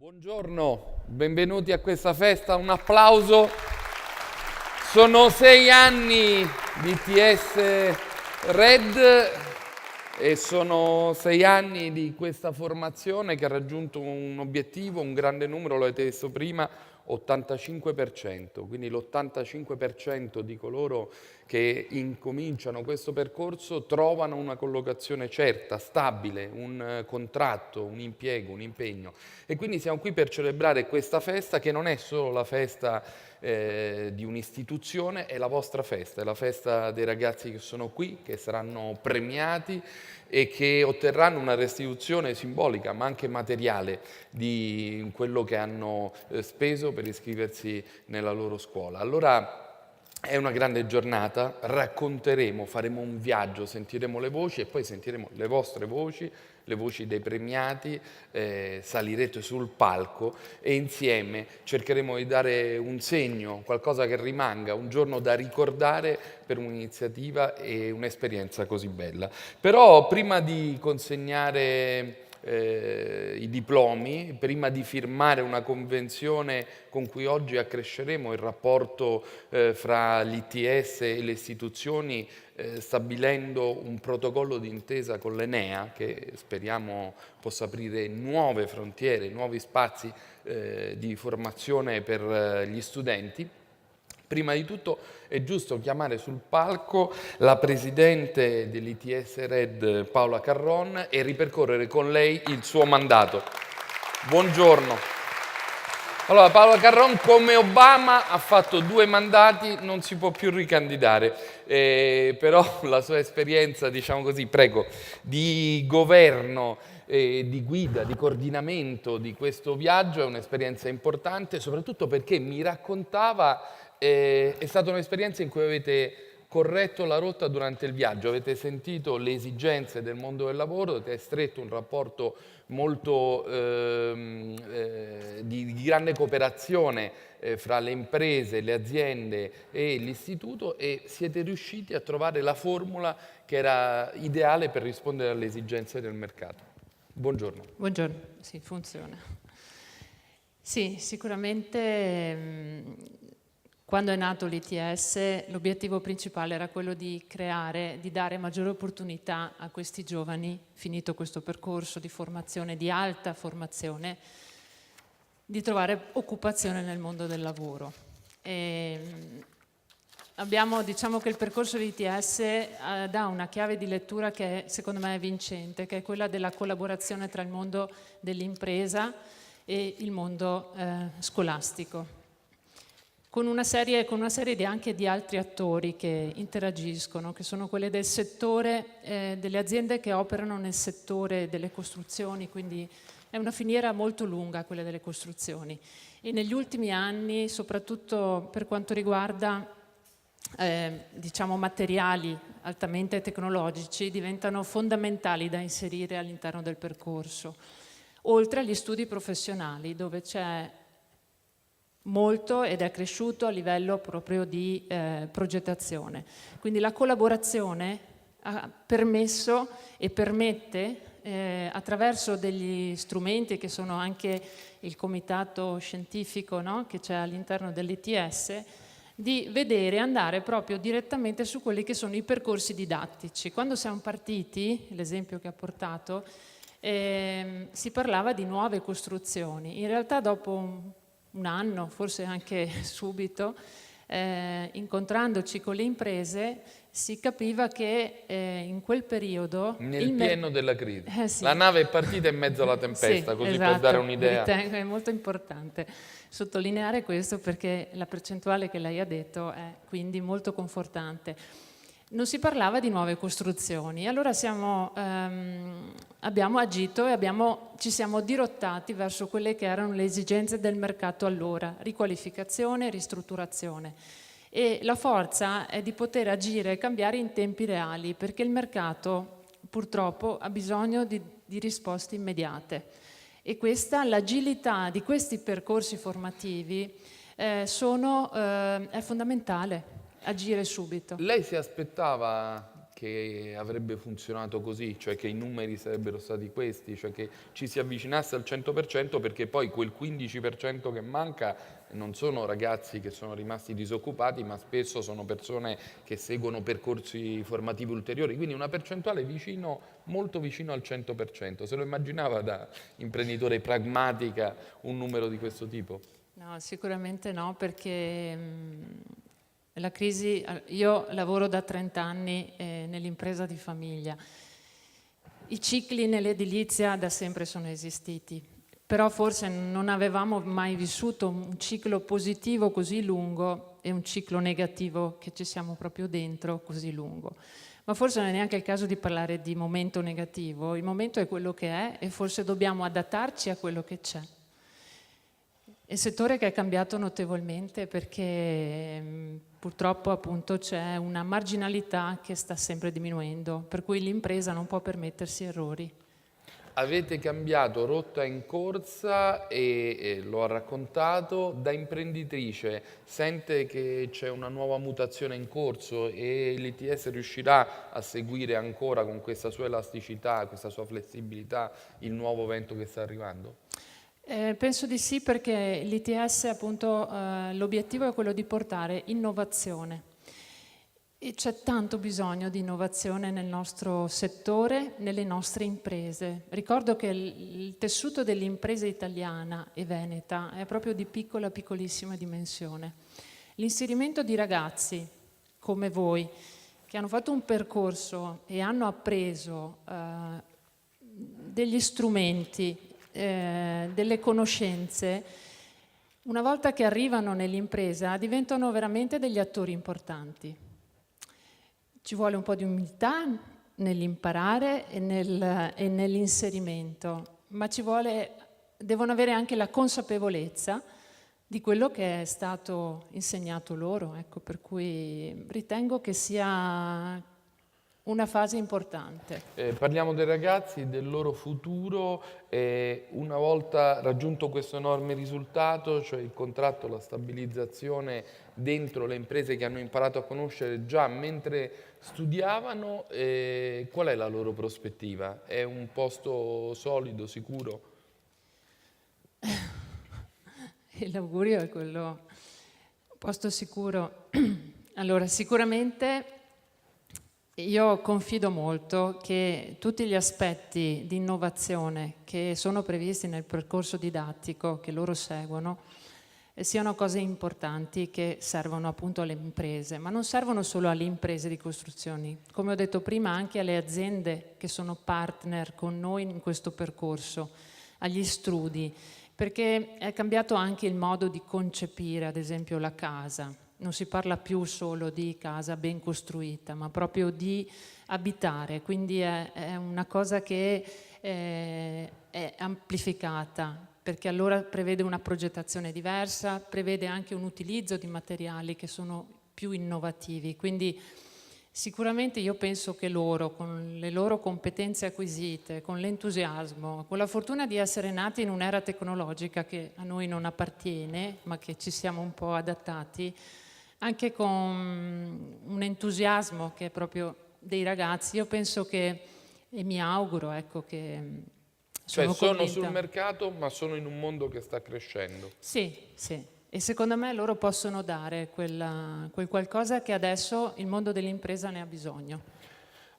Buongiorno, benvenuti a questa festa, un applauso. Sono 6 anni di ITS Red e sono 6 anni di questa formazione che ha raggiunto un obiettivo, un grande numero, lo avete visto prima, 85%, quindi l'85% di coloro che incominciano questo percorso trovano una collocazione certa, stabile, un contratto, un impiego, un impegno. E quindi siamo qui per celebrare questa festa che non è solo la festa di un'istituzione, è la vostra festa, è la festa dei ragazzi che sono qui, che saranno premiati e che otterranno una restituzione simbolica ma anche materiale di quello che hanno speso per iscriversi nella loro scuola. Allora è una grande giornata, racconteremo, faremo un viaggio, sentiremo le voci e poi sentiremo le vostre voci, le voci dei premiati, salirete sul palco e insieme cercheremo di dare un segno, qualcosa che rimanga, un giorno da ricordare per un'iniziativa e un'esperienza così bella. Però prima di consegnare i diplomi, prima di firmare una convenzione con cui oggi accresceremo il rapporto fra l'ITS e le istituzioni, stabilendo un protocollo d'intesa con l'Enea che speriamo possa aprire nuove frontiere, nuovi spazi di formazione per gli studenti. Prima di tutto è giusto chiamare sul palco la presidente dell'ITS Red Paola Carron e ripercorrere con lei il suo mandato. Buongiorno. Allora, Paola Carron come Obama ha fatto 2 mandati, non si può più ricandidare, però la sua esperienza, diciamo così, prego, di governo, di guida, di coordinamento di questo viaggio è un'esperienza importante, soprattutto perché mi raccontava è stata un'esperienza in cui avete corretto la rotta durante il viaggio, avete sentito le esigenze del mondo del lavoro, avete stretto un rapporto molto di grande cooperazione fra le imprese, le aziende e l'istituto e siete riusciti a trovare la formula che era ideale per rispondere alle esigenze del mercato. Buongiorno. Buongiorno, sì, funziona. Sì, sicuramente quando è nato l'ITS l'obiettivo principale era quello di creare, di dare maggiore opportunità a questi giovani, finito questo percorso di formazione, di alta formazione, di trovare occupazione nel mondo del lavoro. Diciamo che il percorso di ITS dà una chiave di lettura che secondo me è vincente, che è quella della collaborazione tra il mondo dell'impresa e il mondo scolastico, con una serie anche di altri attori che interagiscono, che sono quelle del settore, delle aziende che operano nel settore delle costruzioni, quindi è una filiera molto lunga quella delle costruzioni. E negli ultimi anni, soprattutto per quanto riguarda diciamo materiali altamente tecnologici, diventano fondamentali da inserire all'interno del percorso, oltre agli studi professionali dove c'è molto ed è cresciuto a livello proprio di progettazione. Quindi la collaborazione ha permesso e permette attraverso degli strumenti che sono anche il comitato scientifico, no? Che c'è all'interno dell'ITS, di vedere e andare proprio direttamente su quelli che sono i percorsi didattici. Quando siamo partiti, l'esempio che ha portato, si parlava di nuove costruzioni. In realtà dopo un anno, forse anche subito, incontrandoci con le imprese, si capiva che in quel periodo... Nel pieno della crisi. Sì. La nave è partita in mezzo alla tempesta, Sì, così esatto, per dare un'idea. Ritengo è molto importante sottolineare questo perché la percentuale che lei ha detto è quindi molto confortante. Non si parlava di nuove costruzioni, allora abbiamo agito e ci siamo dirottati verso quelle che erano le esigenze del mercato allora, riqualificazione, ristrutturazione. E la forza è di poter agire e cambiare in tempi reali, perché il mercato purtroppo ha bisogno di risposte immediate. E l'agilità di questi percorsi formativi è fondamentale. Agire subito. Lei si aspettava che avrebbe funzionato così, cioè che i numeri sarebbero stati questi, cioè che ci si avvicinasse al 100%, perché poi quel 15% che manca non sono ragazzi che sono rimasti disoccupati, ma spesso sono persone che seguono percorsi formativi ulteriori, quindi una percentuale molto vicino al 100%. Se lo immaginava da imprenditore pragmatica un numero di questo tipo? No, sicuramente no, perché la crisi, io lavoro da 30 anni nell'impresa di famiglia. I cicli nell'edilizia da sempre sono esistiti, però forse non avevamo mai vissuto un ciclo positivo così lungo e un ciclo negativo che ci siamo proprio dentro così lungo. Ma forse non è neanche il caso di parlare di momento negativo, il momento è quello che è e forse dobbiamo adattarci a quello che c'è. Il settore che è cambiato notevolmente perché purtroppo appunto c'è una marginalità che sta sempre diminuendo, per cui l'impresa non può permettersi errori. Avete cambiato rotta in corsa e lo ha raccontato. Da imprenditrice sente che c'è una nuova mutazione in corso e l'ITS riuscirà a seguire ancora con questa sua elasticità, questa sua flessibilità il nuovo vento che sta arrivando? Penso di sì, perché l'ITS appunto l'obiettivo è quello di portare innovazione e c'è tanto bisogno di innovazione nel nostro settore, nelle nostre imprese. Ricordo che il tessuto dell'impresa italiana e veneta è proprio di piccolissima dimensione. L'inserimento di ragazzi come voi che hanno fatto un percorso e hanno appreso degli strumenti, delle conoscenze, una volta che arrivano nell'impresa diventano veramente degli attori importanti. Ci vuole un po' di umiltà nell'imparare e nell'inserimento, ma devono avere anche la consapevolezza di quello che è stato insegnato loro, ecco, per cui ritengo che sia una fase importante. Parliamo dei ragazzi, del loro futuro. Una volta raggiunto questo enorme risultato, cioè il contratto, la stabilizzazione dentro le imprese che hanno imparato a conoscere già mentre studiavano, qual è la loro prospettiva? È un posto solido, sicuro? L'augurio è quello, posto sicuro. Allora, sicuramente io confido molto che tutti gli aspetti di innovazione che sono previsti nel percorso didattico che loro seguono siano cose importanti che servono appunto alle imprese, ma non servono solo alle imprese di costruzioni, come ho detto prima anche alle aziende che sono partner con noi in questo percorso, agli studi, perché è cambiato anche il modo di concepire ad esempio la casa. Non si parla più solo di casa ben costruita, ma proprio di abitare, quindi è una cosa che è amplificata, perché allora prevede una progettazione diversa, prevede anche un utilizzo di materiali che sono più innovativi, quindi sicuramente io penso che loro, con le loro competenze acquisite, con l'entusiasmo, con la fortuna di essere nati in un'era tecnologica che a noi non appartiene, ma che ci siamo un po' adattati, anche con un entusiasmo che è proprio dei ragazzi, io penso che, e mi auguro, ecco, che sono sul mercato, ma sono in un mondo che sta crescendo. Sì, sì. E secondo me loro possono dare quel qualcosa che adesso il mondo dell'impresa ne ha bisogno.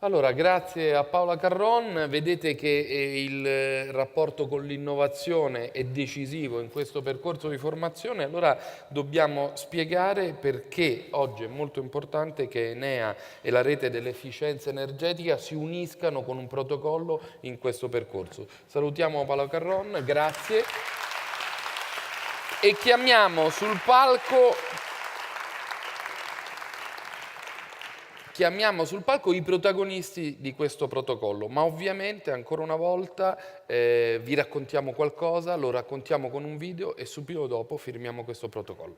Allora, grazie a Paola Carron. Vedete che il rapporto con l'innovazione è decisivo in questo percorso di formazione. Allora dobbiamo spiegare perché oggi è molto importante che Enea e la rete dell'efficienza energetica si uniscano con un protocollo in questo percorso. Salutiamo Paola Carron, grazie. E chiamiamo sul palco i protagonisti di questo protocollo, ma ovviamente ancora una volta vi raccontiamo qualcosa, lo raccontiamo con un video e subito dopo firmiamo questo protocollo.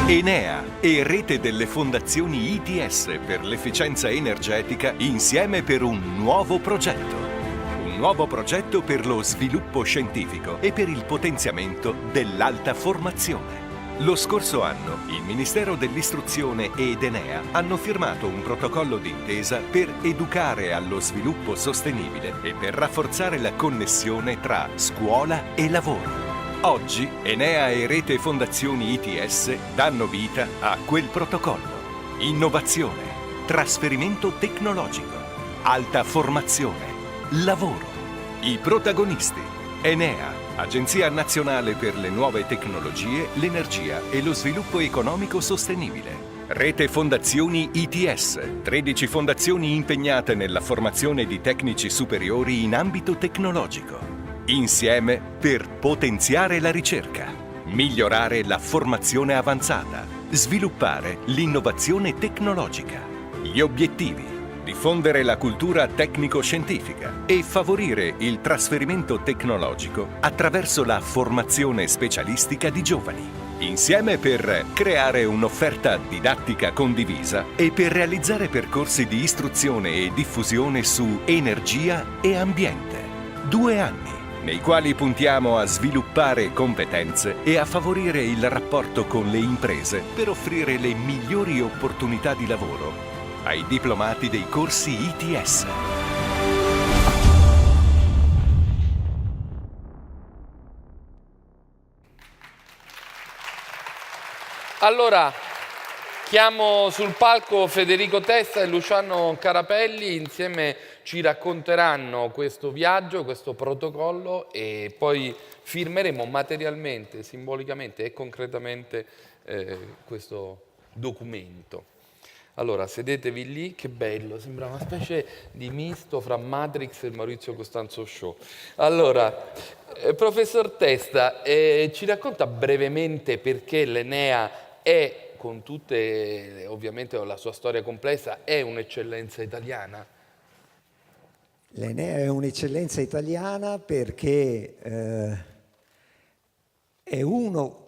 Enea e rete delle fondazioni ITS per l'efficienza energetica insieme per un nuovo progetto. Un un nuovo progetto per lo sviluppo scientifico e per il potenziamento dell'alta formazione. Lo scorso anno il Ministero dell'Istruzione ed Enea hanno firmato un protocollo d'intesa per educare allo sviluppo sostenibile e per rafforzare la connessione tra scuola e lavoro. Oggi Enea e Rete Fondazioni ITS danno vita a quel protocollo. Innovazione, trasferimento tecnologico, alta formazione, lavoro. I protagonisti: Enea, Agenzia Nazionale per le Nuove Tecnologie, l'Energia e lo Sviluppo Economico Sostenibile. Rete Fondazioni ITS, 13 fondazioni impegnate nella formazione di tecnici superiori in ambito tecnologico. Insieme per potenziare la ricerca, migliorare la formazione avanzata, sviluppare l'innovazione tecnologica. Gli obiettivi: diffondere la cultura tecnico-scientifica e favorire il trasferimento tecnologico attraverso la formazione specialistica di giovani. Insieme per creare un'offerta didattica condivisa e per realizzare percorsi di istruzione e diffusione su energia e ambiente. 2 anni nei quali puntiamo a sviluppare competenze e a favorire il rapporto con le imprese per offrire le migliori opportunità di lavoro ai diplomati dei corsi ITS. Allora, chiamo sul palco Federico Testa e Luciano Carapelli, insieme ci racconteranno questo viaggio, questo protocollo e poi firmeremo materialmente, simbolicamente e concretamente questo documento. Allora, sedetevi lì, che bello, sembra una specie di misto fra Matrix e il Maurizio Costanzo Show. Allora, professor Testa, ci racconta brevemente perché l'Enea è, con tutte, ovviamente la sua storia complessa, è un'eccellenza italiana? L'Enea è un'eccellenza italiana perché è uno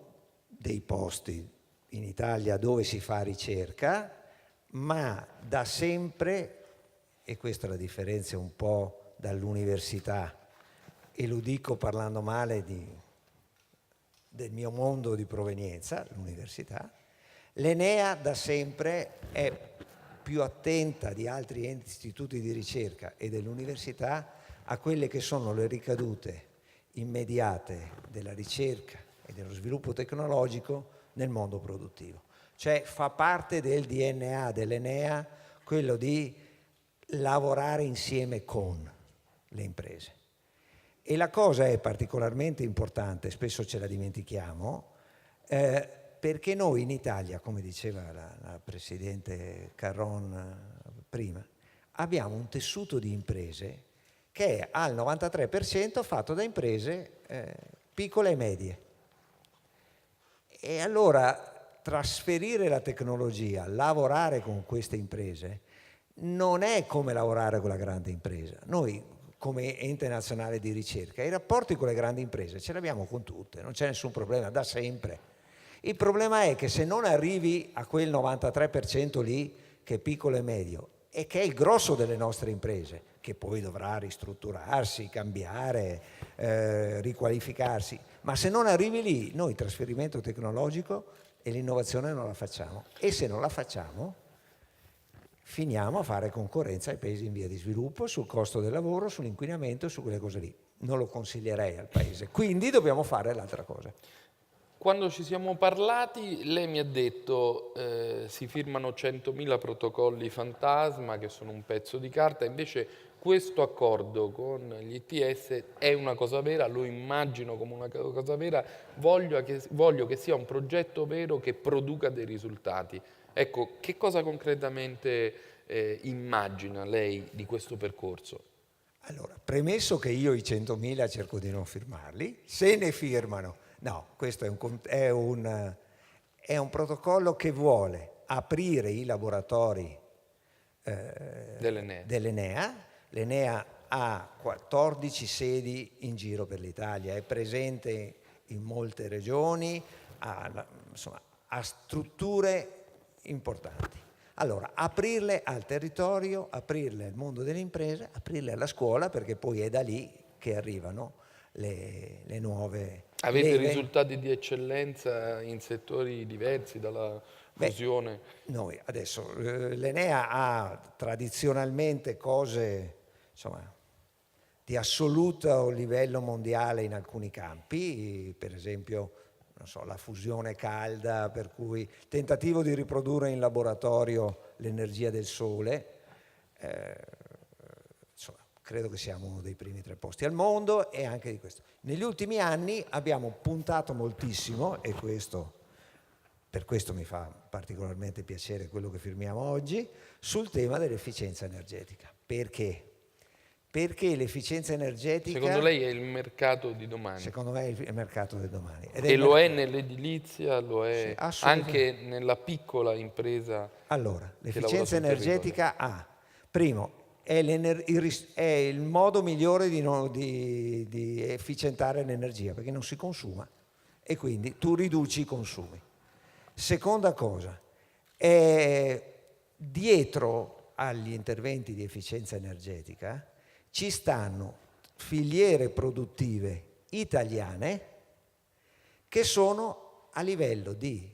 dei posti in Italia dove si fa ricerca, ma da sempre, e questa la differenzia un po' dall'università, e lo dico parlando male del mio mondo di provenienza, l'università, l'Enea da sempre è più attenta di altri istituti di ricerca e dell'università a quelle che sono le ricadute immediate della ricerca e dello sviluppo tecnologico nel mondo produttivo. Cioè fa parte del DNA dell'Enea quello di lavorare insieme con le imprese. E la cosa è particolarmente importante, spesso ce la dimentichiamo, perché noi in Italia, come diceva la Presidente Carron prima, abbiamo un tessuto di imprese che è al 93% fatto da imprese piccole e medie. E allora trasferire la tecnologia, lavorare con queste imprese, non è come lavorare con la grande impresa. Noi, come ente nazionale di ricerca, i rapporti con le grandi imprese ce li abbiamo con tutte, non c'è nessun problema, da sempre. Il problema è che se non arrivi a quel 93% lì, che è piccolo e medio, e che è il grosso delle nostre imprese, che poi dovrà ristrutturarsi, cambiare, riqualificarsi, ma se non arrivi lì, noi il trasferimento tecnologico e l'innovazione non la facciamo. E se non la facciamo, finiamo a fare concorrenza ai paesi in via di sviluppo sul costo del lavoro, sull'inquinamento, su quelle cose lì. Non lo consiglierei al paese. Quindi dobbiamo fare l'altra cosa. Quando ci siamo parlati, lei mi ha detto si firmano 100.000 protocolli fantasma che sono un pezzo di carta, invece questo accordo con gli ITS è una cosa vera, lo immagino come una cosa vera, voglio che sia un progetto vero che produca dei risultati. Ecco, che cosa concretamente immagina lei di questo percorso? Allora, premesso che io i 100.000 cerco di non firmarli, se ne firmano. No, questo è un protocollo che vuole aprire i laboratori dell'Enea. L'Enea ha 14 sedi in giro per l'Italia, è presente in molte regioni, ha strutture importanti. Allora, aprirle al territorio, aprirle al mondo delle imprese, aprirle alla scuola, perché poi è da lì che arrivano le nuove Avete leve. risultati di eccellenza in settori diversi, dalla fusione? Noi adesso, l'Enea ha tradizionalmente cose, insomma, di assoluto livello mondiale in alcuni campi, per esempio, non so, la fusione calda, per cui il tentativo di riprodurre in laboratorio l'energia del sole, insomma, credo che siamo uno dei primi 3 posti al mondo, e anche di questo. Negli ultimi anni abbiamo puntato moltissimo, e per questo mi fa particolarmente piacere quello che firmiamo oggi, sul tema dell'efficienza energetica. Perché? Perché l'efficienza energetica... Secondo lei è il mercato di domani? Secondo me è il mercato del domani. E lo è nell'edilizia, lo è Sì, assolutamente. anche nella piccola impresa. Allora, che l'efficienza lavora sul energetica primo, è il modo migliore di efficientare l'energia, perché non si consuma e quindi tu riduci i consumi. Seconda cosa, dietro agli interventi di efficienza energetica ci stanno filiere produttive italiane che sono a livello di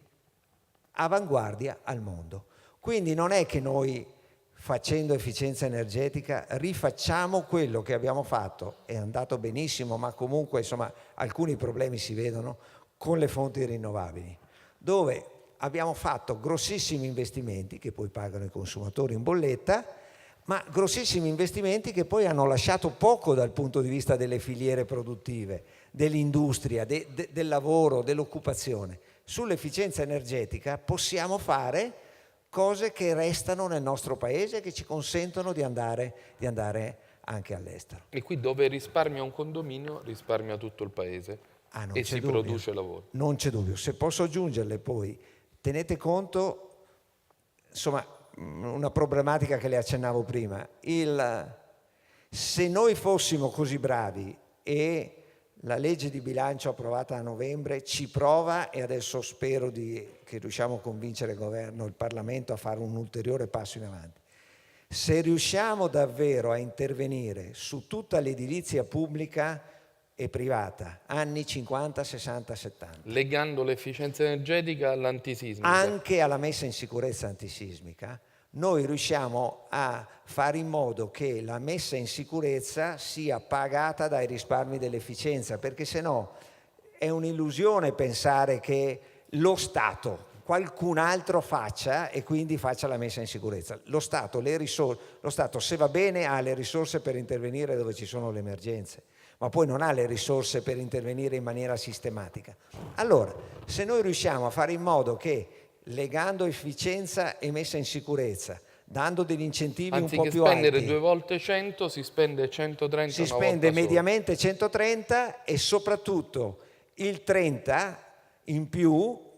avanguardia al mondo. Quindi non è che noi, facendo efficienza energetica, rifacciamo quello che abbiamo fatto, è andato benissimo, ma comunque insomma alcuni problemi si vedono con le fonti rinnovabili, dove abbiamo fatto grossissimi investimenti che poi pagano i consumatori in bolletta, ma grossissimi investimenti che poi hanno lasciato poco dal punto di vista delle filiere produttive, dell'industria, del lavoro, dell'occupazione. Sull'efficienza energetica possiamo fare cose che restano nel nostro paese e che ci consentono di andare anche all'estero. E qui dove risparmia un condominio, risparmia tutto il paese e si produce lavoro. Non c'è dubbio. Se posso aggiungerle poi, tenete conto, insomma, una problematica che le accennavo prima, se noi fossimo così bravi e la legge di bilancio approvata a novembre ci prova, e adesso spero che riusciamo a convincere il governo, il Parlamento a fare un ulteriore passo in avanti. Se riusciamo davvero a intervenire su tutta l'edilizia pubblica e privata, anni 50, 60, 70. Legando l'efficienza energetica all'antisismica. Anche alla messa in sicurezza antisismica, noi riusciamo a fare in modo che la messa in sicurezza sia pagata dai risparmi dell'efficienza, perché se no è un'illusione pensare che lo Stato, qualcun altro faccia e quindi faccia la messa in sicurezza. Lo Stato, se va bene, ha le risorse per intervenire dove ci sono le emergenze, ma poi non ha le risorse per intervenire in maniera sistematica. Allora, se noi riusciamo a fare in modo che, legando efficienza e messa in sicurezza, dando degli incentivi un po' più alti. Anziché spendere 2 volte 100, si spende 130 si una volta spende sola. mediamente 130 e soprattutto il 30 in più,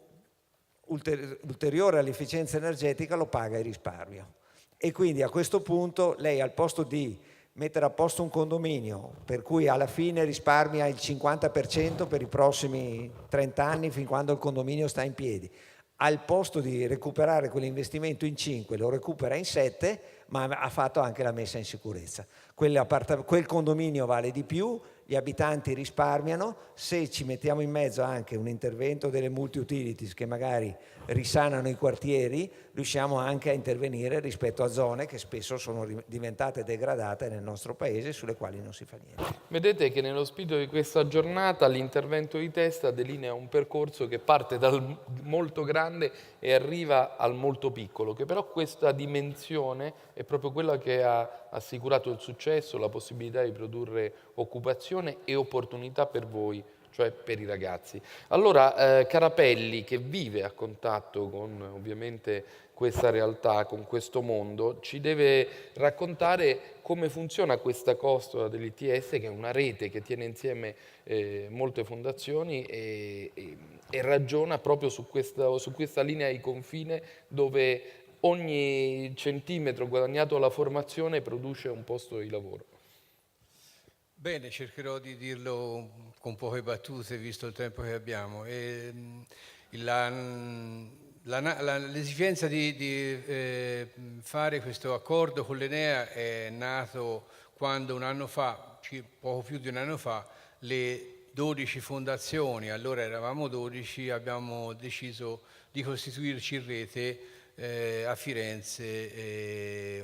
ulteriore all'efficienza energetica, lo paga il risparmio. E quindi a questo punto lei, al posto di mettere a posto un condominio per cui alla fine risparmia il 50% per i prossimi 30 anni fin quando il condominio sta in piedi, al posto di recuperare quell'investimento in 5 lo recupera in 7, ma ha fatto anche la messa in sicurezza. Quel condominio vale di più, gli abitanti risparmiano. Se ci mettiamo in mezzo anche un intervento delle multi-utilities che magari risanano i quartieri, riusciamo anche a intervenire rispetto a zone che spesso sono diventate degradate nel nostro paese, sulle quali non si fa niente. Vedete che nello spirito di questa giornata l'intervento di Testa delinea un percorso che parte dal molto grande e arriva al molto piccolo, che però questa dimensione è proprio quella che ha assicurato il successo, la possibilità di produrre occupazione e opportunità per voi, cioè per i ragazzi. Allora, Carapelli, che vive a contatto con ovviamente questa realtà, con questo mondo, ci deve raccontare come funziona questa costola dell'ITS, che è una rete che tiene insieme molte fondazioni e ragiona proprio su questa linea di confine dove ogni centimetro guadagnato alla formazione produce un posto di lavoro. Bene, cercherò di dirlo con poche battute, visto il tempo che abbiamo. L'esigenza di fare questo accordo con l'Enea è nato quando un anno fa, poco più di un anno fa, le 12 fondazioni, allora eravamo 12, abbiamo deciso di costituirci in rete a Firenze,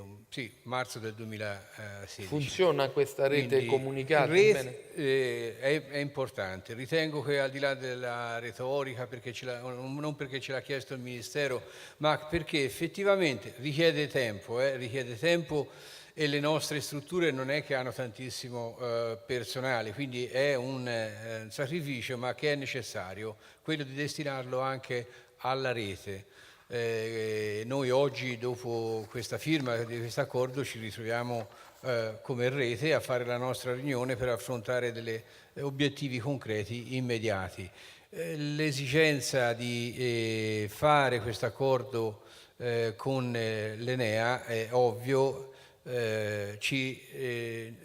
marzo del 2016. Funziona questa rete? Quindi, comunicata? È importante. Ritengo che al di là della retorica, non perché ce l'ha chiesto il Ministero, ma perché effettivamente richiede tempo e le nostre strutture non è che hanno tantissimo personale, quindi è un sacrificio, ma che è necessario, quello di destinarlo anche alla rete. Noi oggi, dopo questa firma di questo accordo, ci ritroviamo come rete a fare la nostra riunione per affrontare degli obiettivi concreti immediati. L'esigenza di fare questo accordo con l'Enea è ovvio.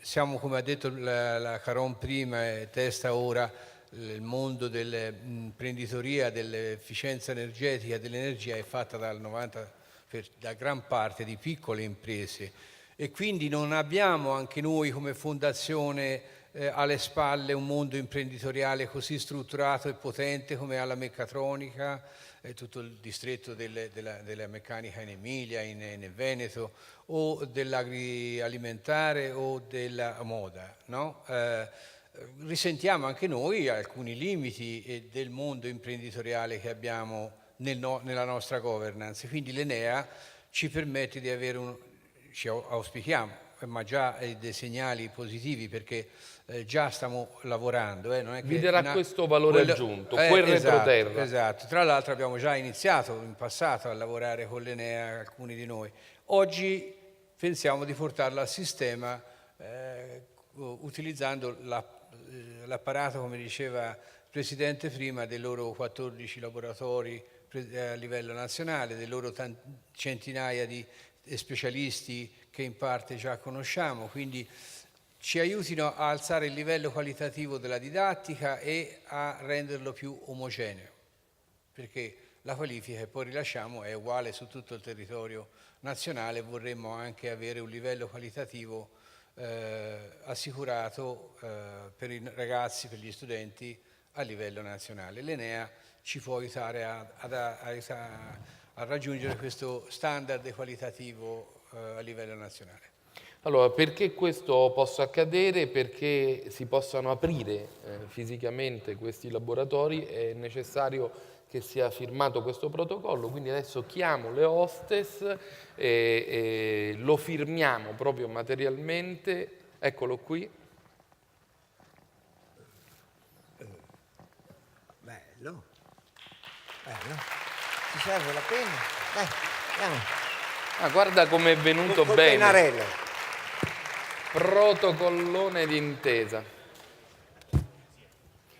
Siamo, come ha detto la Caron prima e Testa ora, il mondo dell'imprenditoria, dell'efficienza energetica, dell'energia è fatta da gran parte di piccole imprese e quindi non abbiamo anche noi come fondazione alle spalle un mondo imprenditoriale così strutturato e potente come ha la meccatronica, tutto il distretto della meccanica in Emilia, in Veneto, o dell'agroalimentare o della moda, no? Risentiamo anche noi alcuni limiti del mondo imprenditoriale che abbiamo nella nostra governance, quindi l'Enea ci permette di avere ci auspichiamo, ma già dei segnali positivi perché già stiamo lavorando. Non è che vi darà questo valore aggiunto, quel retroterra. Esatto, tra l'altro abbiamo già iniziato in passato a lavorare con l'Enea, alcuni di noi. Oggi pensiamo di portarla al sistema utilizzando l'apparato, come diceva il Presidente prima, dei loro 14 laboratori a livello nazionale, dei loro centinaia di specialisti che in parte già conosciamo, quindi ci aiutino a alzare il livello qualitativo della didattica e a renderlo più omogeneo, perché la qualifica che poi rilasciamo è uguale su tutto il territorio nazionale, vorremmo anche avere un livello qualitativo assicurato per i ragazzi, per gli studenti a livello nazionale. L'Enea ci può aiutare a raggiungere questo standard qualitativo a livello nazionale. Allora, perché questo possa accadere, perché si possano aprire fisicamente questi laboratori, è necessario che sia firmato questo protocollo, quindi adesso chiamo le hostess e lo firmiamo proprio materialmente. Eccolo qui. Bello. Ci serve la penna? Dai, andiamo. Ah, guarda come è venuto Col bene. pennarello. Protocollone d'intesa.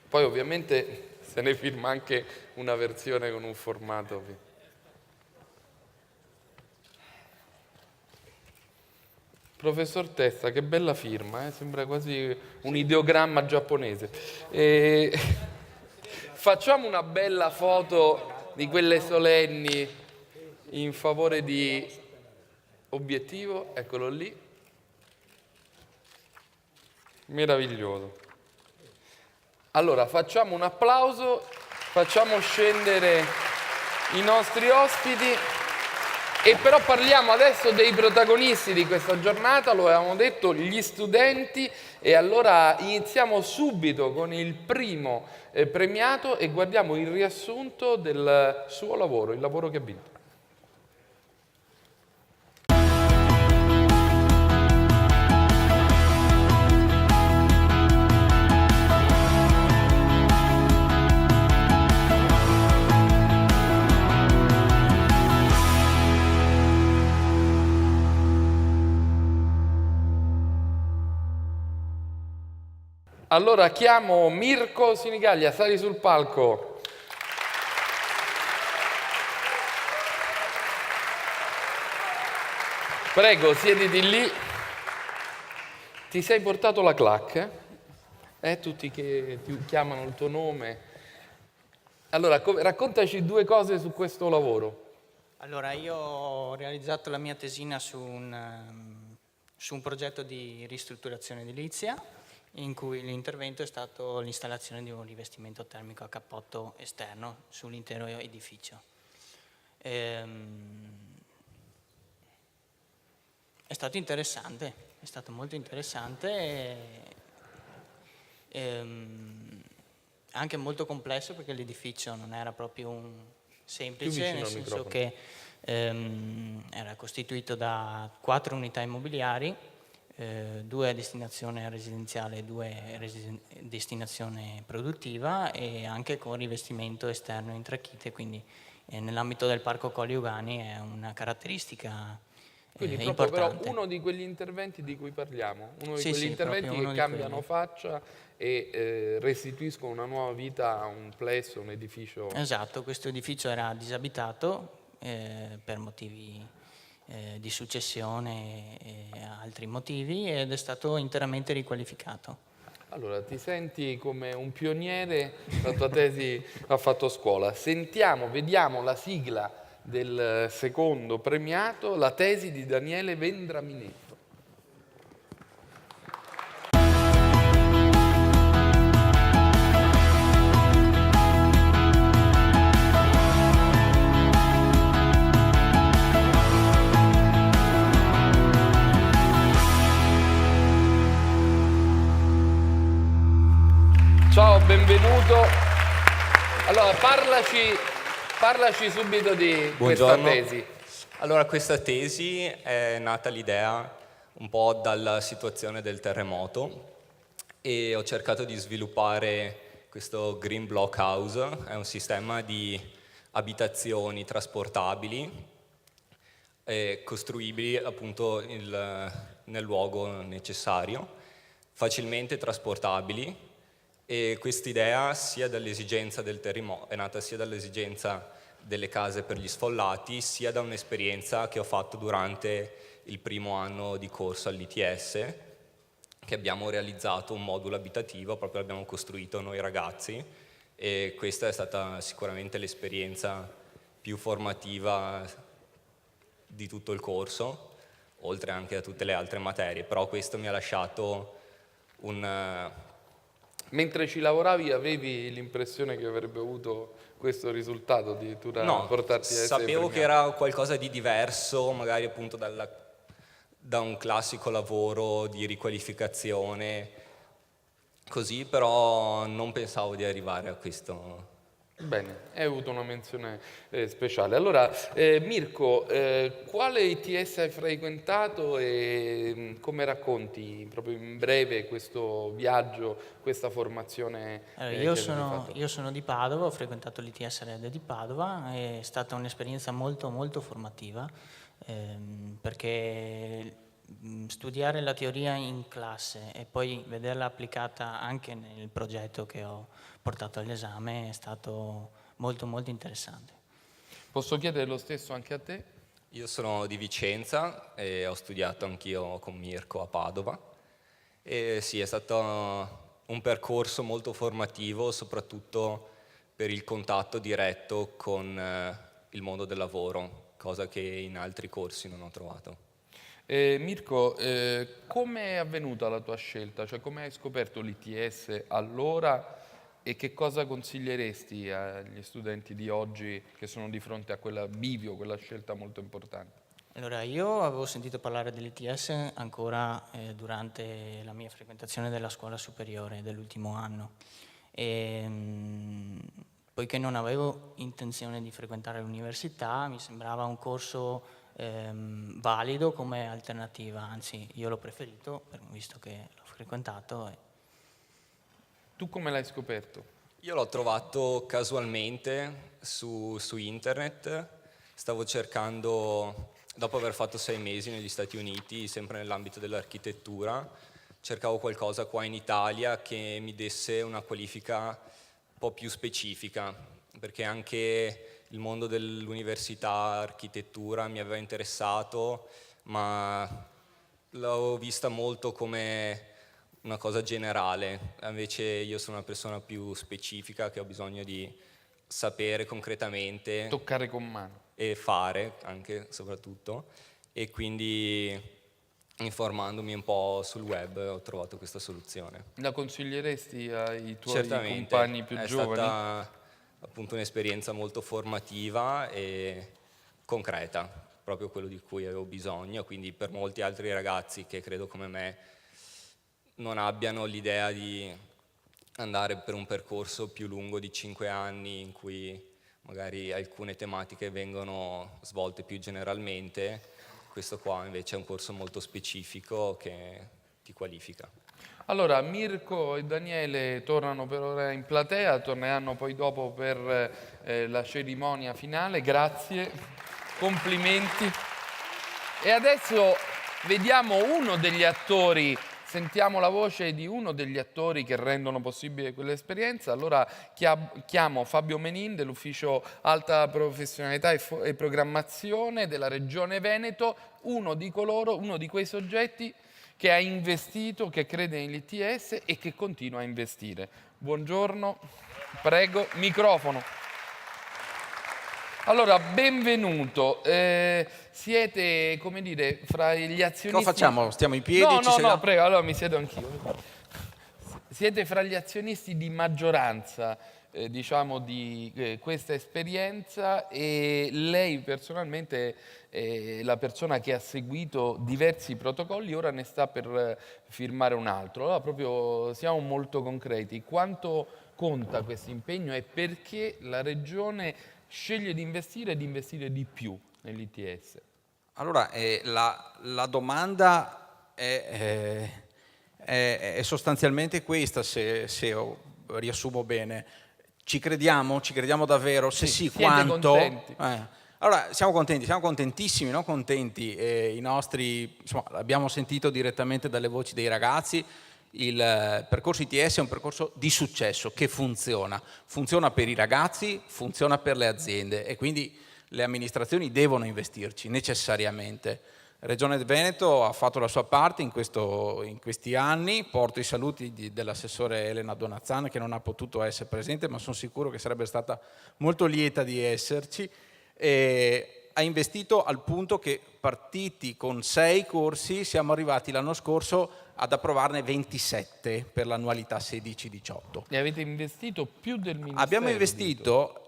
Poi ovviamente se ne firma anche una versione con un formato. Professor Testa, che bella firma, sembra quasi un ideogramma giapponese. Facciamo una bella foto di quelle solenni in favore di obiettivo, eccolo lì. Meraviglioso. Allora, facciamo un applauso, facciamo scendere i nostri ospiti e però parliamo adesso dei protagonisti di questa giornata, lo avevamo detto, gli studenti, e allora iniziamo subito con il primo premiato e guardiamo il riassunto del suo lavoro, il lavoro che ha vinto. Allora chiamo Mirko Sinigaglia, sali sul palco. Prego, siediti lì. Ti sei portato la clac? Tutti che ti chiamano il tuo nome. Allora, raccontaci 2 cose su questo lavoro. Allora, io ho realizzato la mia tesina su un progetto di ristrutturazione edilizia in cui l'intervento è stato l'installazione di un rivestimento termico a cappotto esterno sull'intero edificio. È stato interessante, è stato molto interessante e anche molto complesso perché l'edificio non era proprio un semplice, nel senso che era costituito da 4 unità immobiliari, 2 a destinazione residenziale e 2 a destinazione produttiva, e anche con rivestimento esterno in trachite, quindi nell'ambito del Parco Colli Ugani è una caratteristica Quindi proprio però importante. uno di quegli interventi di cui parliamo, uno di Sì, quegli sì, interventi proprio uno che di cambiano quelli. faccia e restituiscono una nuova vita a un plesso, un edificio. Esatto, questo edificio era disabitato per motivi di successione e altri motivi, ed è stato interamente riqualificato. Allora, ti senti come un pioniere, la tua tesi ha fatto scuola. Sentiamo, vediamo la sigla del secondo premiato, la tesi di Daniele Vendraminetto. Ciao, benvenuto. Allora, parlaci subito di questa Buongiorno. tesi. Allora, questa tesi è nata l'idea un po' dalla situazione del terremoto e ho cercato di sviluppare questo Green Block House, è un sistema di abitazioni trasportabili costruibili appunto nel luogo necessario, facilmente trasportabili. E quest'idea è nata sia dall'esigenza delle case per gli sfollati, sia da un'esperienza che ho fatto durante il primo anno di corso all'ITS, che abbiamo realizzato un modulo abitativo, proprio l'abbiamo costruito noi ragazzi, e questa è stata sicuramente l'esperienza più formativa di tutto il corso, oltre anche a tutte le altre materie, però questo mi ha lasciato Mentre ci lavoravi avevi l'impressione che avrebbe avuto questo risultato, addirittura No, portarti a essere sapevo che premiato? era qualcosa di diverso, magari appunto da un classico lavoro di riqualificazione, così, però non pensavo di arrivare a questo. Bene, hai avuto una menzione speciale. Allora, Mirko, quale ITS hai frequentato e come racconti proprio in breve questo viaggio, questa formazione Allora, che avete fatto? io sono di Padova, ho frequentato l'ITS Red di Padova, è stata un'esperienza molto molto formativa, perché studiare la teoria in classe e poi vederla applicata anche nel progetto che ho portato all'esame è stato molto molto interessante. Posso chiedere lo stesso anche a te? Io sono di Vicenza e ho studiato anch'io con Mirko a Padova e sì, è stato un percorso molto formativo, soprattutto per il contatto diretto con il mondo del lavoro, cosa che in altri corsi non ho trovato. Mirko, come è avvenuta la tua scelta? Cioè, come hai scoperto l'ITS allora e che cosa consiglieresti agli studenti di oggi che sono di fronte a quella bivio, quella scelta molto importante? Allora, io avevo sentito parlare dell'ITS ancora durante la mia frequentazione della scuola superiore dell'ultimo anno e poiché non avevo intenzione di frequentare l'università mi sembrava un corso valido come alternativa, anzi io l'ho preferito visto che l'ho frequentato. Tu come l'hai scoperto? Io l'ho trovato casualmente su internet, stavo cercando, dopo aver fatto 6 mesi negli Stati Uniti, sempre nell'ambito dell'architettura, cercavo qualcosa qua in Italia che mi desse una qualifica un po' più specifica, perché anche il mondo dell'università, architettura mi aveva interessato, ma l'ho vista molto come una cosa generale, invece io sono una persona più specifica che ho bisogno di sapere concretamente Toccare con mano. e fare anche soprattutto, e quindi informandomi un po' sul web ho trovato questa soluzione. La consiglieresti ai tuoi Certamente, compagni più è giovani? stata appunto un'esperienza molto formativa e concreta, proprio quello di cui avevo bisogno, quindi per molti altri ragazzi che credo come me non abbiano l'idea di andare per un percorso più lungo di 5 anni in cui magari alcune tematiche vengono svolte più generalmente, questo qua invece è un corso molto specifico che ti qualifica. Allora, Mirko e Daniele tornano per ora in platea, torneranno poi dopo per la cerimonia finale. Grazie, complimenti. E adesso vediamo uno degli attori, sentiamo la voce di uno degli attori che rendono possibile quell'esperienza. Allora chiamo Fabio Menin dell'Ufficio Alta Professionalità e Programmazione della Regione Veneto, uno di quei soggetti che ha investito, che crede nell'ITS e che continua a investire. Buongiorno, prego, microfono. Allora, benvenuto. Siete, come dire, fra gli azionisti... Cosa facciamo? Stiamo in piedi? No, prego, allora mi siedo anch'io. Siete fra gli azionisti di maggioranza, diciamo, di questa esperienza, e lei personalmente è la persona che ha seguito diversi protocolli, ora ne sta per firmare un altro. Allora proprio siamo molto concreti. Quanto conta questo impegno e perché la Regione sceglie di investire di più nell'ITS? Allora, la domanda è sostanzialmente questa, se riassumo bene. Ci crediamo davvero? Se sì, quanto? Contenti? Allora, siamo contentissimi, no? Contenti. I nostri, insomma, l'abbiamo sentito direttamente dalle voci dei ragazzi. Il percorso ITS è un percorso di successo che funziona per i ragazzi, funziona per le aziende, e quindi le amministrazioni devono investirci necessariamente. Regione Veneto ha fatto la sua parte in questi anni. Porto i saluti dell'assessore Elena Donazzan, che non ha potuto essere presente, ma sono sicuro che sarebbe stata molto lieta di esserci. E ha investito al punto che, partiti con 6 corsi, siamo arrivati l'anno scorso ad approvarne 27 per l'annualità 16-18. E avete investito più del Ministero? Abbiamo investito,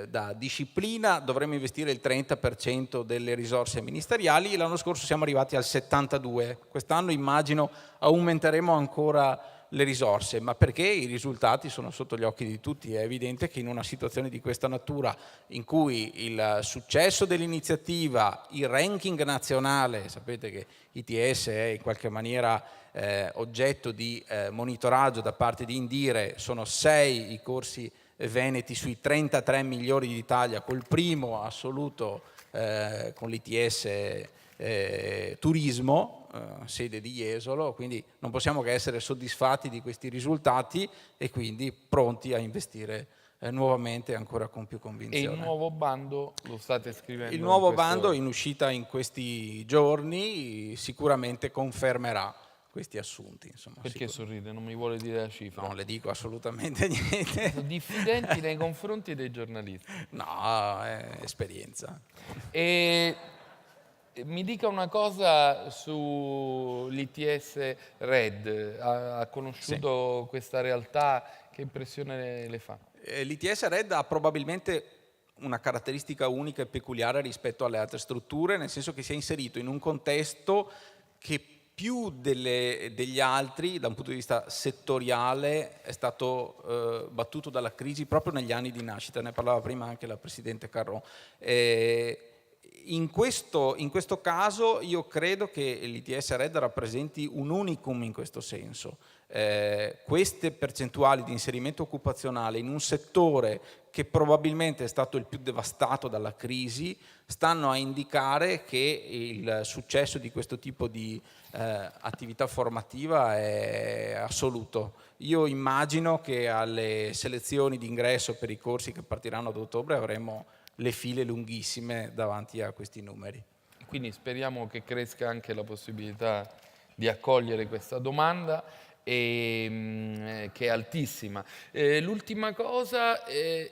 da disciplina dovremmo investire il 30% delle risorse ministeriali, l'anno scorso siamo arrivati al 72%, quest'anno immagino aumenteremo ancora le risorse, ma perché i risultati sono sotto gli occhi di tutti. È evidente che in una situazione di questa natura, in cui il successo dell'iniziativa, il ranking nazionale, sapete che ITS è in qualche maniera oggetto di monitoraggio da parte di Indire, sono 6 i corsi veneti sui 33 migliori d'Italia, col primo assoluto con l'ITS Turismo, sede di Jesolo, quindi non possiamo che essere soddisfatti di questi risultati e quindi pronti a investire nuovamente ancora con più convinzione. E il nuovo bando lo state scrivendo? Il nuovo bando in uscita in questi giorni sicuramente confermerà questi assunti. Insomma, perché sorride? Non mi vuole dire la cifra? Non le dico assolutamente niente. Sono diffidenti nei confronti dei giornalisti? No, è esperienza. E mi dica una cosa sull'ITS Red. Ha conosciuto questa realtà? Che impressione le fa? L'ITS Red ha probabilmente una caratteristica unica e peculiare rispetto alle altre strutture, nel senso che si è inserito in un contesto che più degli altri, da un punto di vista settoriale, è stato battuto dalla crisi proprio negli anni di nascita. Ne parlava prima anche la Presidente Carron. In questo caso io credo che l'ITS Red rappresenti un unicum in questo senso. Queste percentuali di inserimento occupazionale in un settore che probabilmente è stato il più devastato dalla crisi stanno a indicare che il successo di questo tipo di attività formativa è assoluto. Io immagino che alle selezioni di ingresso per i corsi che partiranno ad ottobre avremo le file lunghissime davanti a questi numeri. Quindi speriamo che cresca anche la possibilità di accogliere questa domanda. che è altissima. L'ultima cosa,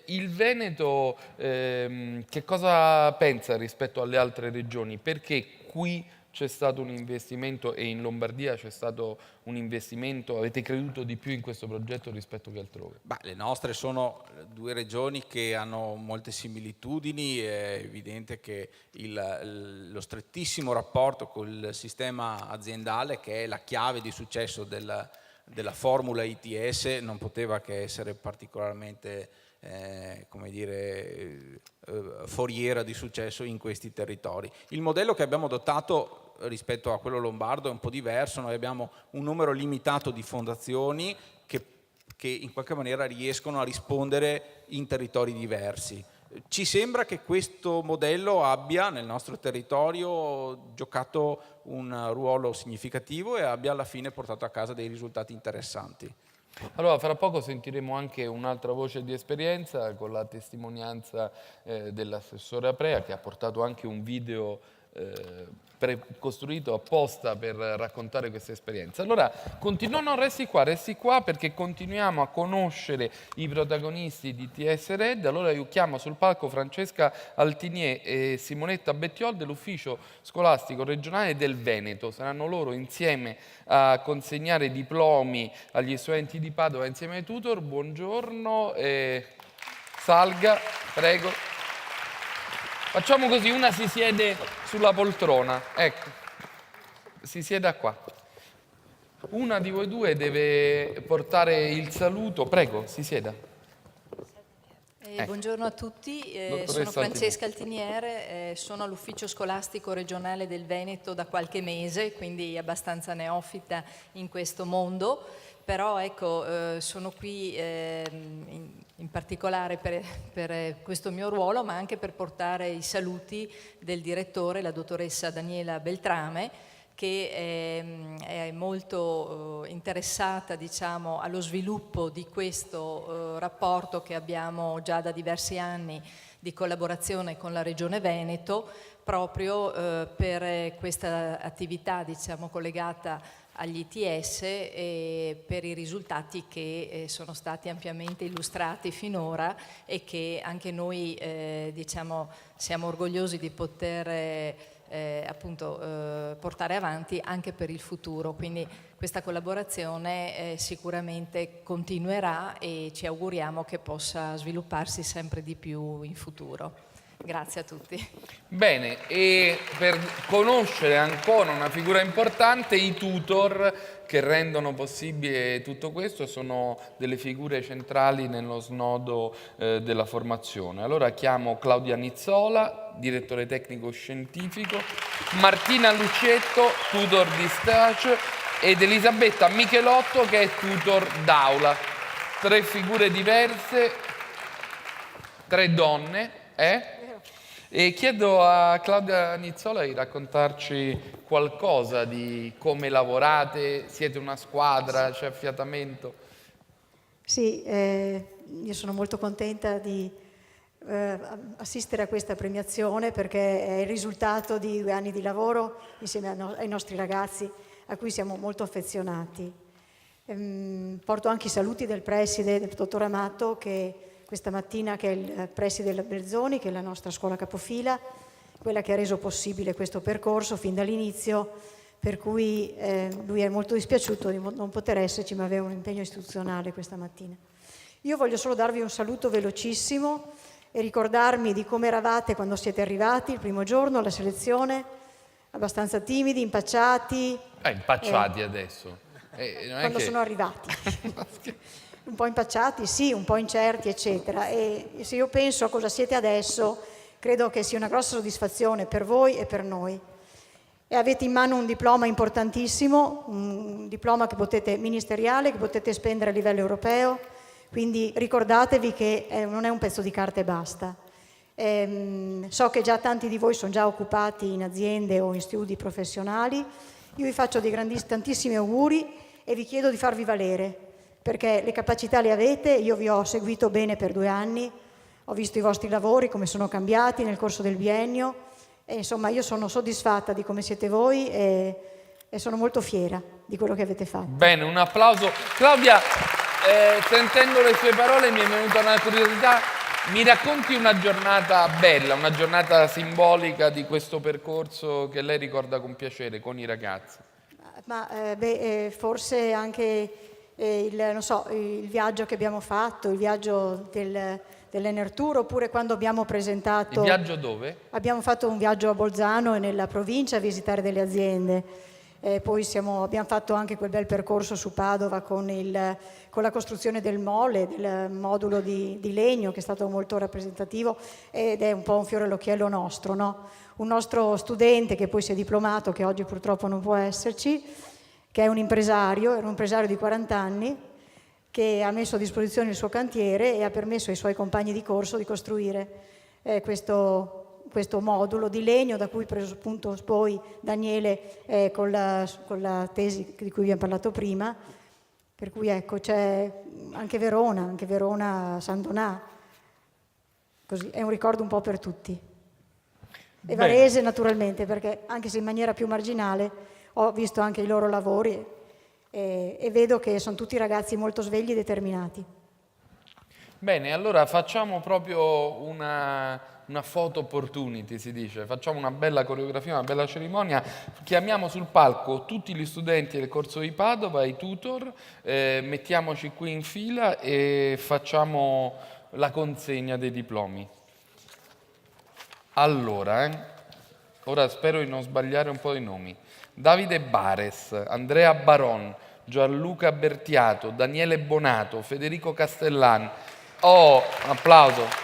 il Veneto che cosa pensa rispetto alle altre regioni? Perché qui c'è stato un investimento e in Lombardia c'è stato un investimento, avete creduto di più in questo progetto rispetto che altrove? Le nostre sono due regioni che hanno molte similitudini, è evidente che lo strettissimo rapporto col sistema aziendale, che è la chiave di successo della formula ITS, non poteva che essere particolarmente foriera di successo in questi territori. Il modello che abbiamo adottato rispetto a quello lombardo è un po' diverso. Noi abbiamo un numero limitato di fondazioni che in qualche maniera riescono a rispondere in territori diversi. Ci sembra che questo modello abbia nel nostro territorio giocato un ruolo significativo e abbia alla fine portato a casa dei risultati interessanti. Allora, fra poco sentiremo anche un'altra voce di esperienza con la testimonianza dell'assessore Aprea, che ha portato anche un video costruito apposta per raccontare questa esperienza. Allora, non resti qua perché continuiamo a conoscere i protagonisti di ITS Red. Allora io chiamo sul palco Francesca Altinier e Simonetta Bettiol dell'Ufficio Scolastico Regionale del Veneto. Saranno loro insieme a consegnare diplomi agli studenti di Padova insieme ai tutor. Buongiorno, salga, prego. Facciamo così, una si siede sulla poltrona, ecco, si sieda qua. Una di voi due deve portare il saluto, prego, si sieda. Buongiorno a tutti, sono Francesca Altinier, sono all'Ufficio Scolastico Regionale del Veneto da qualche mese, quindi abbastanza neofita in questo mondo, però ecco, sono qui in particolare per questo mio ruolo, ma anche per portare i saluti del direttore, la dottoressa Daniela Beltrame, che è molto interessata, diciamo, allo sviluppo di questo rapporto che abbiamo già da diversi anni di collaborazione con la Regione Veneto, proprio per questa attività, diciamo, collegata agli ITS e per i risultati che sono stati ampiamente illustrati finora e che anche noi diciamo, siamo orgogliosi di poter portare avanti anche per il futuro. Quindi questa collaborazione sicuramente continuerà e ci auguriamo che possa svilupparsi sempre di più in futuro. Grazie a tutti. Bene, e per conoscere ancora una figura importante, i tutor che rendono possibile tutto questo sono delle figure centrali nello snodo della formazione. Allora chiamo Claudia Nizzola, direttore tecnico scientifico, Martina Lucetto, tutor di stage, ed Elisabetta Michelotto, che è tutor d'aula. 3 figure diverse, 3 donne, E chiedo a Claudia Nizzola di raccontarci qualcosa di come lavorate, siete una squadra, c'è affiatamento? Sì, io sono molto contenta di assistere a questa premiazione perché è il risultato di 2 anni di lavoro insieme ai nostri ragazzi a cui siamo molto affezionati. Porto anche i saluti del preside, del dottor Amato, che questa mattina, che è il preside della Belzoni, che è la nostra scuola capofila, quella che ha reso possibile questo percorso fin dall'inizio, per cui lui è molto dispiaciuto di non poter esserci, ma aveva un impegno istituzionale questa mattina. Io voglio solo darvi un saluto velocissimo e ricordarmi di come eravate quando siete arrivati il primo giorno alla selezione, abbastanza timidi, impacciati. Impacciati adesso. Quando sono arrivati. Un po' impacciati, sì, un po' incerti, eccetera. E se io penso a cosa siete adesso, credo che sia una grossa soddisfazione per voi e per noi. E avete in mano un diploma importantissimo, un diploma ministeriale che potete spendere a livello europeo, quindi ricordatevi che non è un pezzo di carta e basta. So che già tanti di voi sono già occupati in aziende o in studi professionali. Io vi faccio tantissimi auguri e vi chiedo di farvi valere, perché le capacità le avete. Io vi ho seguito bene per 2 anni, ho visto i vostri lavori, come sono cambiati nel corso del biennio, e insomma io sono soddisfatta di come siete voi e e sono molto fiera di quello che avete fatto. Bene, un applauso. Claudia, sentendo le sue parole mi è venuta una curiosità. Mi racconti una giornata bella, una giornata simbolica di questo percorso che lei ricorda con piacere con i ragazzi? Ma forse anche il viaggio che abbiamo fatto, il viaggio dell'Enertour, oppure quando abbiamo presentato... Il viaggio dove? Abbiamo fatto un viaggio a Bolzano e nella provincia a visitare delle aziende. Poi abbiamo fatto anche quel bel percorso su Padova con la costruzione del mole, del modulo di legno, che è stato molto rappresentativo ed è un po' un fiore all'occhiello nostro, no? Un nostro studente che poi si è diplomato, che oggi purtroppo non può esserci, che è un impresario, era un impresario di 40 anni, che ha messo a disposizione il suo cantiere e ha permesso ai suoi compagni di corso di costruire questo modulo di legno, da cui preso spunto poi Daniele con la tesi di cui abbiamo parlato prima, per cui ecco c'è anche Verona, San Donà, così è un ricordo un po' per tutti. E Varese naturalmente, perché anche se in maniera più marginale ho visto anche i loro lavori e vedo che sono tutti ragazzi molto svegli e determinati. Bene, allora facciamo proprio una photo opportunity, si dice, facciamo una bella coreografia, una bella cerimonia, chiamiamo sul palco tutti gli studenti del corso di Padova, i tutor, mettiamoci qui in fila e facciamo la consegna dei diplomi. Allora, ora spero di non sbagliare un po' i nomi. Davide Bares, Andrea Baron, Gianluca Bertiato, Daniele Bonato, Federico Castellan, un applauso.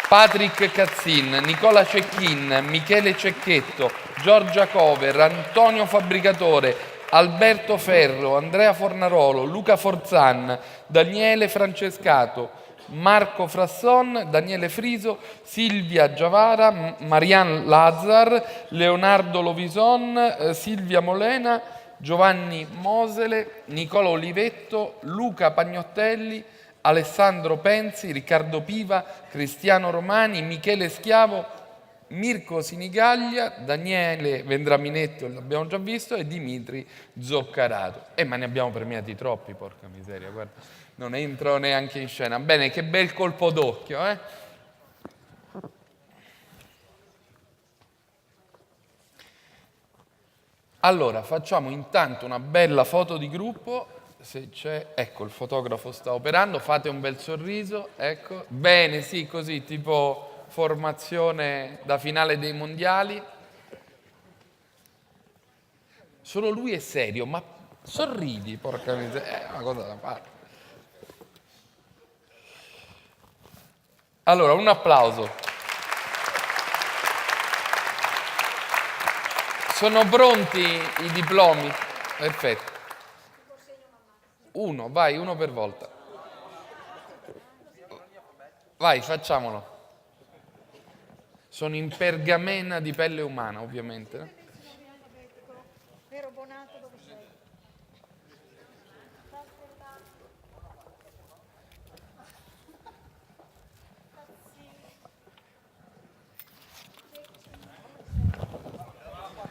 Patrick Cazzin, Nicola Cecchin, Michele Cecchetto, Giorgia Cover, Antonio Fabbricatore, Alberto Ferro, Andrea Fornarolo, Luca Forzan, Daniele Francescato, Marco Frasson, Daniele Friso, Silvia Giavara, Marianne Lazar, Leonardo Lovison, Silvia Molena, Giovanni Mosele, Nicola Olivetto, Luca Pagnottelli, Alessandro Penzi, Riccardo Piva, Cristiano Romani, Michele Schiavo, Mirko Sinigaglia, Daniele Vendraminetto, l'abbiamo già visto, e Dimitri Zoccarato. Ma ne abbiamo premiati troppi, porca miseria, guarda. Non entro neanche in scena. Bene, che bel colpo d'occhio, eh? Allora, facciamo intanto una bella foto di gruppo. Se c'è, ecco, il fotografo sta operando, fate un bel sorriso, ecco. Bene, sì, così, tipo formazione da finale dei mondiali. Solo lui è serio, ma sorridi, porca miseria, è una cosa da fare. Allora, un applauso. Sono pronti i diplomi? Perfetto. Uno per volta. Vai, facciamolo. Sono in pergamena di pelle umana, ovviamente. Vero Bonato, dove sei?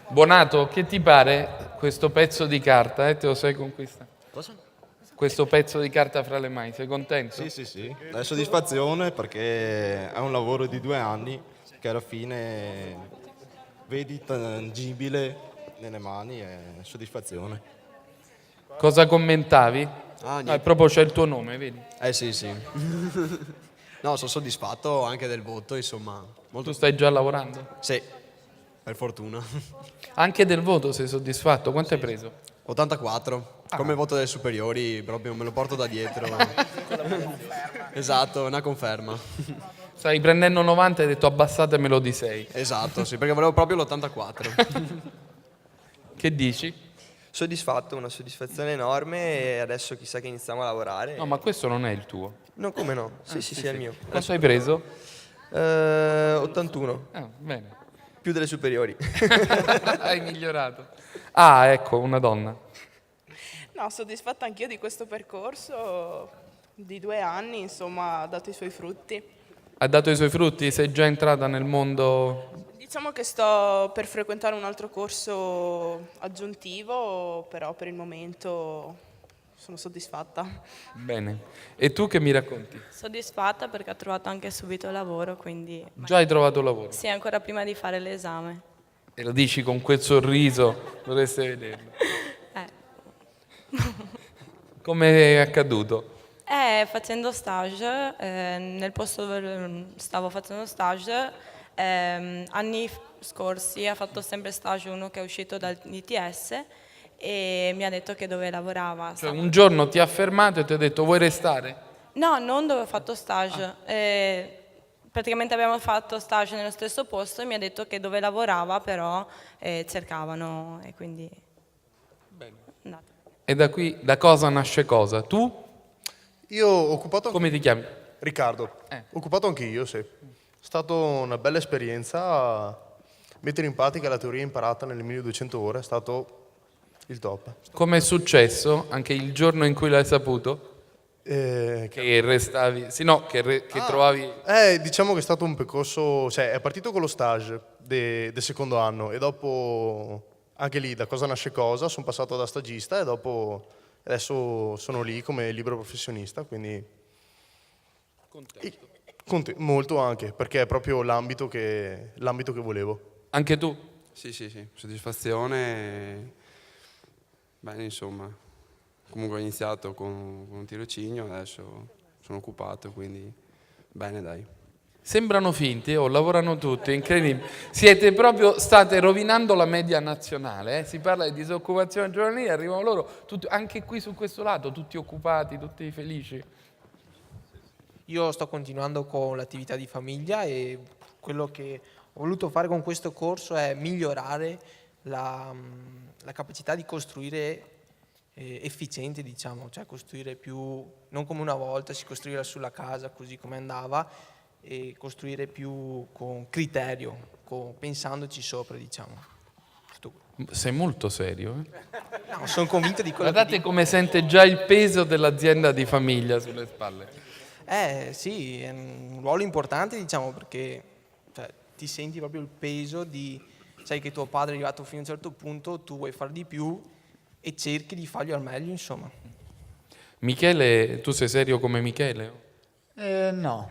Bonato, che ti pare questo pezzo di carta? Te lo sei conquistato? Cosa? Questo pezzo di carta fra le mani, sei contento? Sì. È soddisfazione perché è un lavoro di 2 anni che alla fine vedi tangibile nelle mani, è soddisfazione. Cosa commentavi? Niente. Proprio c'è il tuo nome, vedi? Sì. No, sono soddisfatto anche del voto, insomma. Tu stai già lavorando? Sì, per fortuna. Anche del voto sei soddisfatto? Quanto hai preso? 84. Come voto delle superiori, proprio me lo porto da dietro. Esatto, una conferma. Stai prendendo 90 e hai detto abbassatemelo di 6. Esatto, sì, perché volevo proprio l'84. Che dici? Soddisfatto, una soddisfazione enorme e adesso chissà che iniziamo a lavorare. No, ma questo non è il tuo. No, come no? Sì, è il mio. Quanto hai preso? 81. Bene. Più delle superiori. Hai migliorato. Ah, ecco, una donna. No, soddisfatta anch'io di questo percorso di 2 anni, insomma, ha dato i suoi frutti. Ha dato i suoi frutti? Sei già entrata nel mondo Diciamo che sto per frequentare un altro corso aggiuntivo, però per il momento sono soddisfatta. Bene. E tu che mi racconti? Soddisfatta perché ho trovato anche subito lavoro, quindi... Già hai trovato lavoro? Sì, ancora prima di fare l'esame. E lo dici con quel sorriso, dovreste vederlo. Come è accaduto? Facendo stage, nel posto dove stavo facendo stage, anni scorsi ha fatto sempre stage uno che è uscito dall'ITS e mi ha detto che dove lavorava. Cioè un giorno ti ha fermato e ti ha detto vuoi restare? No, non dove ho fatto stage. Praticamente abbiamo fatto stage nello stesso posto e mi ha detto che dove lavorava però cercavano e quindi... Bene. E da qui, da cosa nasce cosa? Tu? Io ho occupato... Come ti chiami? Riccardo. Ho occupato anch'io, sì. È stata una bella esperienza. Mettere in pratica la teoria imparata nelle 1200 ore è stato il top. Come è successo? Anche il giorno in cui l'hai saputo? Che restavi... Sì, no, che trovavi... Diciamo che è stato un percorso... Cioè, è partito con lo stage del secondo anno e dopo... Anche lì, da cosa nasce cosa, sono passato da stagista e dopo adesso sono lì come libero professionista, quindi... Contento? Molto anche, perché è proprio l'ambito che volevo. Anche tu? Sì, soddisfazione. Bene, insomma. Comunque ho iniziato con un tirocinio, adesso sono occupato, quindi bene, dai. Sembrano finti, lavorano tutti, incredibile. State rovinando la media nazionale, si parla di disoccupazione giovanile, arrivano loro, tutti, anche qui su questo lato, tutti occupati, tutti felici. Io sto continuando con l'attività di famiglia e quello che ho voluto fare con questo corso è migliorare la capacità di costruire efficiente, diciamo, cioè costruire più, non come una volta si costruiva sulla casa così come andava, e costruire più con criterio, pensandoci sopra, diciamo. Sei molto serio, No, sono convinto di quello Guardate come sente già il peso dell'azienda di famiglia sulle spalle. Sì, è un ruolo importante, diciamo, perché ti senti proprio il peso di... Sai che tuo padre è arrivato fino a un certo punto, tu vuoi fare di più e cerchi di farlo al meglio, insomma. Michele, tu sei serio come Michele? No.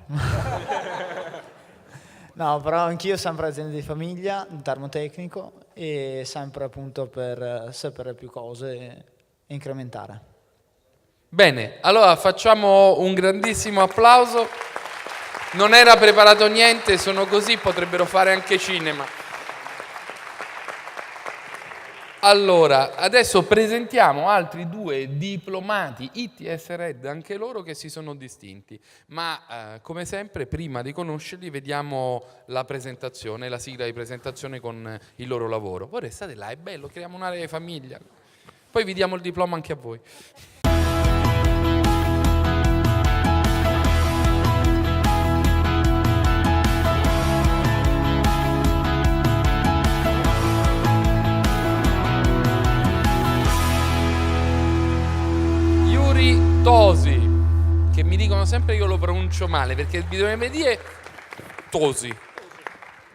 No, però anch'io sempre azienda di famiglia, termotecnico e sempre appunto per sapere più cose e incrementare. Bene, allora facciamo un grandissimo applauso. Non era preparato niente, sono così, potrebbero fare anche cinema. Allora, adesso presentiamo altri due diplomati ITS Red, anche loro che si sono distinti. Ma come sempre, prima di conoscerli, vediamo la presentazione, la sigla di presentazione con il loro lavoro. Voi restate là, è bello, creiamo un'area di famiglia. Poi vi diamo il diploma anche a voi. Tosi, che mi dicono sempre che io lo pronuncio male, perché vi dovrebbe dire Tosi.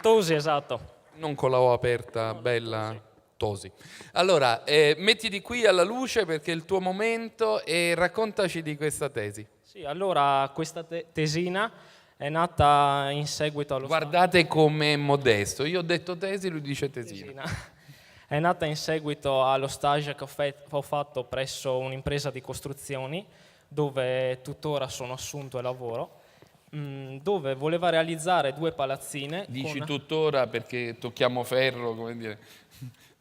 Tosi, esatto. Non con la O aperta, bella, Tosi. Allora, mettiti qui alla luce perché è il tuo momento e raccontaci di questa tesi. Sì, allora questa tesina è nata in seguito allo... Guardate com'è modesto, io ho detto tesi, lui dice tesina. È nata in seguito allo stage che ho fatto presso un'impresa di costruzioni, dove tuttora sono assunto e lavoro, dove voleva realizzare 2 palazzine. Dici tuttora perché tocchiamo ferro, come dire?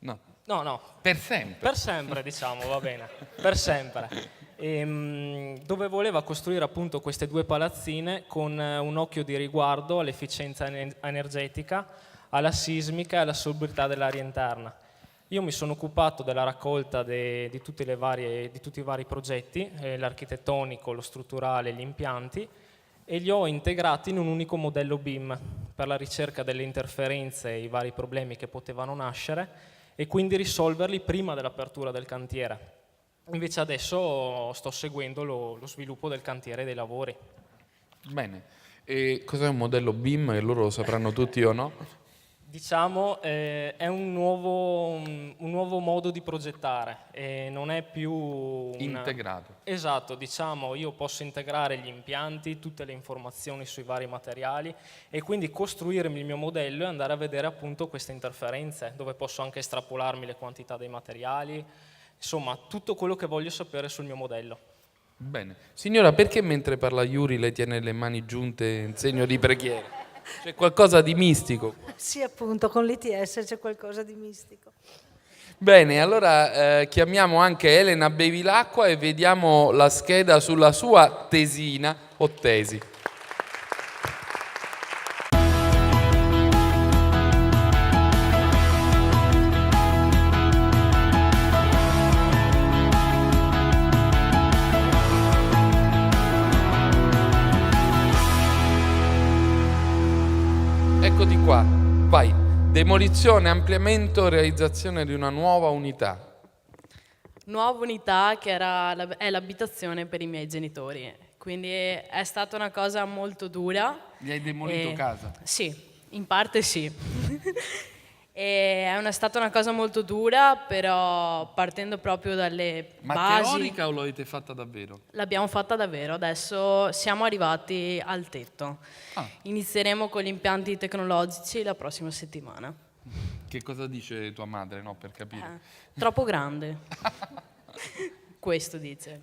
No. No. Per sempre. Per sempre, diciamo, va bene. Per sempre. Dove voleva costruire appunto queste 2 palazzine con un occhio di riguardo all'efficienza energetica, alla sismica e alla salubrità dell'aria interna. Io mi sono occupato della raccolta di tutti i vari progetti, l'architettonico, lo strutturale, gli impianti, e li ho integrati in un unico modello BIM per la ricerca delle interferenze e i vari problemi che potevano nascere e quindi risolverli prima dell'apertura del cantiere. Invece adesso sto seguendo lo sviluppo del cantiere e dei lavori. Bene. E cos'è un modello BIM? Che loro lo sapranno tutti o no? Diciamo è un nuovo modo di progettare, non è più integrato. Esatto, diciamo io posso integrare gli impianti, tutte le informazioni sui vari materiali e quindi costruirmi il mio modello e andare a vedere appunto queste interferenze, dove posso anche estrapolarmi le quantità dei materiali, insomma tutto quello che voglio sapere sul mio modello. Bene. Signora, perché mentre parla Yuri lei tiene le mani giunte in segno di preghiera? C'è qualcosa di mistico. Sì, appunto, con l'ITS c'è qualcosa di mistico. Bene, allora chiamiamo anche Elena Bevilacqua e vediamo la scheda sulla sua tesina o tesi. Eccoti qua, vai. Demolizione, ampliamento, realizzazione di una nuova unità. Nuova unità che è l'abitazione per i miei genitori, quindi è stata una cosa molto dura. Gli hai demolito casa? Sì, in parte sì. È stata una cosa molto dura, però partendo proprio dalle Ma basi. teorica o l'avete fatta davvero? L'abbiamo fatta davvero, adesso siamo arrivati al tetto. Inizieremo con gli impianti tecnologici la prossima settimana. Che cosa dice tua madre, no? Per capire. Troppo grande. Questo dice.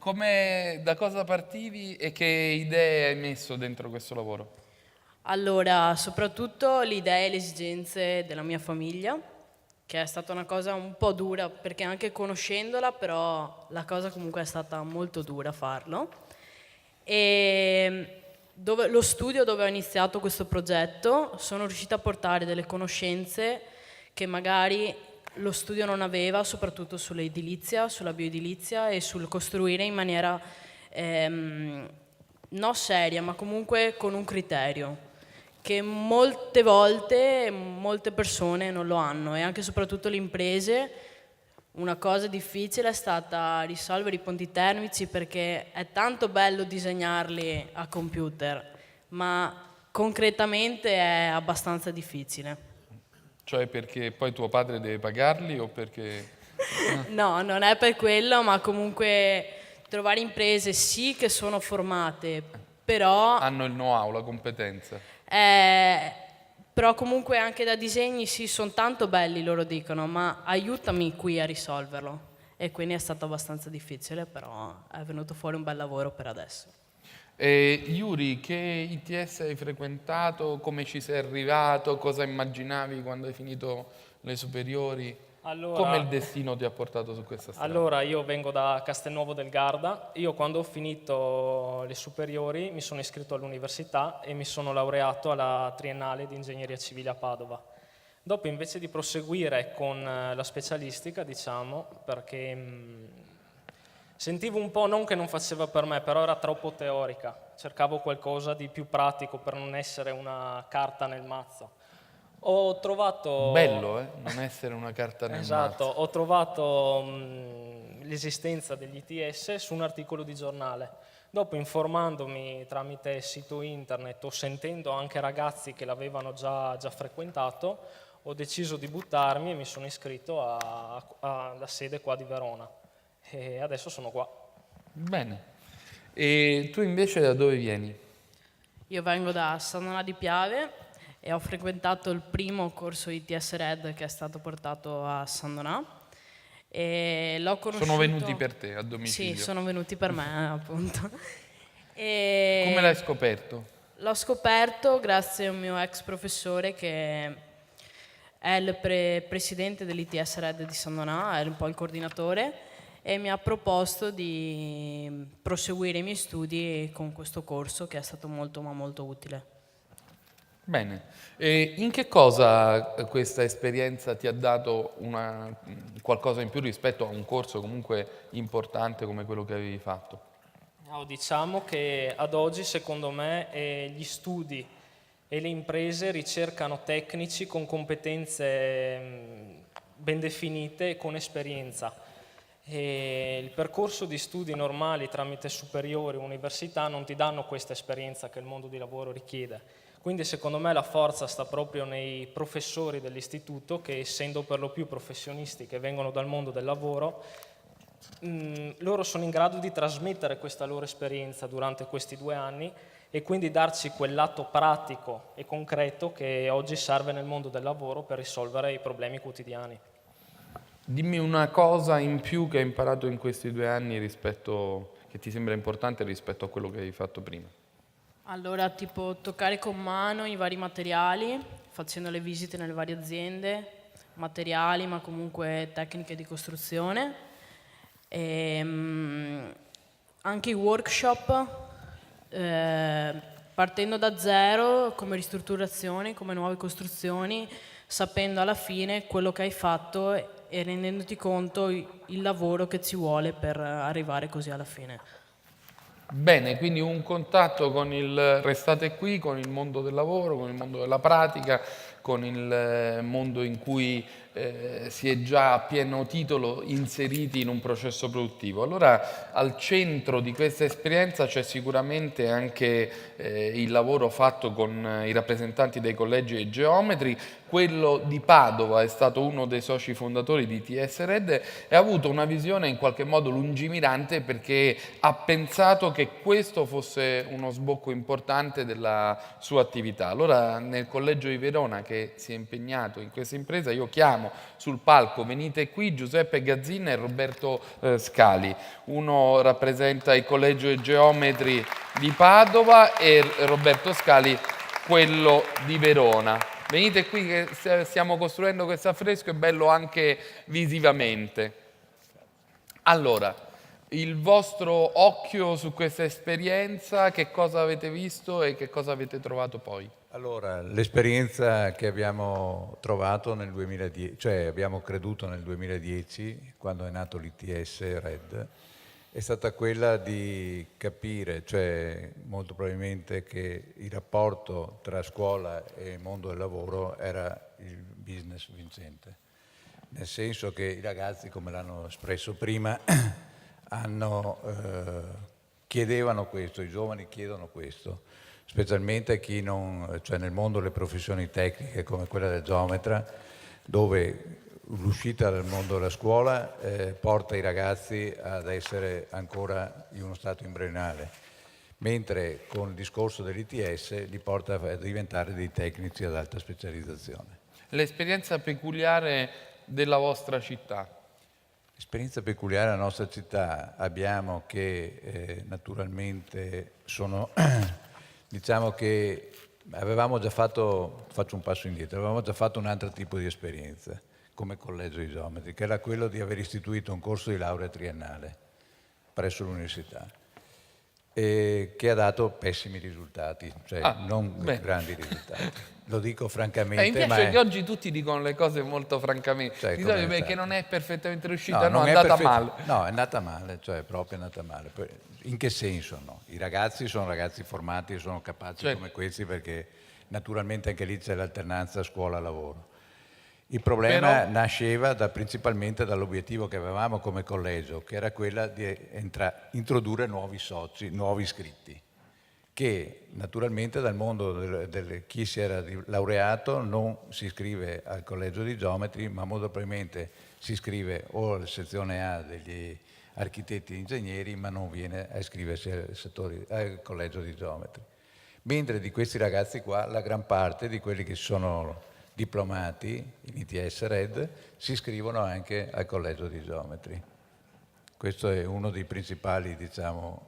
Da cosa partivi e che idee hai messo dentro questo lavoro? Allora, soprattutto le idee e le esigenze della mia famiglia, che è stata una cosa un po' dura, perché anche conoscendola, però la cosa comunque è stata molto dura farlo. E lo studio dove ho iniziato questo progetto, sono riuscita a portare delle conoscenze che magari lo studio non aveva, soprattutto sull'edilizia, sulla bioedilizia e sul costruire in maniera non seria, ma comunque con un criterio, che molte volte molte persone non lo hanno, e anche soprattutto le imprese. Una cosa difficile è stata risolvere i ponti termici, perché è tanto bello disegnarli a computer, ma concretamente è abbastanza difficile. Cioè perché poi tuo padre deve pagarli o perché... No, non è per quello, ma comunque trovare imprese sì che sono formate, però... Hanno il know-how, la competenza. Però comunque anche da disegni sì, sono tanto belli, loro dicono, ma aiutami qui a risolverlo. E quindi è stato abbastanza difficile, però è venuto fuori un bel lavoro per adesso. Yuri, che ITS hai frequentato? Come ci sei arrivato? Cosa immaginavi quando hai finito le superiori? Allora, come il destino ti ha portato su questa strada? Allora, io vengo da Castelnuovo del Garda. Io quando ho finito le superiori mi sono iscritto all'università e mi sono laureato alla triennale di ingegneria civile a Padova. Dopo, invece di proseguire con la specialistica, diciamo, perché sentivo un po', non che non faceva per me, però era troppo teorica. Cercavo qualcosa di più pratico per non essere una carta nel mazzo. Ho trovato... Bello, non essere una carta nel Esatto, mazzo. ho trovato l'esistenza degli ITS su un articolo di giornale. Dopo, informandomi tramite sito internet o sentendo anche ragazzi che l'avevano già frequentato, ho deciso di buttarmi e mi sono iscritto alla sede qua di Verona. E adesso sono qua. Bene. E tu invece da dove vieni? Io vengo da San Donà di Piave e ho frequentato il primo corso ITS Red che è stato portato a San Donà. E l'ho conosciuto... Sono venuti per te a domicilio? Sì, sono venuti per me, appunto. Come l'hai scoperto? L'ho scoperto grazie a un mio ex professore che è il presidente dell'ITS Red di San Donà, è un po' il coordinatore, e mi ha proposto di proseguire i miei studi con questo corso che è stato molto ma molto utile. Bene, e in che cosa questa esperienza ti ha dato qualcosa in più rispetto a un corso comunque importante come quello che avevi fatto? Diciamo che ad oggi, secondo me, gli studi e le imprese ricercano tecnici con competenze ben definite e con esperienza. E il percorso di studi normali tramite superiori o università non ti danno questa esperienza che il mondo di lavoro richiede. Quindi secondo me la forza sta proprio nei professori dell'istituto che, essendo per lo più professionisti che vengono dal mondo del lavoro, loro sono in grado di trasmettere questa loro esperienza durante questi 2 anni e quindi darci quel lato pratico e concreto che oggi serve nel mondo del lavoro per risolvere i problemi quotidiani. Dimmi una cosa in più che hai imparato in questi 2 anni che ti sembra importante rispetto a quello che hai fatto prima. Allora, tipo toccare con mano i vari materiali, facendo le visite nelle varie aziende, materiali ma comunque tecniche di costruzione. Anche i workshop, partendo da zero come ristrutturazioni, come nuove costruzioni, sapendo alla fine quello che hai fatto e rendendoti conto il lavoro che ci vuole per arrivare così alla fine. Bene, quindi un contatto con il restate qui, con il mondo del lavoro, con il mondo della pratica, con il mondo in cui si è già a pieno titolo inseriti in un processo produttivo. Allora, al centro di questa esperienza c'è sicuramente anche il lavoro fatto con i rappresentanti dei collegi e geometri. Quello di Padova è stato uno dei soci fondatori di ITS Red e ha avuto una visione in qualche modo lungimirante perché ha pensato che questo fosse uno sbocco importante della sua attività. Allora, nel collegio di Verona, che si è impegnato in questa impresa, io chiamo sul palco, venite qui, Giuseppe Gazzin e Roberto Scali. Uno rappresenta il collegio di geometri di Padova e Roberto Scali quello di Verona. Venite qui che stiamo costruendo questo affresco, è bello anche visivamente. Allora, il vostro occhio su questa esperienza, che cosa avete visto e che cosa avete trovato poi? Allora, l'esperienza che abbiamo trovato nel 2010, cioè abbiamo creduto nel 2010, quando è nato l'ITS Red, è stata quella di capire, cioè molto probabilmente, che il rapporto tra scuola e mondo del lavoro era il business vincente. Nel senso che i ragazzi, come l'hanno espresso prima, chiedevano questo, i giovani chiedono questo, specialmente chi non, cioè nel mondo delle professioni tecniche come quella del geometra, dove l'uscita dal mondo della scuola porta i ragazzi ad essere ancora in uno stato embrionale, mentre con il discorso dell'ITS li porta a diventare dei tecnici ad alta specializzazione. L'esperienza peculiare della vostra città? Esperienza peculiare della nostra città abbiamo che naturalmente sono, diciamo che avevamo già fatto, faccio un passo indietro, avevamo già fatto un altro tipo di esperienza come collegio di geometri, che era quello di aver istituito un corso di laurea triennale presso l'università, che ha dato pessimi risultati, cioè non grandi risultati. Lo dico francamente. Mi piace che oggi tutti dicono le cose molto francamente. Cioè, perché non è perfettamente riuscita, no, è andata male. No, è andata male, cioè è proprio andata male. In che senso no? I ragazzi sono ragazzi formati, sono capaci come questi, perché naturalmente anche lì c'è l'alternanza scuola-lavoro. Il problema nasceva principalmente dall'obiettivo che avevamo come collegio, che era quella di introdurre nuovi soci, nuovi iscritti, che naturalmente dal mondo chi si era laureato non si iscrive al collegio di geometri, ma molto probabilmente si iscrive o alla sezione A degli architetti e ingegneri, ma non viene a iscriversi al collegio di geometri. Mentre di questi ragazzi qua, la gran parte di quelli che sono diplomati in ITS Red si iscrivono anche al collegio di geometri. Questo è uno dei principali, diciamo,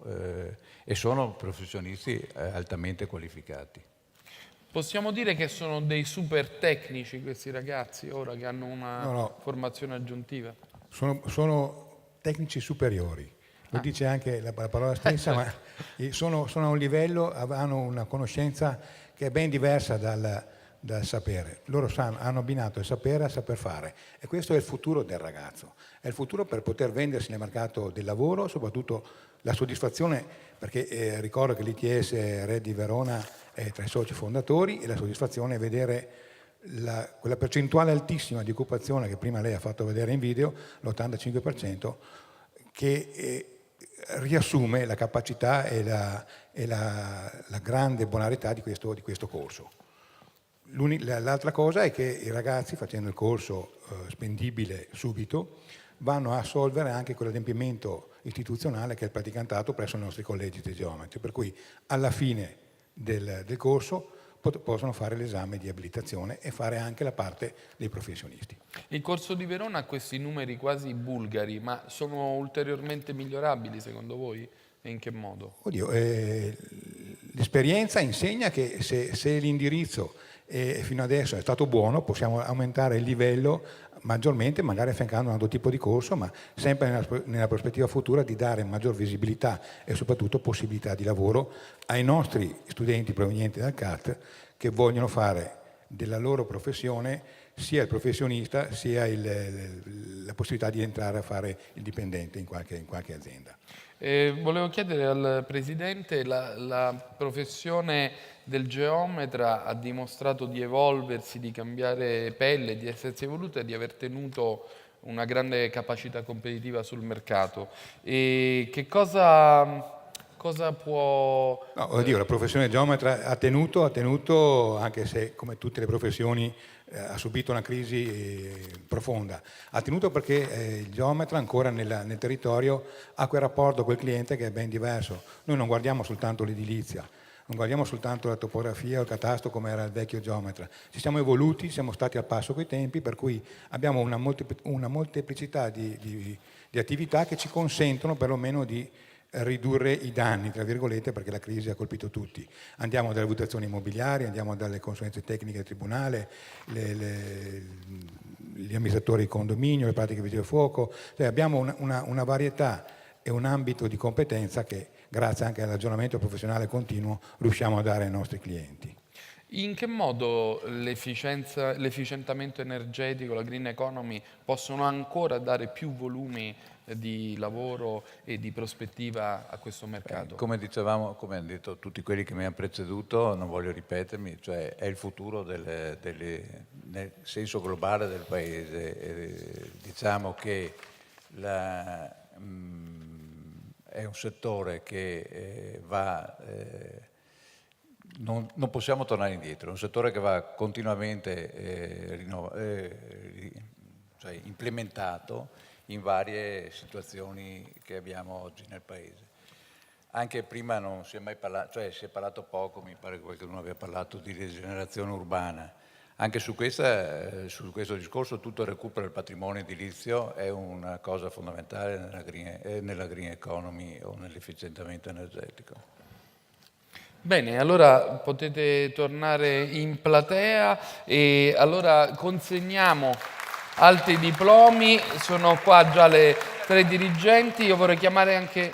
e sono professionisti altamente qualificati. Possiamo dire che sono dei super tecnici questi ragazzi, ora che hanno una formazione aggiuntiva? Sono tecnici superiori, lo dice anche la parola stessa, ma sono a un livello, hanno una conoscenza che è ben diversa dal sapere. Loro hanno abbinato il sapere al saper fare, e questo è il futuro del ragazzo, è il futuro per poter vendersi nel mercato del lavoro, soprattutto la soddisfazione, perché ricordo che l'ITS Red di Verona è tra i soci fondatori, e la soddisfazione è vedere quella percentuale altissima di occupazione che prima lei ha fatto vedere in video, l'85%, che riassume la capacità e la grande bonarietà di questo corso. L'altra cosa è che i ragazzi, facendo il corso spendibile subito, vanno a assolvere anche quell'adempimento istituzionale che è il praticantato presso i nostri collegi di geometri, per cui alla fine del corso possono fare l'esame di abilitazione e fare anche la parte dei professionisti. Il corso di Verona ha questi numeri quasi bulgari, ma sono ulteriormente migliorabili secondo voi? E in che modo? Oddio, l'esperienza insegna che se l'indirizzo fino adesso è stato buono, possiamo aumentare il livello maggiormente, magari affiancando un altro tipo di corso, ma sempre nella prospettiva futura di dare maggior visibilità e soprattutto possibilità di lavoro ai nostri studenti provenienti dal CAT che vogliono fare della loro professione sia il professionista sia la possibilità di entrare a fare il dipendente in qualche azienda. Volevo chiedere al Presidente, la professione del geometra ha dimostrato di evolversi, di cambiare pelle, di essersi evoluta e di aver tenuto una grande capacità competitiva sul mercato. E che cosa può... No, oddio, la professione geometra ha tenuto, anche se come tutte le professioni ha subito una crisi profonda. Ha tenuto perché il geometra ancora nel territorio ha quel rapporto col cliente che è ben diverso. Noi non guardiamo soltanto l'edilizia, non guardiamo soltanto la topografia o il catasto come era il vecchio geometra. Ci siamo evoluti, siamo stati al passo coi tempi, per cui abbiamo una molteplicità di attività che ci consentono perlomeno di ridurre i danni, tra virgolette, perché la crisi ha colpito tutti. Andiamo dalle valutazioni immobiliari, andiamo dalle consulenze tecniche del tribunale, gli amministratori di condominio, le pratiche vigili del fuoco, cioè abbiamo una varietà e un ambito di competenza che grazie anche all'aggiornamento professionale continuo riusciamo a dare ai nostri clienti. In che modo l'efficientamento energetico, la green economy possono ancora dare più volumi di lavoro e di prospettiva a questo mercato? Come dicevamo, come hanno detto tutti quelli che mi hanno preceduto, non voglio ripetermi, cioè è il futuro nel senso globale del Paese. Diciamo che è un settore che va... Non possiamo tornare indietro, è un settore che va continuamente implementato in varie situazioni che abbiamo oggi nel Paese. Anche prima non si è mai parlato, cioè si è parlato poco, mi pare che qualcuno abbia parlato di rigenerazione urbana. Anche su questo discorso tutto il recupero del patrimonio edilizio è una cosa fondamentale nella green economy o nell'efficientamento energetico. Bene, allora potete tornare in platea e allora consegniamo altri diplomi, sono qua già le 3 dirigenti, io vorrei chiamare anche...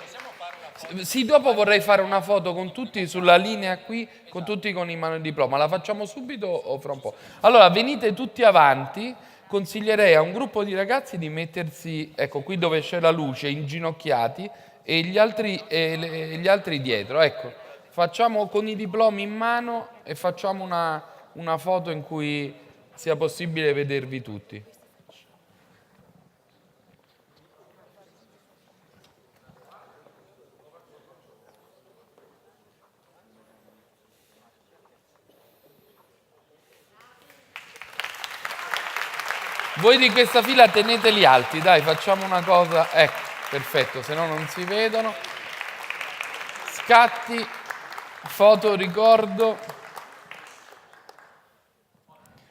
Sì, dopo vorrei fare una foto con tutti sulla linea qui, con tutti con in mano il diploma, la facciamo subito o fra un po'? Allora venite tutti avanti, consiglierei a un gruppo di ragazzi di mettersi, ecco qui dove c'è la luce, inginocchiati e gli altri dietro, ecco. Facciamo con i diplomi in mano e facciamo una foto in cui sia possibile vedervi tutti. Voi di questa fila teneteli alti, dai, facciamo una cosa. Ecco, perfetto, se no non si vedono. Scatti. Foto, ricordo.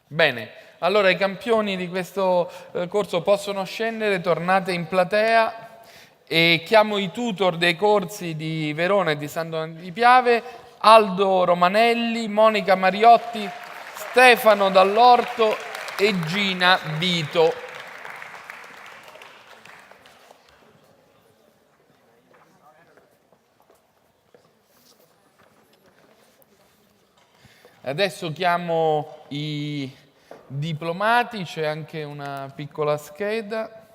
Bene, allora i campioni di questo corso possono scendere, tornate in platea e chiamo i tutor dei corsi di Verona e di Sant'Antonio di Piave, Aldo Romanelli, Monica Mariotti, Stefano Dall'Orto e Gina Vito. Adesso chiamo i diplomati, c'è anche una piccola scheda.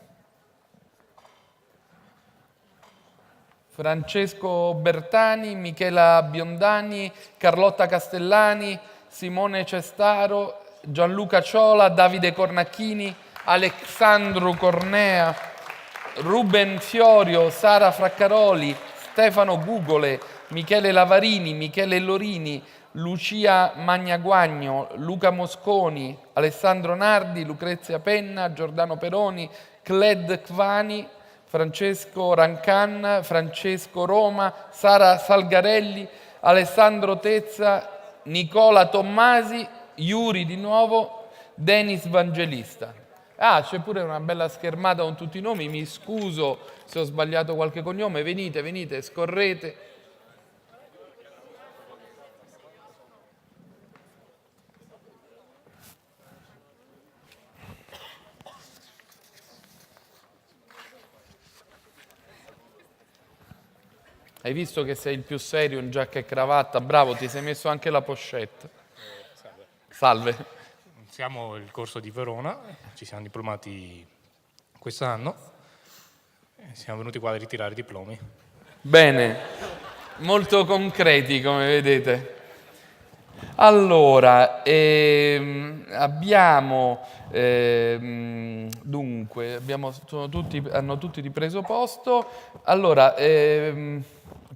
Francesco Bertani, Michela Biondani, Carlotta Castellani, Simone Cestaro, Gianluca Ciola, Davide Cornacchini, Alessandro Cornea, Ruben Fiorio, Sara Fraccaroli, Stefano Gugole, Michele Lavarini, Michele Lorini, Lucia Magnaguagno, Luca Mosconi, Alessandro Nardi, Lucrezia Penna, Giordano Peroni, Cled Kvani, Francesco Rancan, Francesco Roma, Sara Salgarelli, Alessandro Tezza, Nicola Tommasi, Iuri di nuovo, Denis Vangelista. Ah, c'è pure una bella schermata con tutti i nomi, mi scuso se ho sbagliato qualche cognome, venite, venite, scorrete. Hai visto che sei il più serio in giacca e cravatta? Bravo, ti sei messo anche la pochette. Salve. Salve. Siamo il corso di Verona, ci siamo diplomati quest'anno e siamo venuti qua a ritirare i diplomi. Bene, molto concreti come vedete. Allora, abbiamo, dunque, hanno tutti ripreso posto. Allora,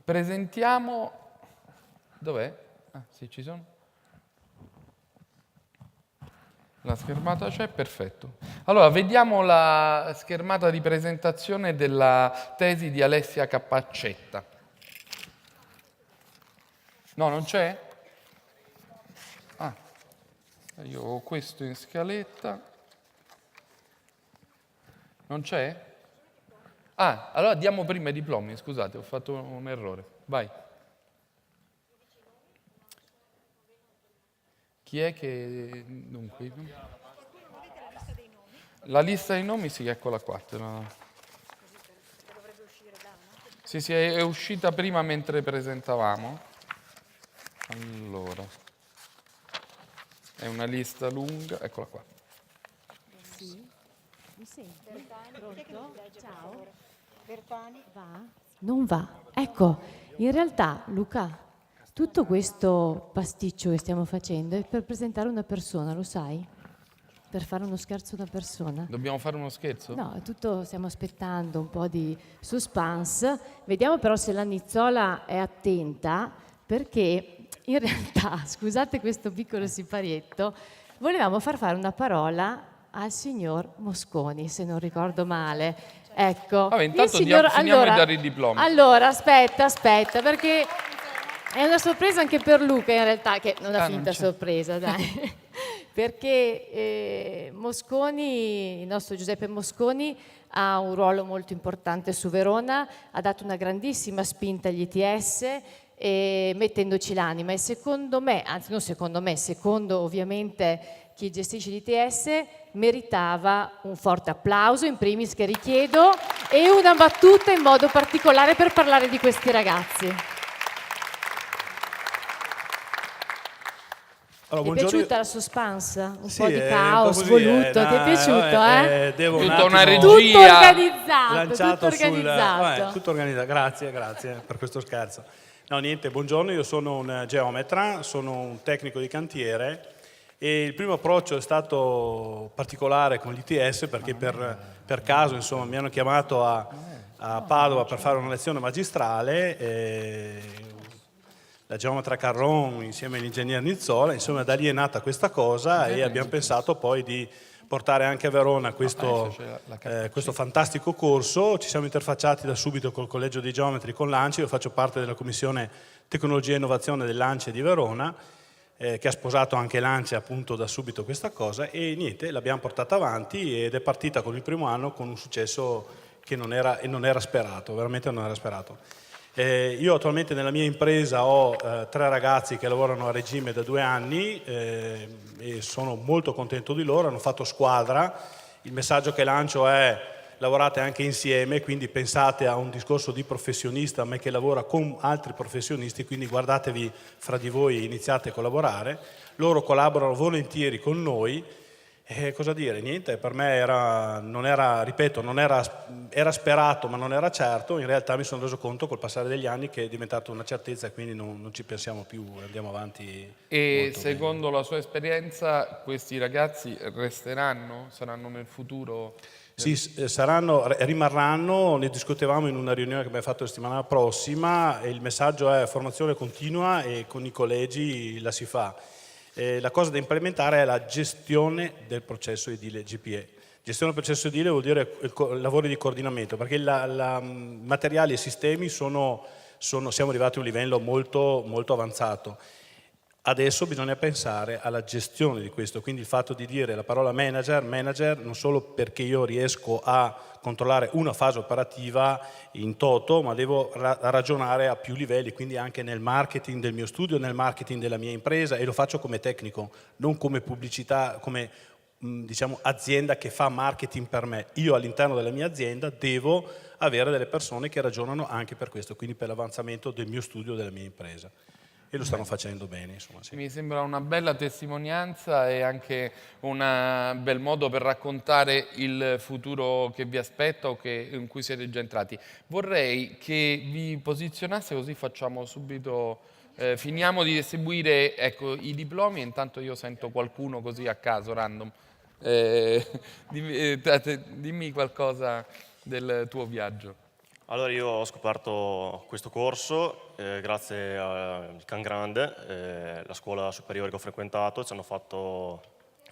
presentiamo, dov'è? Ah, sì, ci sono. La schermata c'è, perfetto. Allora, vediamo la schermata di presentazione della tesi di Alessia Capaccetta. No, non c'è? Ah, io ho questo in scaletta. Non c'è? Ah, allora diamo prima i diplomi, scusate, ho fatto un errore. Vai. Chi è che... Dunque... La lista dei nomi, sì, eccola qua. Sì, sì, è uscita prima mentre presentavamo. Allora... È una lista lunga, eccola qua. Sì, mi sente? Pronto? Ciao. Bertani? Va? Non va. Ecco, in realtà, Luca, tutto questo pasticcio che stiamo facendo è per presentare una persona, lo sai? Per fare uno scherzo a una persona. Dobbiamo fare uno scherzo? No, tutto stiamo aspettando un po' di suspense. Vediamo però se la Nizzola è attenta, perché in realtà, scusate questo piccolo siparietto, volevamo far fare una parola al signor Mosconi, se non ricordo male. Ecco. Vabbè, intanto finiamo di dare i diplomi. Allora, aspetta, perché è una sorpresa anche per Luca in realtà, che è una finta sorpresa, dai. Perché Mosconi, il nostro Giuseppe Mosconi, ha un ruolo molto importante su Verona, ha dato una grandissima spinta agli ITS, mettendoci l'anima, e secondo me, anzi non secondo me, secondo ovviamente chi gestisce l'ITS, meritava un forte applauso in primis, che richiedo, e una battuta in modo particolare per parlare di questi ragazzi. Allora, ti è piaciuta la suspense? Un sì, po' di caos così, voluto, ti è piaciuto? Devo tutta una regia. Tutto organizzato, tutto organizzato. Grazie per questo scherzo. No, niente, buongiorno, io sono un geometra, sono un tecnico di cantiere e il primo approccio è stato particolare con l'ITS perché per caso insomma, mi hanno chiamato a Padova per fare una lezione magistrale, la geometra Carron insieme all'ingegner Nizzola, insomma da lì è nata questa cosa e abbiamo pensato poi di portare anche a Verona questo fantastico corso. Ci siamo interfacciati da subito col Collegio dei Geometri, con l'ANCI, io faccio parte della Commissione Tecnologia e Innovazione dell'ANCI di Verona, che ha sposato anche l'ANCI appunto da subito questa cosa, e niente, l'abbiamo portata avanti ed è partita con il primo anno con un successo che non era sperato, veramente non era sperato. Io attualmente nella mia impresa ho 3 ragazzi che lavorano a regime da 2 anni e sono molto contento di loro, hanno fatto squadra. Il messaggio che lancio è: lavorate anche insieme, quindi pensate a un discorso di professionista ma che lavora con altri professionisti, quindi guardatevi fra di voi, iniziate a collaborare. Loro collaborano volentieri con noi. Cosa dire? Niente, per me era sperato ma non era certo. In realtà mi sono reso conto col passare degli anni che è diventata una certezza e quindi non ci pensiamo più, andiamo avanti. E secondo la sua esperienza questi ragazzi resteranno? Saranno nel futuro? Sì, rimarranno, ne discutevamo in una riunione che abbiamo fatto la settimana prossima e il messaggio è formazione continua e con i collegi la si fa. La cosa da implementare è la gestione del processo edile GPE. Gestione del processo edile vuol dire lavori di coordinamento, perché materiali e sistemi siamo arrivati a un livello molto, molto avanzato. Adesso bisogna pensare alla gestione di questo, quindi il fatto di dire la parola manager non solo perché io riesco a controllare una fase operativa in toto, ma devo ragionare a più livelli, quindi anche nel marketing del mio studio, nel marketing della mia impresa, e lo faccio come tecnico, non come pubblicità, come diciamo azienda che fa marketing per me. Io all'interno della mia azienda devo avere delle persone che ragionano anche per questo, quindi per l'avanzamento del mio studio, della mia impresa. E lo stanno facendo bene, insomma. Sì. Mi sembra una bella testimonianza e anche un bel modo per raccontare il futuro che vi aspetta o in cui siete già entrati. Vorrei che vi posizionasse, così facciamo subito, finiamo di distribuire i diplomi e intanto io sento qualcuno così a caso, random. Dimmi qualcosa del tuo viaggio. Allora io ho scoperto questo corso grazie al Can Grande, la scuola superiore che ho frequentato, ci hanno fatto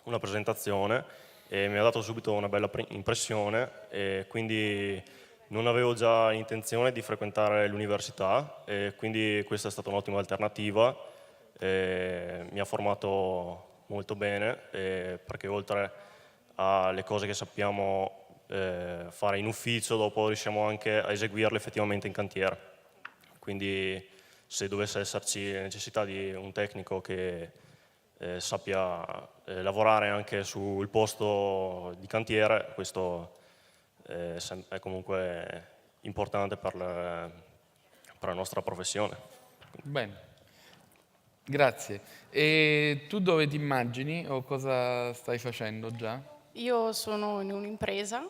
una presentazione e mi ha dato subito una bella impressione e quindi non avevo già intenzione di frequentare l'università e quindi questa è stata un'ottima alternativa, mi ha formato molto bene perché oltre alle cose che sappiamo fare in ufficio, dopo riusciamo anche a eseguirle effettivamente in cantiere. Quindi se dovesse esserci necessità di un tecnico che sappia lavorare anche sul posto di cantiere, questo è comunque importante per la nostra professione. Bene, grazie. E tu dove ti immagini o cosa stai facendo già? Io sono in un'impresa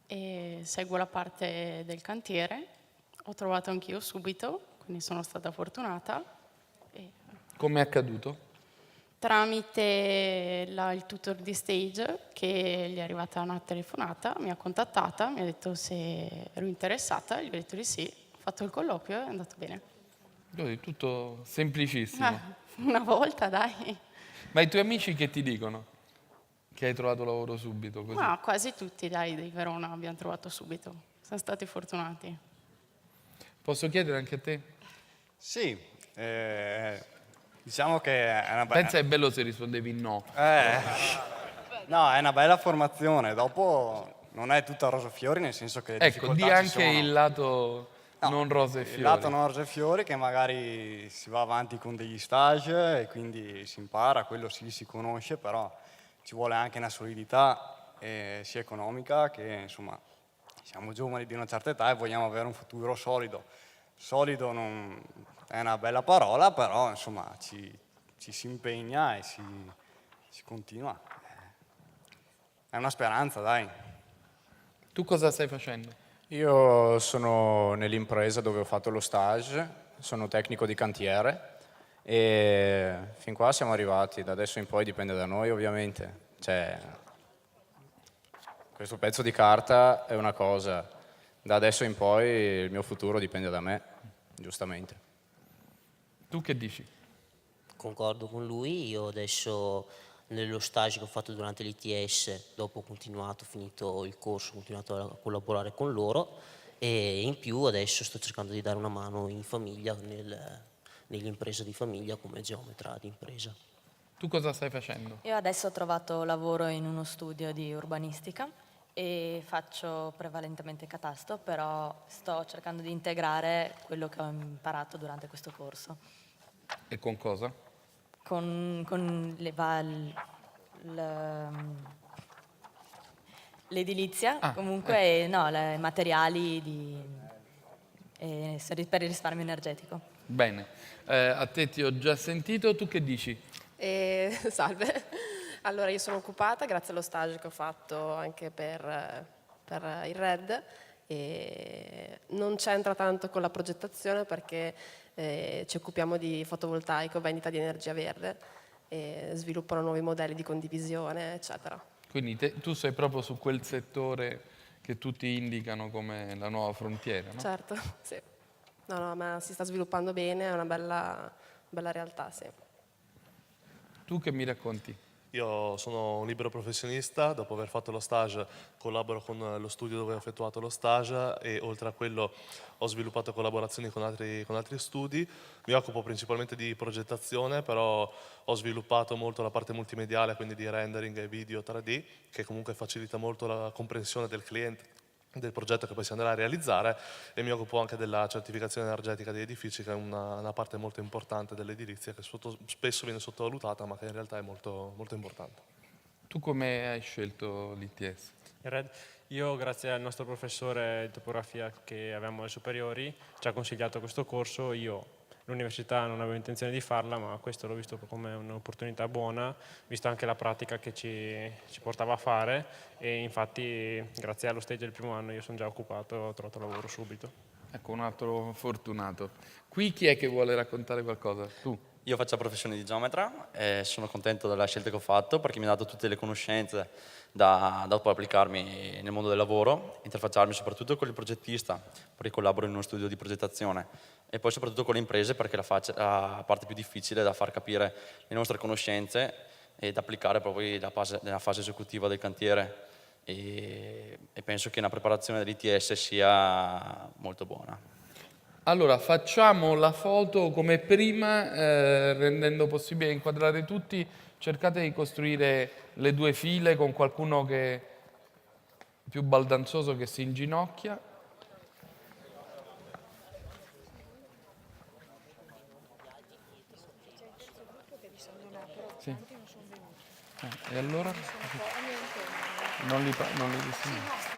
e seguo la parte del cantiere. Ho trovato anch'io subito, quindi sono stata fortunata. Come è accaduto? Tramite il tutor di stage, che gli è arrivata una telefonata, mi ha contattata, mi ha detto se ero interessata, gli ho detto di sì, ho fatto il colloquio e è andato bene. Così, tutto semplicissimo. Una volta, dai. Ma i tuoi amici che ti dicono? Che hai trovato lavoro subito? Così. Ma quasi tutti, dai, di Verona abbiamo trovato subito. Siamo stati fortunati. Posso chiedere anche a te? Sì, diciamo che è una bella... Pensa è bello se rispondevi no. No, è una bella formazione. Dopo non è tutta rose e fiori, nel senso che le ecco, di anche il lato non rose e fiori. Il lato non rose e fiori, che magari si va avanti con degli stage e quindi si impara, quello sì, si conosce, però ci vuole anche una solidità sia economica che, insomma, siamo giovani di una certa età e vogliamo avere un futuro solido. Solido non è una bella parola, però insomma ci si impegna e si continua. È una speranza, dai. Tu cosa stai facendo? Io sono nell'impresa dove ho fatto lo stage, sono tecnico di cantiere. E fin qua siamo arrivati, da adesso in poi dipende da noi ovviamente, cioè, questo pezzo di carta è una cosa, da adesso in poi il mio futuro dipende da me, giustamente. Tu che dici? Concordo con lui, io adesso nello stage che ho fatto durante l'ITS, dopo ho finito il corso, ho continuato a collaborare con loro e in più adesso sto cercando di dare una mano in famiglia nell'impresa di famiglia come geometra di impresa. Tu cosa stai facendo? Io adesso ho trovato lavoro in uno studio di urbanistica e faccio prevalentemente catasto, però sto cercando di integrare quello che ho imparato durante questo corso. E con cosa? Con l'edilizia, comunque no, i materiali per il risparmio energetico. Bene, a te ti ho già sentito, tu che dici? Salve, allora io sono occupata grazie allo stage che ho fatto anche per il RED e non c'entra tanto con la progettazione perché ci occupiamo di fotovoltaico, vendita di energia verde, e sviluppano nuovi modelli di condivisione, eccetera. Quindi tu sei proprio su quel settore che tutti indicano come la nuova frontiera, no? Certo, sì. No, ma si sta sviluppando bene, è una bella realtà, sì. Tu che mi racconti? Io sono un libero professionista, dopo aver fatto lo stage collaboro con lo studio dove ho effettuato lo stage e oltre a quello ho sviluppato collaborazioni con altri studi. Mi occupo principalmente di progettazione, però ho sviluppato molto la parte multimediale, quindi di rendering e video 3D, che comunque facilita molto la comprensione del cliente del progetto che poi si andrà a realizzare, e mi occupo anche della certificazione energetica degli edifici, che è una parte molto importante dell'edilizia che spesso viene sottovalutata ma che in realtà è molto, molto importante. Tu come hai scelto l'ITS? Io, grazie al nostro professore di topografia che avevamo alle superiori, ci ha consigliato questo corso. Io l'università non avevo intenzione di farla, ma questo l'ho visto come un'opportunità buona, visto anche la pratica che ci portava a fare, e infatti grazie allo stage del primo anno io sono già occupato, ho trovato lavoro subito. Ecco, un altro fortunato. Qui chi è che vuole raccontare qualcosa? Tu? Io faccio la professione di geometra e sono contento della scelta che ho fatto, perché mi ha dato tutte le conoscenze da poi applicarmi nel mondo del lavoro, interfacciarmi soprattutto con il progettista, perché collaboro in uno studio di progettazione, e poi soprattutto con le imprese, perché è la parte più difficile da far capire le nostre conoscenze ed applicare proprio nella fase esecutiva del cantiere, e penso che una preparazione dell'ITS sia molto buona. Allora, facciamo la foto come prima, rendendo possibile inquadrare tutti. Cercate di costruire le due file con qualcuno che è più baldanzoso, che si inginocchia. Sì. E allora? Non li disegno.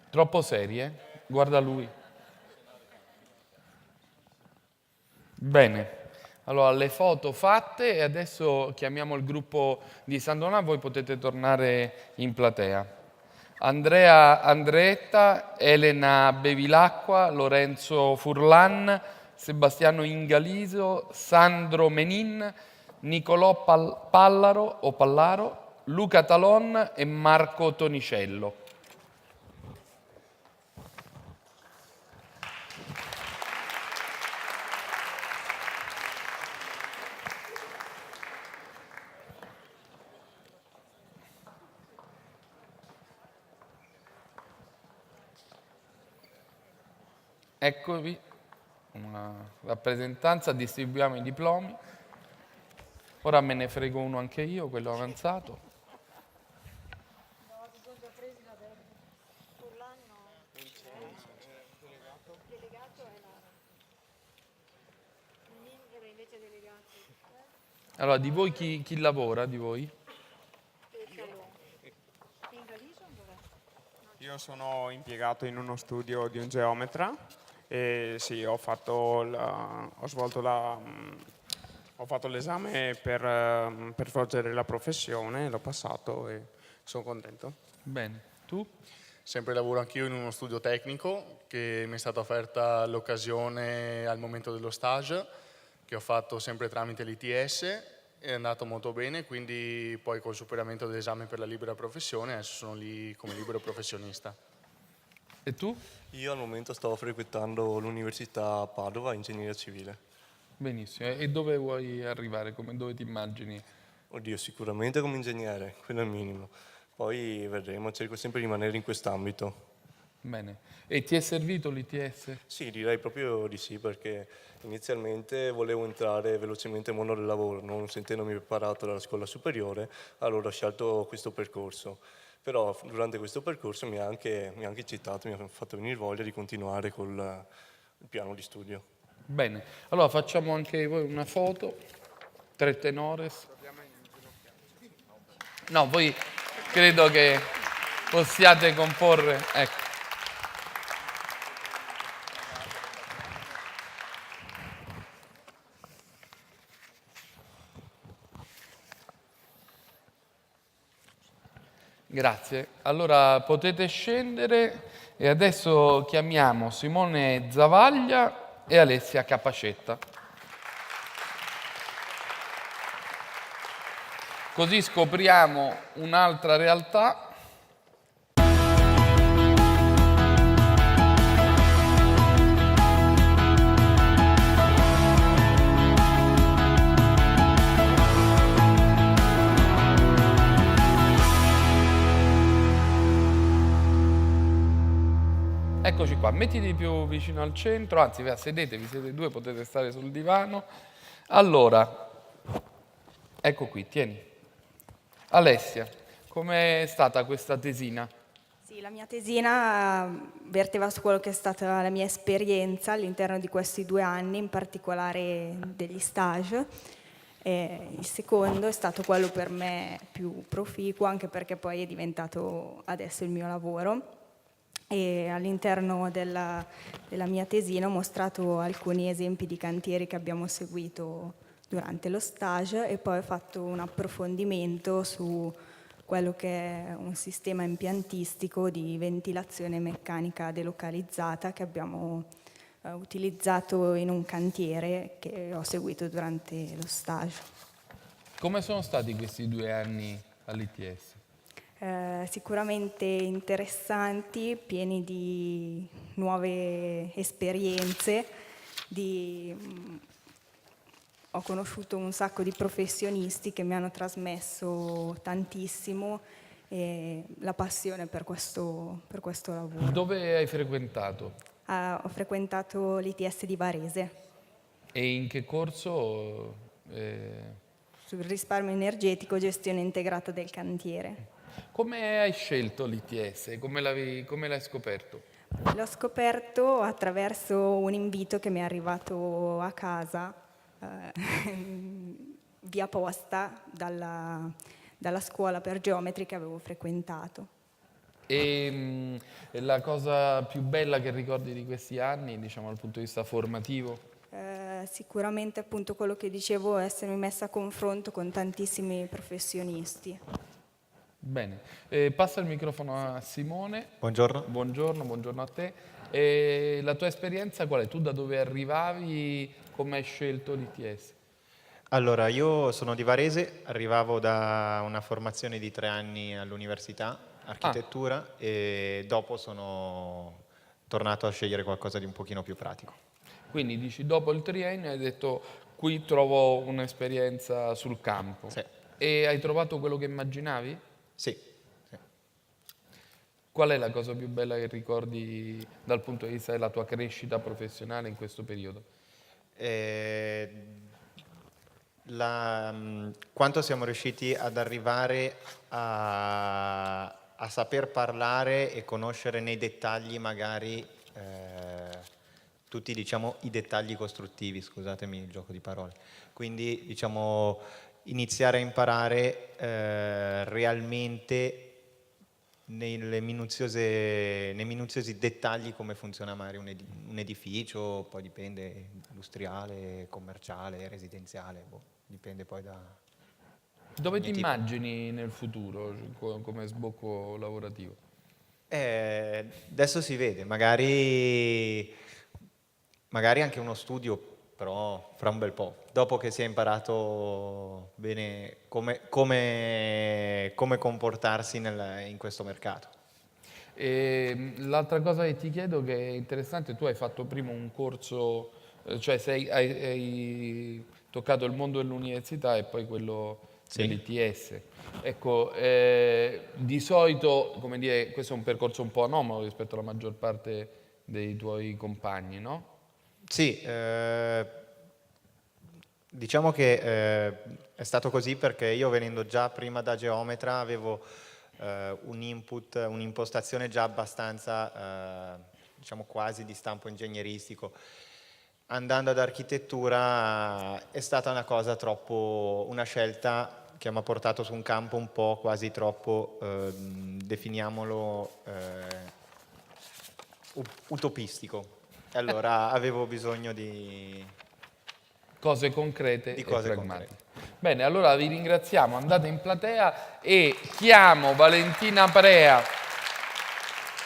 Troppo serie? Guarda lui. Bene, allora le foto fatte, e adesso chiamiamo il gruppo di San Donato, voi potete tornare in platea. Andrea Andreetta, Elena Bevilacqua, Lorenzo Furlan, Sebastiano Ingaliso, Sandro Menin, Nicolò Pallaro, Luca Talon e Marco Tonicello. Eccovi, una rappresentanza, distribuiamo i diplomi. Ora me ne frego uno anche io, quello avanzato. Allora, di voi chi lavora, di voi? Io sono impiegato in uno studio di un geometra e sì, ho fatto l'esame per svolgere la professione, l'ho passato e sono contento. Bene, tu? Sempre lavoro anch'io in uno studio tecnico, che mi è stata offerta l'occasione al momento dello stage, che ho fatto sempre tramite l'ITS, è andato molto bene, quindi poi col superamento dell'esame per la libera professione adesso sono lì come libero professionista. E tu? Io al momento sto frequentando l'Università a Padova, ingegneria civile. Benissimo, e dove vuoi arrivare? Dove ti immagini? Oddio, sicuramente come ingegnere, quello è il minimo. Poi vedremo, cerco sempre di rimanere in quest'ambito. Bene, e ti è servito l'ITS? Sì, direi proprio di sì, perché inizialmente volevo entrare velocemente nel mondo del lavoro, non sentendomi preparato dalla scuola superiore, allora ho scelto questo percorso. Però durante questo percorso mi ha anche eccitato, mi ha fatto venire voglia di continuare col piano di studio. Bene, allora facciamo anche voi una foto, tre tenores. No, voi credo che possiate comporre, ecco. Grazie. Allora potete scendere e adesso chiamiamo Simone Zavaglia e Alessia Capacetta. Così scopriamo un'altra realtà. Eccoci qua, mettiti più vicino al centro, anzi sedetevi, siete due, potete stare sul divano. Allora, ecco qui, tieni. Alessia, com'è stata questa tesina? Sì, la mia tesina verteva su quello che è stata la mia esperienza all'interno di questi 2 anni, in particolare degli stage. Il secondo è stato quello per me più proficuo, anche perché poi è diventato adesso il mio lavoro. E all'interno della mia tesina ho mostrato alcuni esempi di cantieri che abbiamo seguito durante lo stage e poi ho fatto un approfondimento su quello che è un sistema impiantistico di ventilazione meccanica delocalizzata che abbiamo utilizzato in un cantiere che ho seguito durante lo stage. Come sono stati questi 2 anni all'ITS? Sicuramente interessanti, pieni di nuove esperienze, ho conosciuto un sacco di professionisti che mi hanno trasmesso tantissimo la passione per questo lavoro. Dove hai frequentato? Ho frequentato l'ITS di Varese. E in che corso? Sul risparmio energetico, gestione integrata del cantiere. Come hai scelto l'ITS? Come l'hai scoperto? L'ho scoperto attraverso un invito che mi è arrivato a casa via posta dalla scuola per geometri che avevo frequentato. E la cosa più bella che ricordi di questi anni, diciamo dal punto di vista formativo? Sicuramente appunto quello che dicevo, essermi messa a confronto con tantissimi professionisti. Bene, passa il microfono a Simone. Buongiorno. Buongiorno a te. E la tua esperienza qual è? Tu da dove arrivavi? Come hai scelto l'ITS? Allora, io sono di Varese, arrivavo da una formazione di 3 anni all'università, architettura, e dopo sono tornato a scegliere qualcosa di un pochino più pratico. Quindi dici, dopo il triennio hai detto, qui trovo un'esperienza sul campo. Sì. E hai trovato quello che immaginavi? Sì. Qual è la cosa più bella che ricordi dal punto di vista della tua crescita professionale in questo periodo? Quanto siamo riusciti ad arrivare a saper parlare e conoscere nei dettagli magari tutti, diciamo, i dettagli costruttivi, scusatemi il gioco di parole. Quindi, diciamo, iniziare a imparare realmente nei minuziosi dettagli come funziona magari un edificio, poi dipende, industriale, commerciale, residenziale, dipende poi da... Dove ti immagini nel futuro come sbocco lavorativo? Adesso si vede, magari anche uno studio, però fra un bel po', dopo che si è imparato bene come comportarsi in questo mercato. E l'altra cosa che ti chiedo, che è interessante, tu hai fatto prima un corso, cioè hai toccato il mondo dell'università e poi quello dell'ITS. Ecco, di solito, come dire, questo è un percorso un po' anomalo rispetto alla maggior parte dei tuoi compagni, no? Sì, diciamo che è stato così perché io, venendo già prima da geometra, avevo un'impostazione già abbastanza, diciamo, quasi di stampo ingegneristico. Andando ad architettura è stata una scelta che mi ha portato su un campo un po' quasi troppo, definiamolo, utopistico. Allora avevo bisogno di cose concrete e pragmatiche. concrete. Bene, allora vi ringraziamo, andate in platea e chiamo Valentina Prea,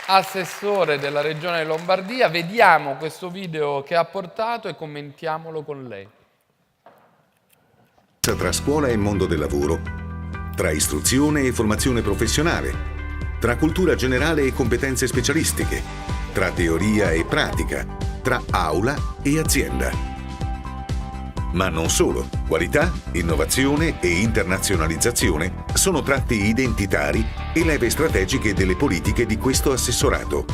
assessore della Regione Lombardia. Vediamo questo video che ha portato e commentiamolo con lei. Tra scuola e mondo del lavoro, tra istruzione e formazione professionale, tra cultura generale e competenze specialistiche, tra teoria e pratica, tra aula e azienda. Ma non solo. Qualità, innovazione e internazionalizzazione sono tratti identitari e leve strategiche delle politiche di questo assessorato.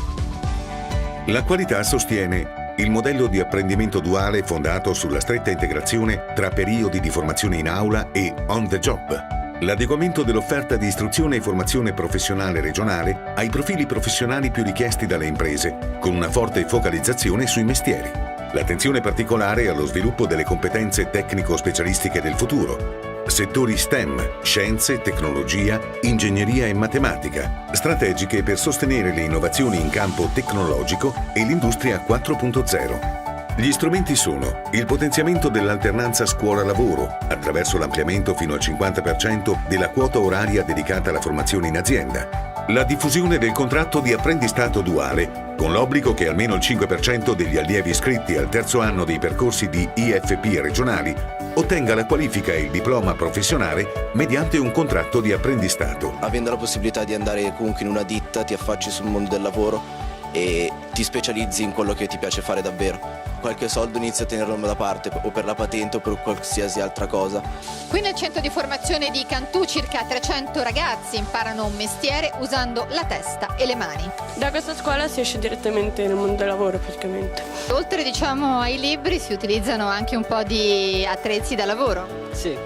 La qualità sostiene il modello di apprendimento duale fondato sulla stretta integrazione tra periodi di formazione in aula e on the job. L'adeguamento dell'offerta di istruzione e formazione professionale regionale ai profili professionali più richiesti dalle imprese, con una forte focalizzazione sui mestieri. L'attenzione particolare allo sviluppo delle competenze tecnico-specialistiche del futuro. Settori STEM, scienze, tecnologia, ingegneria e matematica, strategiche per sostenere le innovazioni in campo tecnologico e l'industria 4.0. Gli strumenti sono il potenziamento dell'alternanza scuola-lavoro, attraverso l'ampliamento fino al 50% della quota oraria dedicata alla formazione in azienda, la diffusione del contratto di apprendistato duale, con l'obbligo che almeno il 5% degli allievi iscritti al terzo anno dei percorsi di IFP regionali ottenga la qualifica e il diploma professionale mediante un contratto di apprendistato. Avendo la possibilità di andare comunque in una ditta, ti affacci sul mondo del lavoro e ti specializzi in quello che ti piace fare davvero. Qualche soldo inizi a tenerlo da parte, o per la patente o per qualsiasi altra cosa. Qui nel centro di formazione di Cantù circa 300 ragazzi imparano un mestiere usando la testa e le mani. Da questa scuola si esce direttamente nel mondo del lavoro praticamente. Oltre ai libri si utilizzano anche un po' di attrezzi da lavoro. Sì.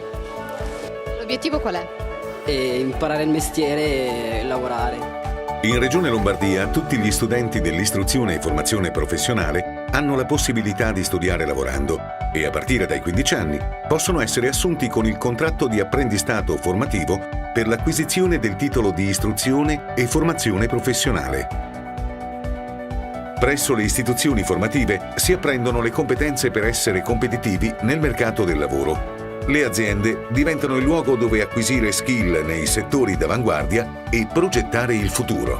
L'obiettivo qual è? Imparare il mestiere e lavorare. In Regione Lombardia tutti gli studenti dell'istruzione e formazione professionale hanno la possibilità di studiare lavorando e a partire dai 15 anni possono essere assunti con il contratto di apprendistato formativo per l'acquisizione del titolo di istruzione e formazione professionale. Presso le istituzioni formative si apprendono le competenze per essere competitivi nel mercato del lavoro. Le aziende diventano il luogo dove acquisire skill nei settori d'avanguardia e progettare il futuro.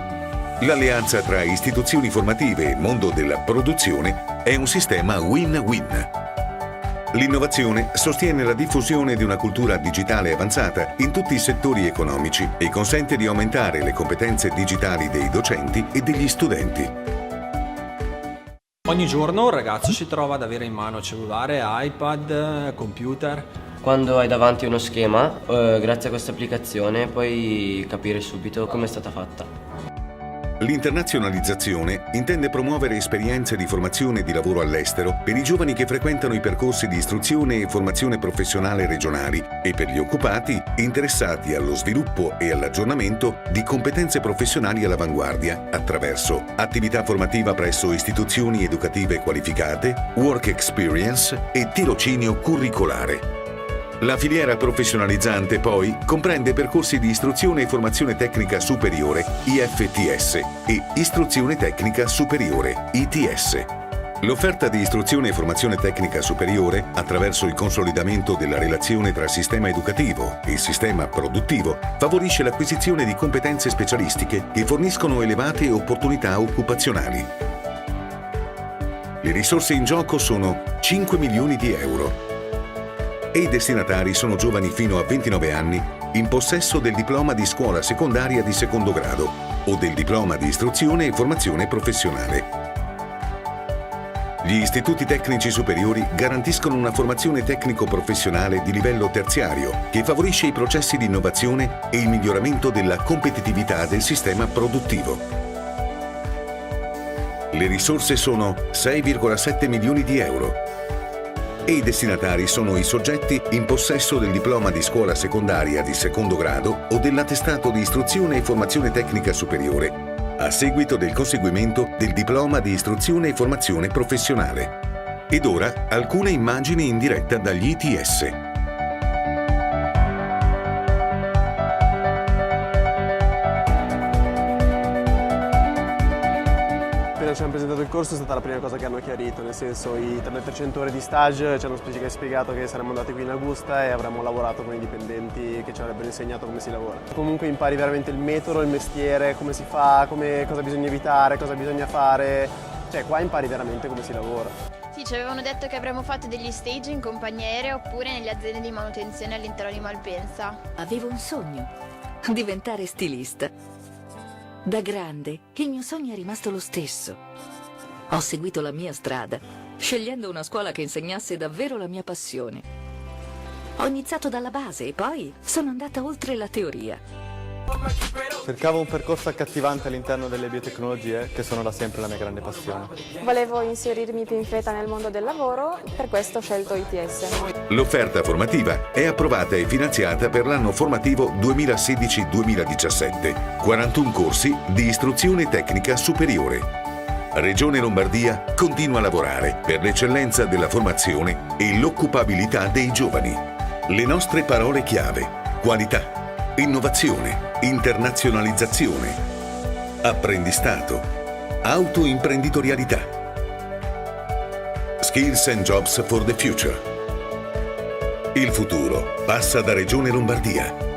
L'alleanza tra istituzioni formative e mondo della produzione è un sistema win-win. L'innovazione sostiene la diffusione di una cultura digitale avanzata in tutti i settori economici e consente di aumentare le competenze digitali dei docenti e degli studenti. Ogni giorno un ragazzo si trova ad avere in mano cellulare, iPad, computer. Quando hai davanti uno schema, grazie a questa applicazione puoi capire subito come è stata fatta. L'internazionalizzazione intende promuovere esperienze di formazione e di lavoro all'estero per i giovani che frequentano i percorsi di istruzione e formazione professionale regionali e per gli occupati interessati allo sviluppo e all'aggiornamento di competenze professionali all'avanguardia attraverso attività formativa presso istituzioni educative qualificate, work experience e tirocinio curricolare. La filiera professionalizzante poi comprende percorsi di istruzione e formazione tecnica superiore IFTS e istruzione tecnica superiore ITS. L'offerta di istruzione e formazione tecnica superiore, attraverso il consolidamento della relazione tra sistema educativo e sistema produttivo, favorisce l'acquisizione di competenze specialistiche che forniscono elevate opportunità occupazionali. Le risorse in gioco sono 5 milioni di euro. E i destinatari sono giovani fino a 29 anni in possesso del diploma di scuola secondaria di secondo grado o del diploma di istruzione e formazione professionale. Gli istituti tecnici superiori garantiscono una formazione tecnico-professionale di livello terziario che favorisce i processi di innovazione e il miglioramento della competitività del sistema produttivo. Le risorse sono 6,7 milioni di euro. E i destinatari sono i soggetti in possesso del diploma di scuola secondaria di secondo grado o dell'attestato di istruzione e formazione tecnica superiore, a seguito del conseguimento del diploma di istruzione e formazione professionale. Ed ora alcune immagini in diretta dagli ITS. Per appena ci hanno presentato il corso è stata la prima cosa che hanno chiarito, nel senso le 300 ore di stage ci hanno spiegato che saremmo andati qui in Augusta e avremmo lavorato con i dipendenti che ci avrebbero insegnato come si lavora. Comunque impari veramente il metodo, il mestiere, come si fa, cosa bisogna evitare, cosa bisogna fare, cioè qua impari veramente come si lavora. Sì, ci avevano detto che avremmo fatto degli stage in compagnie aeree oppure nelle aziende di manutenzione all'interno di Malpensa. Avevo un sogno, diventare stilista. Da grande, il mio sogno è rimasto lo stesso. Ho seguito la mia strada, scegliendo una scuola che insegnasse davvero la mia passione. Ho iniziato dalla base e poi sono andata oltre la teoria. Cercavo un percorso accattivante all'interno delle biotecnologie, che sono da sempre la mia grande passione. Volevo inserirmi più in fretta nel mondo del lavoro, per questo ho scelto ITS. L'offerta formativa è approvata e finanziata per l'anno formativo 2016-2017. 41 corsi di istruzione tecnica superiore. Regione Lombardia continua a lavorare per l'eccellenza della formazione e l'occupabilità dei giovani. Le nostre parole chiave: qualità, innovazione, internazionalizzazione, apprendistato, autoimprenditorialità. Skills and Jobs for the Future. Il futuro passa da Regione Lombardia.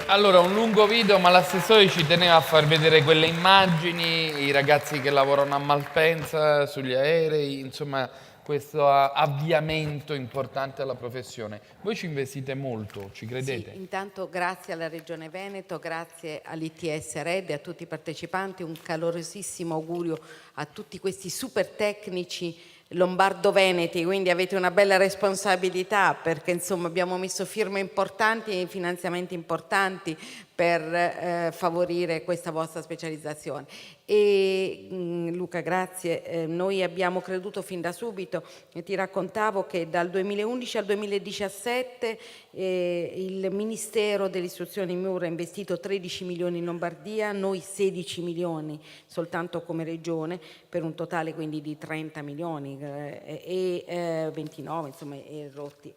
Allora, un lungo video, ma l'assessore ci teneva a far vedere quelle immagini, i ragazzi che lavorano a Malpensa, sugli aerei, insomma, questo avviamento importante alla professione. Voi ci investite molto, ci credete? Sì, intanto grazie alla Regione Veneto, grazie all'ITS Red e a tutti i partecipanti, un calorosissimo augurio a tutti questi super tecnici lombardo-veneti, quindi avete una bella responsabilità perché insomma abbiamo messo firme importanti e finanziamenti importanti per favorire questa vostra specializzazione. E Luca, grazie, noi abbiamo creduto fin da subito, ti raccontavo che dal 2011 al 2017 il Ministero dell'Istruzione MIUR ha investito 13 milioni in Lombardia, noi 16 milioni soltanto come regione, per un totale quindi di 30 milioni e 29 insomma rotti.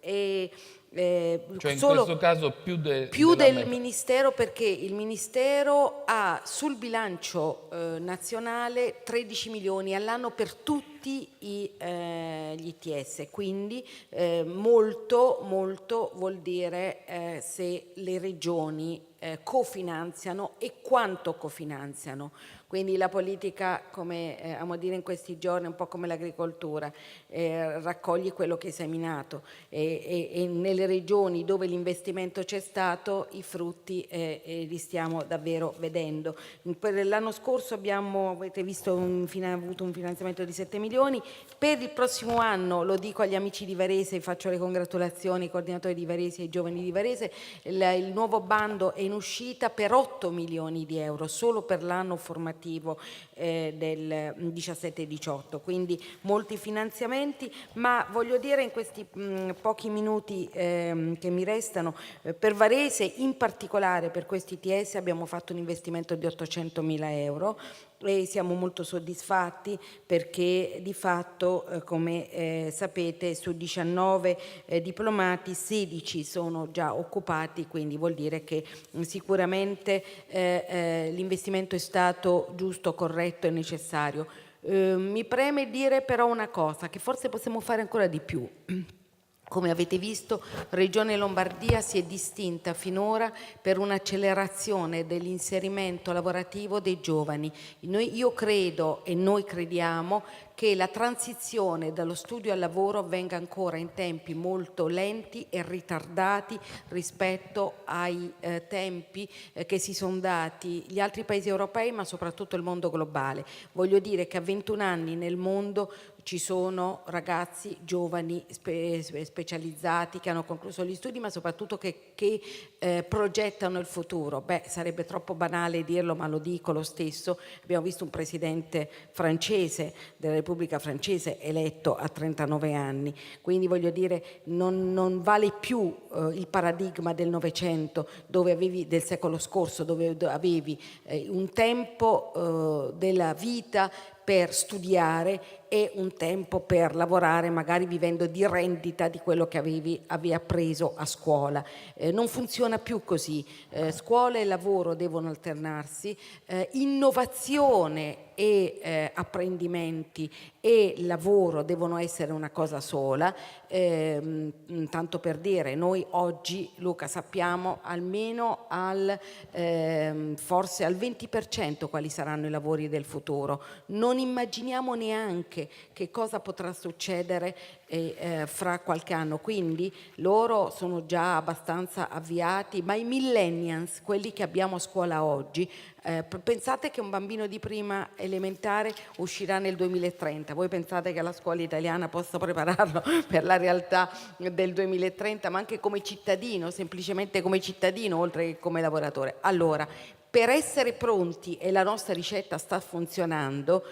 Cioè in questo caso più del Ministero, perché il Ministero ha sul bilancio nazionale 13 milioni all'anno per tutti gli ITS, quindi molto vuol dire se le regioni cofinanziano e quanto cofinanziano. Quindi la politica, come amo dire in questi giorni, è un po' come l'agricoltura, raccoglie quello che hai seminato e nelle regioni dove l'investimento c'è stato i frutti li stiamo davvero vedendo. Per l'anno scorso avete visto avuto un finanziamento di 7 milioni, per il prossimo anno, lo dico agli amici di Varese, faccio le congratulazioni ai coordinatori di Varese e ai giovani di Varese, il nuovo bando è in uscita per 8 milioni di euro solo per l'anno formativo del 17-18, quindi molti finanziamenti, ma voglio dire in questi pochi minuti che mi restano, per Varese in particolare per questi ITS abbiamo fatto un investimento di 800.000 euro e siamo molto soddisfatti perché di fatto come sapete su 19 diplomati 16 sono già occupati, quindi vuol dire che sicuramente l'investimento è stato giusto, corretto e necessario. Mi preme dire però una cosa, che forse possiamo fare ancora di più. Come avete visto, Regione Lombardia si è distinta finora per un'accelerazione dell'inserimento lavorativo dei giovani. Io credo e noi crediamo che la transizione dallo studio al lavoro avvenga ancora in tempi molto lenti e ritardati rispetto ai tempi che si sono dati gli altri paesi europei, ma soprattutto il mondo globale. Voglio dire che a 21 anni nel mondo ci sono ragazzi giovani specializzati che hanno concluso gli studi, ma soprattutto che progettano il futuro. Beh, sarebbe troppo banale dirlo, ma lo dico lo stesso. Abbiamo visto un presidente francese della Repubblica Francese eletto a 39 anni, quindi voglio dire non vale più il paradigma del Novecento, del secolo scorso, dove avevi un tempo della vita per studiare e un tempo per lavorare, magari vivendo di rendita di quello che avevi appreso a scuola. Non funziona più così. Scuola e lavoro devono alternarsi, innovazione e apprendimenti e lavoro devono essere una cosa sola. Tanto per dire, noi oggi, Luca, sappiamo almeno forse al 20% quali saranno i lavori del futuro. Non immaginiamo neanche che cosa potrà succedere fra qualche anno, quindi loro sono già abbastanza avviati, ma i millennials, quelli che abbiamo a scuola oggi, pensate che un bambino di prima elementare uscirà nel 2030, voi pensate che la scuola italiana possa prepararlo per la realtà del 2030, ma anche come cittadino, semplicemente come cittadino oltre che come lavoratore. Allora, per essere pronti, e la nostra ricetta sta funzionando,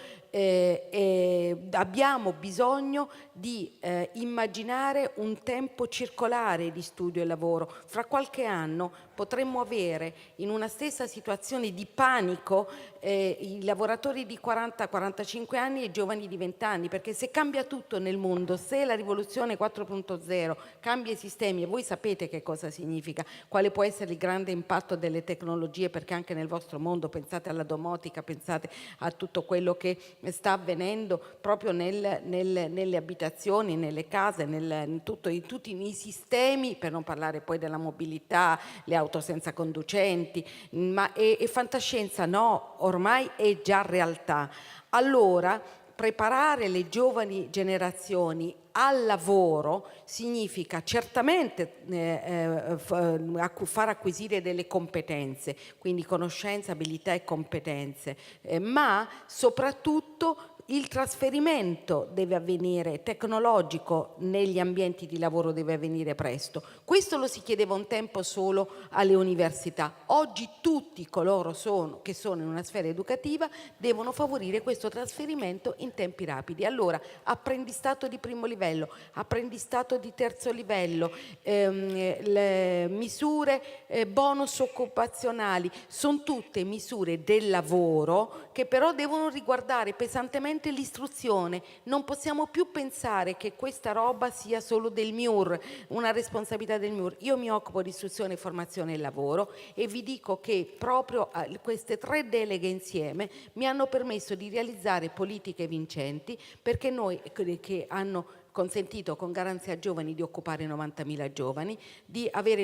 abbiamo bisogno di immaginare un tempo circolare di studio e lavoro. Fra qualche anno potremmo avere in una stessa situazione di panico i lavoratori di 40-45 anni e i giovani di 20 anni, perché se cambia tutto nel mondo, se la rivoluzione 4.0 cambia i sistemi, e voi sapete che cosa significa, quale può essere il grande impatto delle tecnologie, perché anche nel vostro mondo, pensate alla domotica, pensate a tutto quello che sta avvenendo proprio nelle abitazioni, nelle case, in tutti i sistemi, per non parlare poi della mobilità, le auto senza conducenti, ma è fantascienza? No, ormai è già realtà. Allora, preparare le giovani generazioni al lavoro significa certamente far acquisire delle competenze, quindi conoscenze, abilità e competenze, ma soprattutto il trasferimento deve avvenire tecnologico negli ambienti di lavoro, deve avvenire presto. Questo lo si chiedeva un tempo solo alle università. Oggi tutti coloro che sono in una sfera educativa devono favorire questo trasferimento in tempi rapidi. Allora, apprendistato di primo livello, apprendistato di terzo livello, le misure bonus occupazionali, sono tutte misure del lavoro che però devono riguardare pesantemente l'istruzione. Non possiamo più pensare che questa roba sia solo del MIUR, una responsabilità del MIUR. Io mi occupo di istruzione, formazione e lavoro e vi dico che proprio queste 3 deleghe insieme mi hanno permesso di realizzare politiche vincenti, perché noi che hanno consentito con Garanzia Giovani di occupare 90.000 giovani,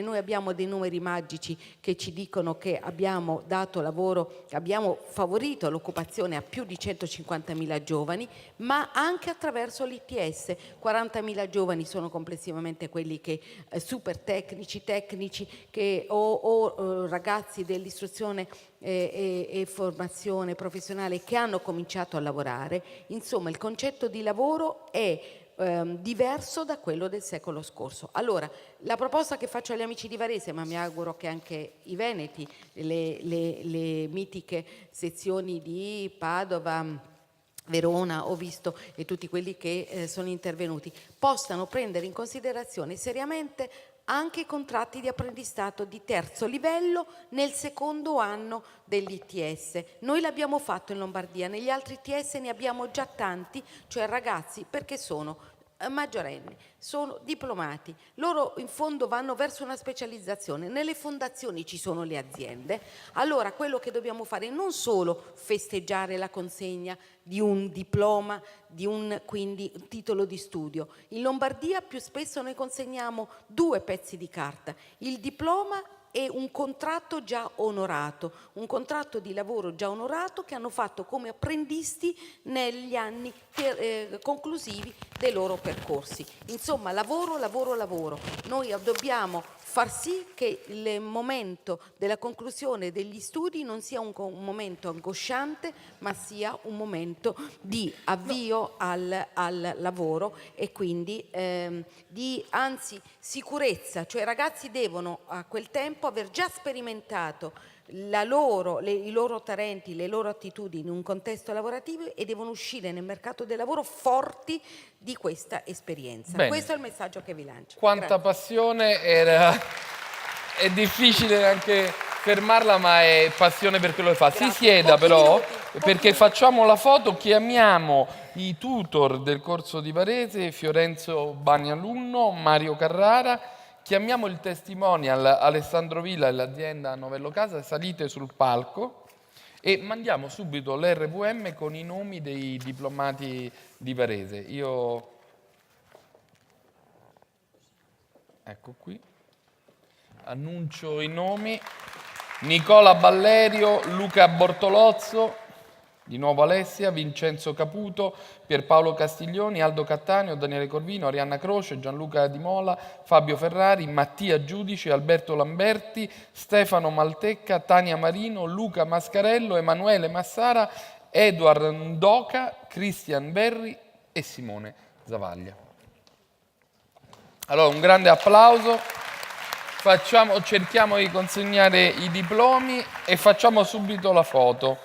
noi abbiamo dei numeri magici che ci dicono che abbiamo dato lavoro, abbiamo favorito l'occupazione a più di 150.000 giovani, ma anche attraverso l'ITS. 40.000 giovani sono complessivamente quelli che super tecnici o ragazzi dell'istruzione e formazione professionale che hanno cominciato a lavorare. Insomma, il concetto di lavoro è diverso da quello del secolo scorso. Allora, la proposta che faccio agli amici di Varese, ma mi auguro che anche i veneti, le mitiche sezioni di Padova, Verona, ho visto, e tutti quelli che sono intervenuti, possano prendere in considerazione seriamente anche i contratti di apprendistato di terzo livello nel secondo anno dell'ITS. Noi l'abbiamo fatto in Lombardia, negli altri ITS ne abbiamo già tanti, cioè ragazzi perché sono maggiorenni, sono diplomati, loro in fondo vanno verso una specializzazione, nelle fondazioni ci sono le aziende. Allora quello che dobbiamo fare è non solo festeggiare la consegna di un diploma, quindi un titolo di studio. In Lombardia più spesso noi consegniamo 2 pezzi di carta, il diploma e un contratto già onorato, un contratto di lavoro già onorato che hanno fatto come apprendisti negli anni conclusivi dei loro percorsi. Insomma, lavoro, lavoro, lavoro. Noi dobbiamo far sì che il momento della conclusione degli studi non sia un momento angosciante, ma sia un momento di avvio al lavoro e quindi di sicurezza, cioè i ragazzi devono a quel tempo aver già sperimentato i loro talenti, le loro attitudini in un contesto lavorativo e devono uscire nel mercato del lavoro forti di questa esperienza. Bene. Questo è il messaggio che vi lancio. Quanta Grazie. passione, è difficile anche fermarla, ma è passione per quello che fa. Grazie. Si sieda Pochi però. minuti. perché facciamo la foto, chiamiamo i tutor del corso di Varese, Fiorenzo Bagnalunno, Mario Carrara, chiamiamo il testimonial Alessandro Villa e l'azienda Novello Casa, salite sul palco e mandiamo subito l'RVM con i nomi dei diplomati di Varese. Ecco qui, annuncio i nomi: Nicola Ballerio, Luca Bortolozzo, di nuovo Alessia, Vincenzo Caputo, Pierpaolo Castiglioni, Aldo Cattaneo, Daniele Corvino, Arianna Croce, Gianluca Di Mola, Fabio Ferrari, Mattia Giudici, Alberto Lamberti, Stefano Maltecca, Tania Marino, Luca Mascarello, Emanuele Massara, Edward Ndoca, Christian Berri e Simone Zavaglia. Allora, un grande applauso. Cerchiamo di consegnare i diplomi e facciamo subito la foto.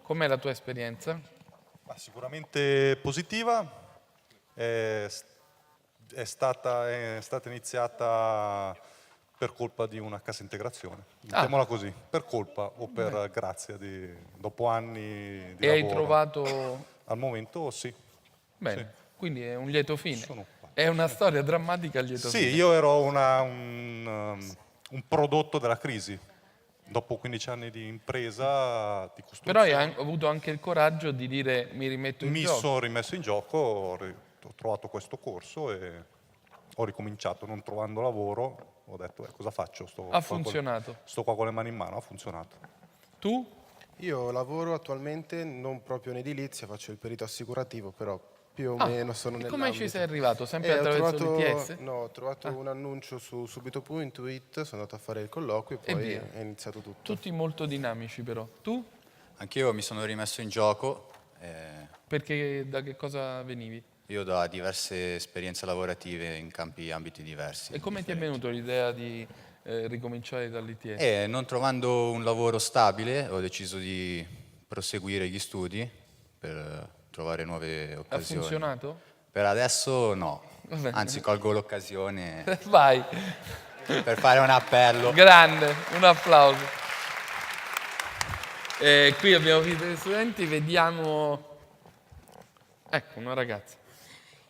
Com'è la tua esperienza? Sicuramente positiva. È stata iniziata per colpa di una cassa integrazione, mettiamola così, per colpa o per grazia dopo anni di lavoro. E hai trovato? Al momento sì. Bene, sì. Quindi è un lieto fine. È una storia drammatica a lieto fine. Sì, io ero un prodotto della crisi. Dopo 15 anni di impresa, di costruzione. Però hai avuto anche il coraggio di dire mi rimetto in gioco. Mi sono rimesso in gioco, ho trovato questo corso e ho ricominciato. Non trovando lavoro, ho detto cosa faccio? Ha funzionato. Sto qua con le mani in mano, ha funzionato. Tu? Io lavoro attualmente non proprio in edilizia, faccio il perito assicurativo, però più o meno sono nell'ambito. Come ci sei arrivato? Sempre attraverso l'ITS? No, ho trovato un annuncio su subito.it, sono andato a fare il colloquio e poi è iniziato tutto. Tutti molto dinamici però. Tu? Anch'io mi sono rimesso in gioco. Perché da che cosa venivi? Io da diverse esperienze lavorative in ambiti diversi. E come ti è venuta l'idea di ricominciare dall'ITS? Non trovando un lavoro stabile ho deciso di proseguire gli studi per trovare nuove occasioni. Ha funzionato? Per adesso no, anzi colgo l'occasione Vai. Per fare un appello. Grande, un applauso. Qui abbiamo visto gli studenti, vediamo... Ecco, una ragazza.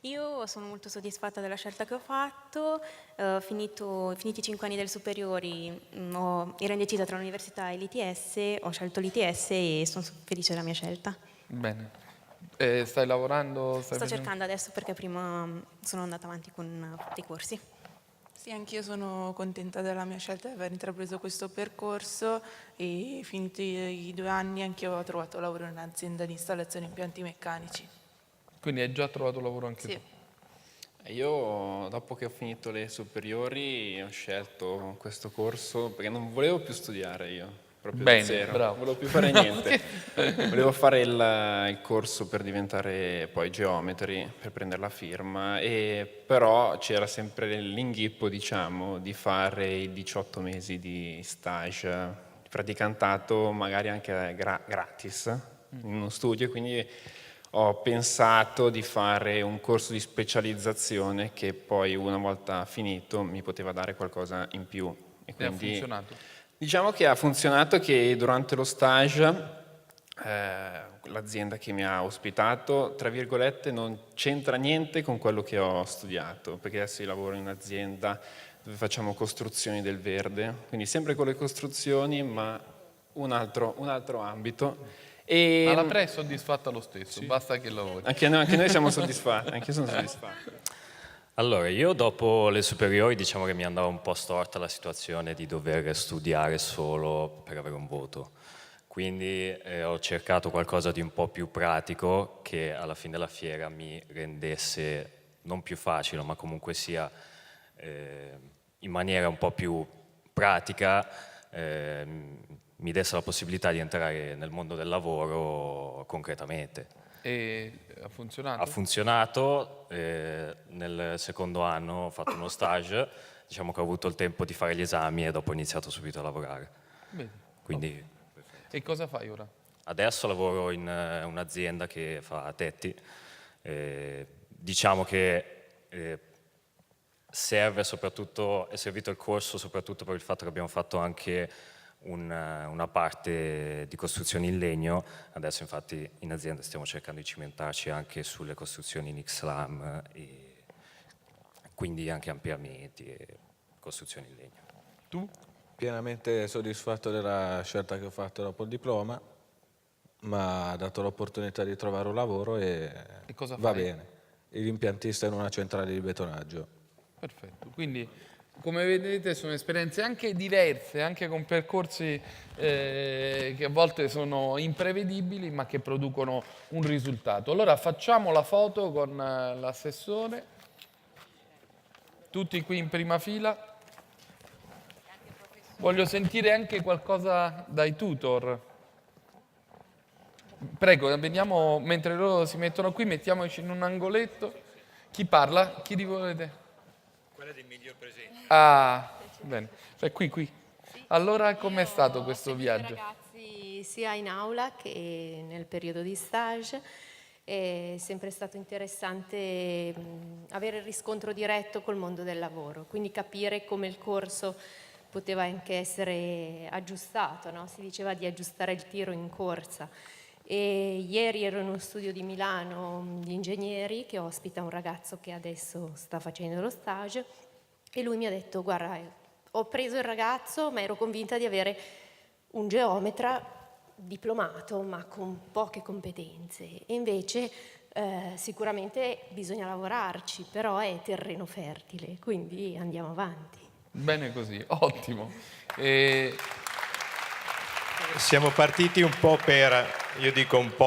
Io sono molto soddisfatta della scelta che ho fatto, finiti i 5 anni delle superiori ero indecisa tra l'università e l'ITS, ho scelto l'ITS e sono felice della mia scelta. Bene. Stai lavorando? Sto cercando adesso perché prima sono andata avanti con dei corsi. Sì, anch'io sono contenta della mia scelta di aver intrapreso questo percorso e finiti i 2 anni anch'io ho trovato lavoro in un'azienda di installazione impianti meccanici. Quindi hai già trovato lavoro anche tu? Io dopo che ho finito le superiori ho scelto questo corso perché non volevo più studiare io. Proprio Bene, zero. bravo. Non volevo più fare niente. Volevo fare il corso per diventare poi geometri, per prendere la firma, però c'era sempre l'inghippo, diciamo, di fare i 18 mesi di stage di praticantato, magari anche gratis, in uno studio, quindi ho pensato di fare un corso di specializzazione che poi una volta finito mi poteva dare qualcosa in più. E quindi, ha funzionato? Diciamo che ha funzionato che durante lo stage l'azienda che mi ha ospitato, tra virgolette, non c'entra niente con quello che ho studiato, perché adesso io lavoro in un'azienda dove facciamo costruzioni del verde, quindi sempre con le costruzioni, ma un altro ambito. Ma la Pre è soddisfatta lo stesso, sì. Basta che lavori. Anche noi siamo soddisfatti, anche io sono soddisfatto. Allora, io dopo le superiori diciamo che mi andava un po' storta la situazione di dover studiare solo per avere un voto. Quindi ho cercato qualcosa di un po' più pratico che alla fine della fiera mi rendesse non più facile, ma comunque sia in maniera un po' più pratica mi desse la possibilità di entrare nel mondo del lavoro concretamente. E ha funzionato? Ha funzionato, nel secondo anno ho fatto uno stage, diciamo che ho avuto il tempo di fare gli esami e dopo ho iniziato subito a lavorare. Vedi. Quindi E cosa fai ora? adesso lavoro in un'azienda che fa tetti. Diciamo che è servito il corso soprattutto per il fatto che abbiamo fatto anche una parte di costruzioni in legno. Adesso infatti in azienda stiamo cercando di cimentarci anche sulle costruzioni in XLAM e quindi anche ampliamenti e costruzioni in legno. Tu? Pienamente soddisfatto della scelta che ho fatto dopo il diploma, ma ha dato l'opportunità di trovare un lavoro e cosa va fai? bene. L'impiantista in una centrale di betonaggio. Perfetto, quindi come vedete sono esperienze anche diverse, anche con percorsi che a volte sono imprevedibili ma che producono un risultato. Allora facciamo la foto con l'assessore, tutti qui in prima fila. Voglio sentire anche qualcosa dai tutor. Prego, veniamo, mentre loro si mettono qui, mettiamoci in un angoletto. Chi parla? Chi di voi volete? Quella del miglior presente. Ah, bene. Cioè, qui. Allora, com'è stato questo viaggio? Ragazzi sia in aula che nel periodo di stage. È sempre stato interessante avere il riscontro diretto col mondo del lavoro, quindi capire come il corso poteva anche essere aggiustato, no? Si diceva di aggiustare il tiro in corsa. E ieri ero in uno studio di Milano di ingegneri che ospita un ragazzo che adesso sta facendo lo stage e lui mi ha detto: guarda, ho preso il ragazzo ma ero convinta di avere un geometra diplomato ma con poche competenze e invece sicuramente bisogna lavorarci, però è terreno fertile, quindi andiamo avanti. Bene così, ottimo. Siamo partiti un po'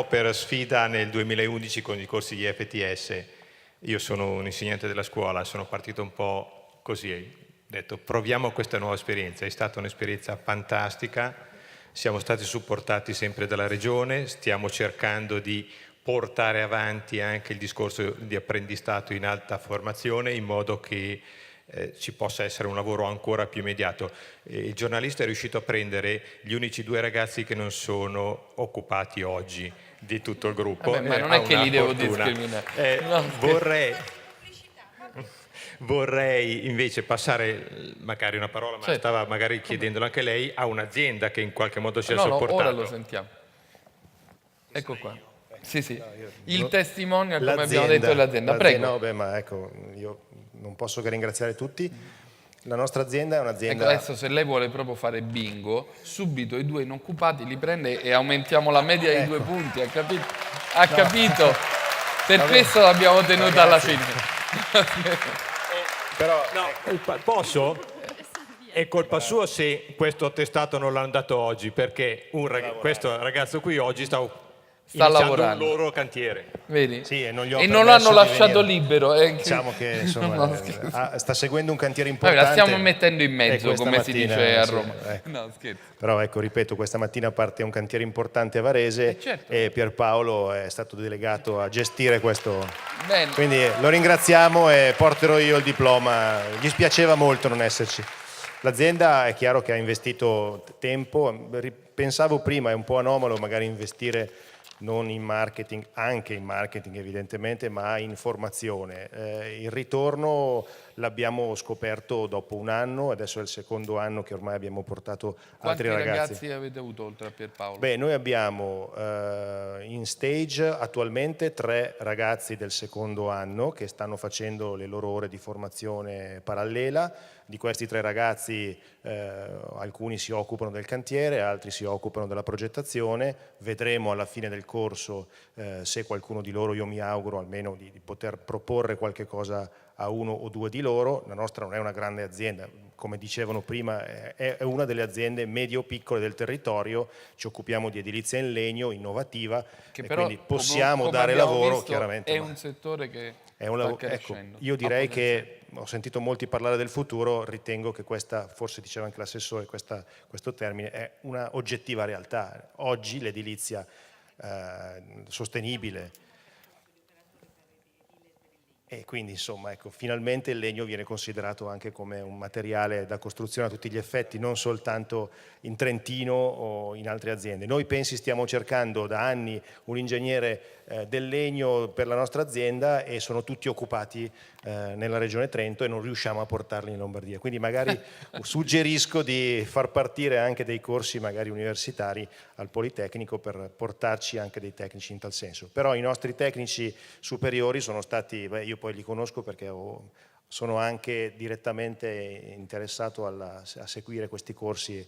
per sfida nel 2011 con i corsi di FTS. Io sono un insegnante della scuola, sono partito un po' così, ho detto proviamo questa nuova esperienza. È stata un'esperienza fantastica, siamo stati supportati sempre dalla Regione, stiamo cercando di portare avanti anche il discorso di apprendistato in alta formazione in modo che ci possa essere un lavoro ancora più immediato. Il giornalista è riuscito a prendere gli unici 2 ragazzi che non sono occupati oggi di tutto il gruppo. Vabbè, ma non è che li devo discriminare. Vorrei invece passare magari una parola, ma stava magari chiedendolo anche lei, a un'azienda che in qualche modo ci ha supportato. Ora lo sentiamo. Ecco qua. Sì. Il testimonial, come abbiamo detto, dell'azienda. Prego. No, beh, ma ecco, io non posso che ringraziare tutti. La nostra azienda è un'azienda... Ecco, adesso se lei vuole proprio fare bingo, subito i 2 inoccupati li prende e aumentiamo la media di 2 punti, ha capito? Ha capito? Per questo l'abbiamo tenuta alla fine. Però, posso? È colpa sua se questo attestato non l'hanno dato oggi, perché questo ragazzo qui oggi sta lavorando un loro cantiere. Vedi? Sì, e non l'hanno lasciato libero. Diciamo che insomma, sta seguendo un cantiere importante. La stiamo mettendo in mezzo, come si dice a Roma. Ecco. No, scherzo. Però ecco, ripeto, questa mattina parte un cantiere importante a Varese e Pierpaolo è stato delegato a gestire questo. Bene. Quindi lo ringraziamo e porterò io il diploma. Gli spiaceva molto non esserci. L'azienda è chiaro che ha investito tempo. Pensavo prima, è un po' anomalo magari investire non in marketing, anche in marketing evidentemente, ma in formazione. Il ritorno l'abbiamo scoperto dopo un anno, adesso è il secondo anno che ormai abbiamo portato altri ragazzi. Quanti ragazzi avete avuto oltre a Pierpaolo? Beh, noi abbiamo in stage attualmente 3 ragazzi del secondo anno che stanno facendo le loro ore di formazione parallela. Di questi 3 ragazzi alcuni si occupano del cantiere, altri si occupano della progettazione. Vedremo alla fine del corso se qualcuno di loro, io mi auguro almeno di poter proporre qualche cosa a 1 o 2 di loro. La nostra non è una grande azienda, come dicevano prima, è una delle aziende medio-piccole del territorio, ci occupiamo di edilizia in legno, innovativa, che e però, quindi possiamo come dare lavoro, visto, chiaramente. È un settore che sta crescendo. Ecco, io direi che ho sentito molti parlare del futuro, ritengo che questa, forse diceva anche l'assessore, questo termine, è una oggettiva realtà. Oggi l'edilizia sostenibile, E quindi insomma ecco, finalmente il legno viene considerato anche come un materiale da costruzione a tutti gli effetti, non soltanto in Trentino o in altre aziende. Noi pensi stiamo cercando da anni un ingegnere del legno per la nostra azienda e sono tutti occupati nella regione Trento e non riusciamo a portarli in Lombardia. Quindi magari suggerisco di far partire anche dei corsi magari universitari al Politecnico per portarci anche dei tecnici in tal senso. Però i nostri tecnici superiori sono stati, io poi li conosco perché sono anche direttamente interessato a seguire questi corsi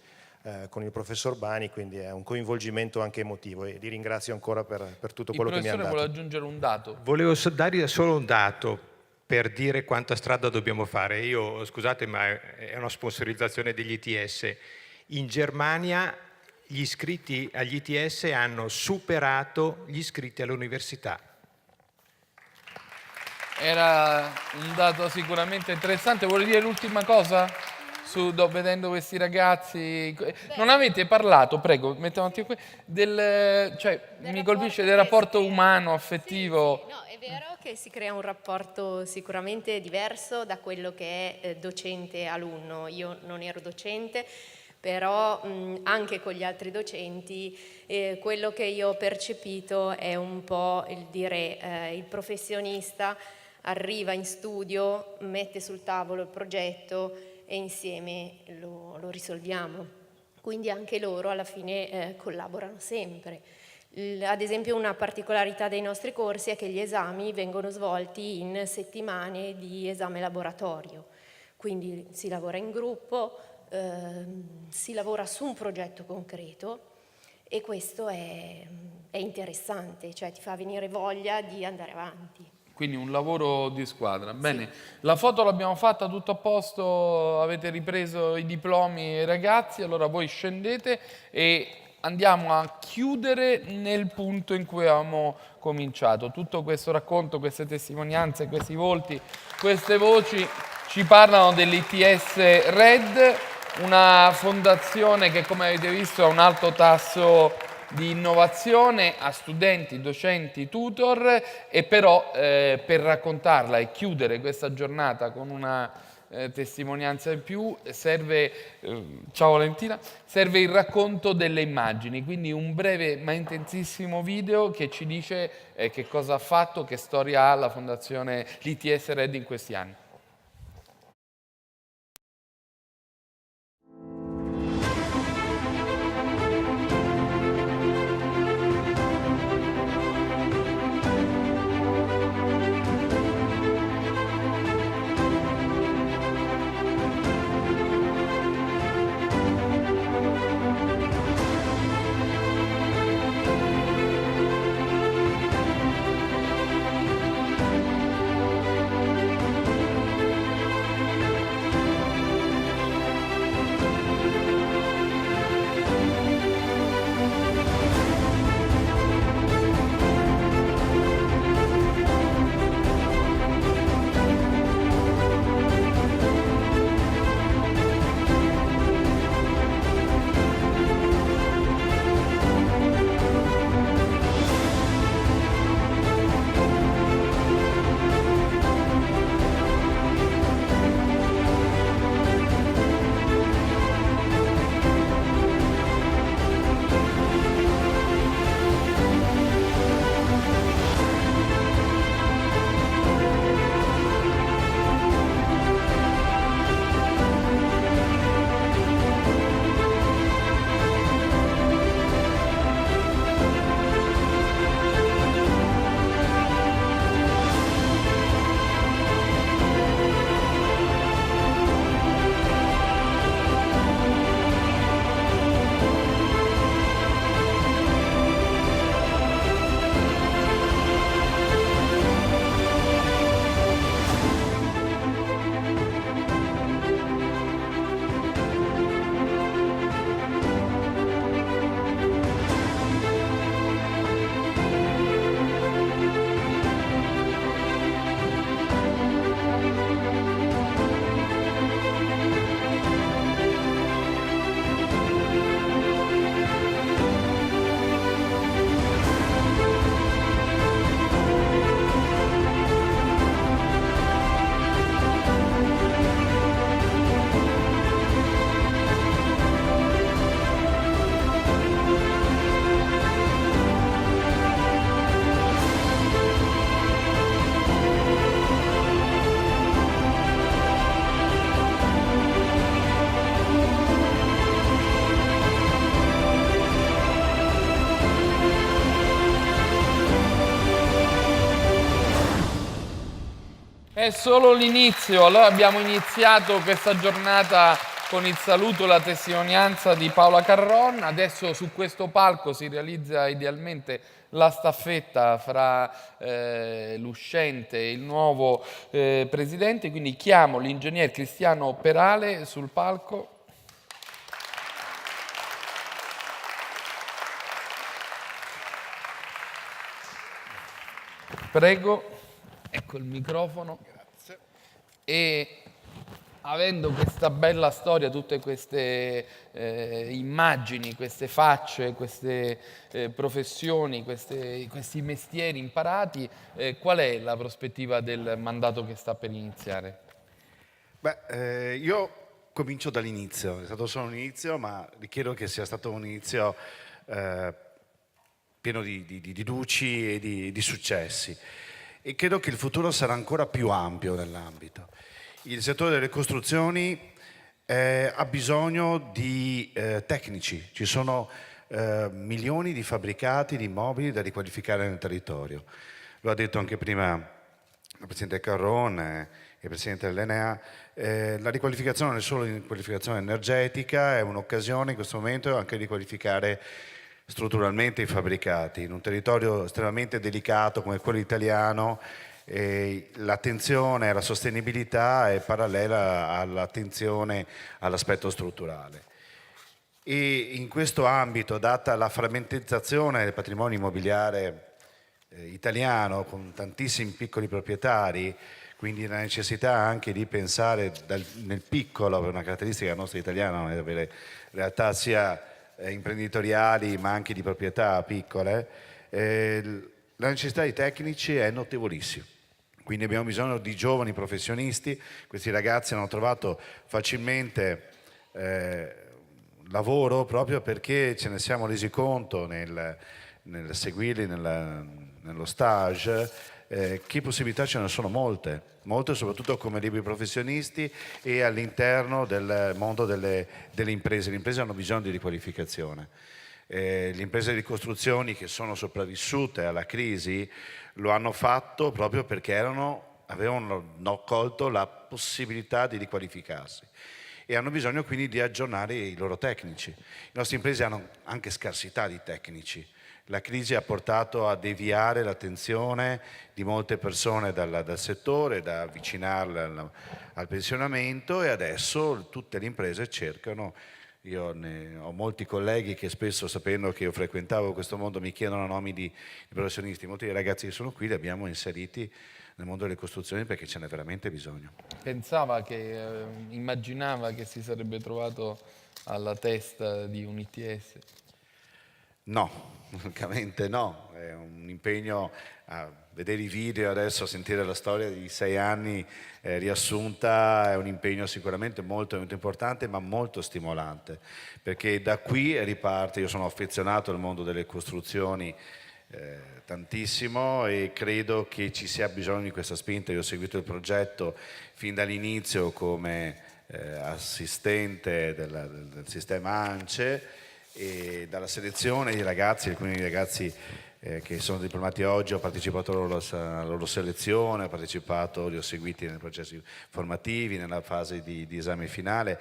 con il professor Bani, quindi è un coinvolgimento anche emotivo e li ringrazio ancora per tutto quello che mi ha dato. Il professore vuole aggiungere un dato. Volevo dare solo un dato per dire quanta strada dobbiamo fare. Io, scusate, ma è una sponsorizzazione degli ITS. In Germania gli iscritti agli ITS hanno superato gli iscritti all'università. Era un dato sicuramente interessante. Vuole dire l'ultima cosa? Vedendo questi ragazzi, non avete parlato, prego, mettiamo un attimo qui, mi colpisce del rapporto umano, affettivo. Sì, no, è vero che si crea un rapporto sicuramente diverso da quello che è docente-alunno. Io non ero docente, però anche con gli altri docenti quello che io ho percepito è un po' il dire il professionista arriva in studio, mette sul tavolo il progetto e insieme lo risolviamo. Quindi anche loro alla fine collaborano sempre. Ad esempio una particolarità dei nostri corsi è che gli esami vengono svolti in settimane di esame laboratorio, quindi si lavora in gruppo, si lavora su un progetto concreto e questo è interessante, cioè ti fa venire voglia di andare avanti. Quindi un lavoro di squadra. Bene, la foto l'abbiamo fatta, tutto a posto, avete ripreso i diplomi ragazzi, allora voi scendete e andiamo a chiudere nel punto in cui avevamo cominciato. Tutto questo racconto, queste testimonianze, questi volti, queste voci ci parlano dell'ITS Red, una fondazione che come avete visto ha un alto tasso di innovazione a studenti, docenti, tutor e però per raccontarla e chiudere questa giornata con una testimonianza in più serve, ciao Valentina, serve il racconto delle immagini, quindi un breve ma intensissimo video che ci dice che cosa ha fatto, che storia ha la fondazione l'ITS Red in questi anni. È solo l'inizio. Allora abbiamo iniziato questa giornata con il saluto e la testimonianza di Paola Carron. Adesso su questo palco si realizza idealmente la staffetta fra l'uscente e il nuovo presidente, quindi chiamo l'ingegner Cristiano Perale sul palco. Prego, ecco il microfono. Grazie. E avendo questa bella storia, tutte queste immagini, queste facce, queste professioni, questi mestieri imparati, qual è la prospettiva del mandato che sta per iniziare? Io comincio dall'inizio, è stato solo un inizio, ma richiedo che sia stato un inizio pieno di luci e di successi, e credo che il futuro sarà ancora più ampio nell'ambito. Il settore delle costruzioni ha bisogno di tecnici, ci sono milioni di fabbricati di immobili da riqualificare nel territorio. Lo ha detto anche prima il Presidente Carron e il Presidente dell'Enea. La riqualificazione non è solo una qualificazione energetica, è un'occasione in questo momento anche di qualificare strutturalmente i fabbricati. In un territorio estremamente delicato come quello italiano, l'attenzione alla sostenibilità è parallela all'attenzione all'aspetto strutturale. E in questo ambito, data la frammentazione del patrimonio immobiliare italiano con tantissimi piccoli proprietari, quindi la necessità anche di pensare nel piccolo, per una caratteristica nostra italiana, è avere realtà sia imprenditoriali ma anche di proprietà piccole, la necessità di tecnici è notevolissima. Quindi abbiamo bisogno di giovani professionisti. Questi ragazzi hanno trovato facilmente lavoro proprio perché ce ne siamo resi conto nel seguirli nello stage, che possibilità ce ne sono molte soprattutto come liberi professionisti e all'interno del mondo delle imprese. Le imprese hanno bisogno di riqualificazione. Le imprese di costruzioni che sono sopravvissute alla crisi lo hanno fatto proprio perché avevano colto la possibilità di riqualificarsi e hanno bisogno quindi di aggiornare i loro tecnici. Le nostre imprese hanno anche scarsità di tecnici. La crisi ha portato a deviare l'attenzione di molte persone dal settore, da avvicinarle al pensionamento, e adesso tutte le imprese cercano. Io ho molti colleghi che spesso, sapendo che io frequentavo questo mondo, mi chiedono nomi di professionisti. Molti dei ragazzi che sono qui li abbiamo inseriti nel mondo delle costruzioni perché ce n'è veramente bisogno. Immaginava che si sarebbe trovato alla testa di un ITS? No, francamente no, è un impegno a vedere i video adesso, a sentire la storia di 6 anni riassunta, è un impegno sicuramente molto, molto importante ma molto stimolante, perché da qui riparte. Io sono affezionato al mondo delle costruzioni tantissimo e credo che ci sia bisogno di questa spinta. Io ho seguito il progetto fin dall'inizio come assistente del sistema ANCE, e dalla selezione dei ragazzi, alcuni ragazzi che sono diplomati oggi, ho partecipato alla loro selezione, li ho seguiti nei processi formativi, nella fase di esame finale,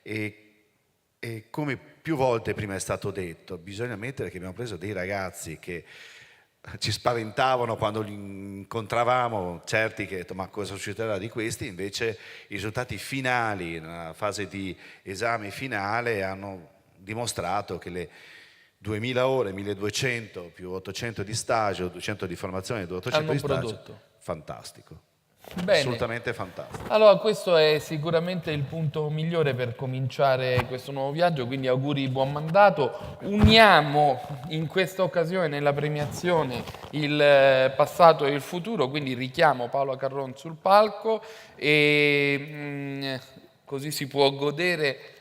e come più volte prima è stato detto, bisogna ammettere che abbiamo preso dei ragazzi che ci spaventavano quando li incontravamo, certi che ma cosa succederà di questi, invece i risultati finali nella fase di esame finale hanno dimostrato che le 2000 ore, 1200 più 800 di stage, 200 di formazione e 800 di stage, fantastico. Bene. Assolutamente fantastico. Allora questo è sicuramente il punto migliore per cominciare questo nuovo viaggio, quindi auguri, buon mandato. Uniamo in questa occasione nella premiazione il passato e il futuro, quindi richiamo Paola Carron sul palco e così si può godere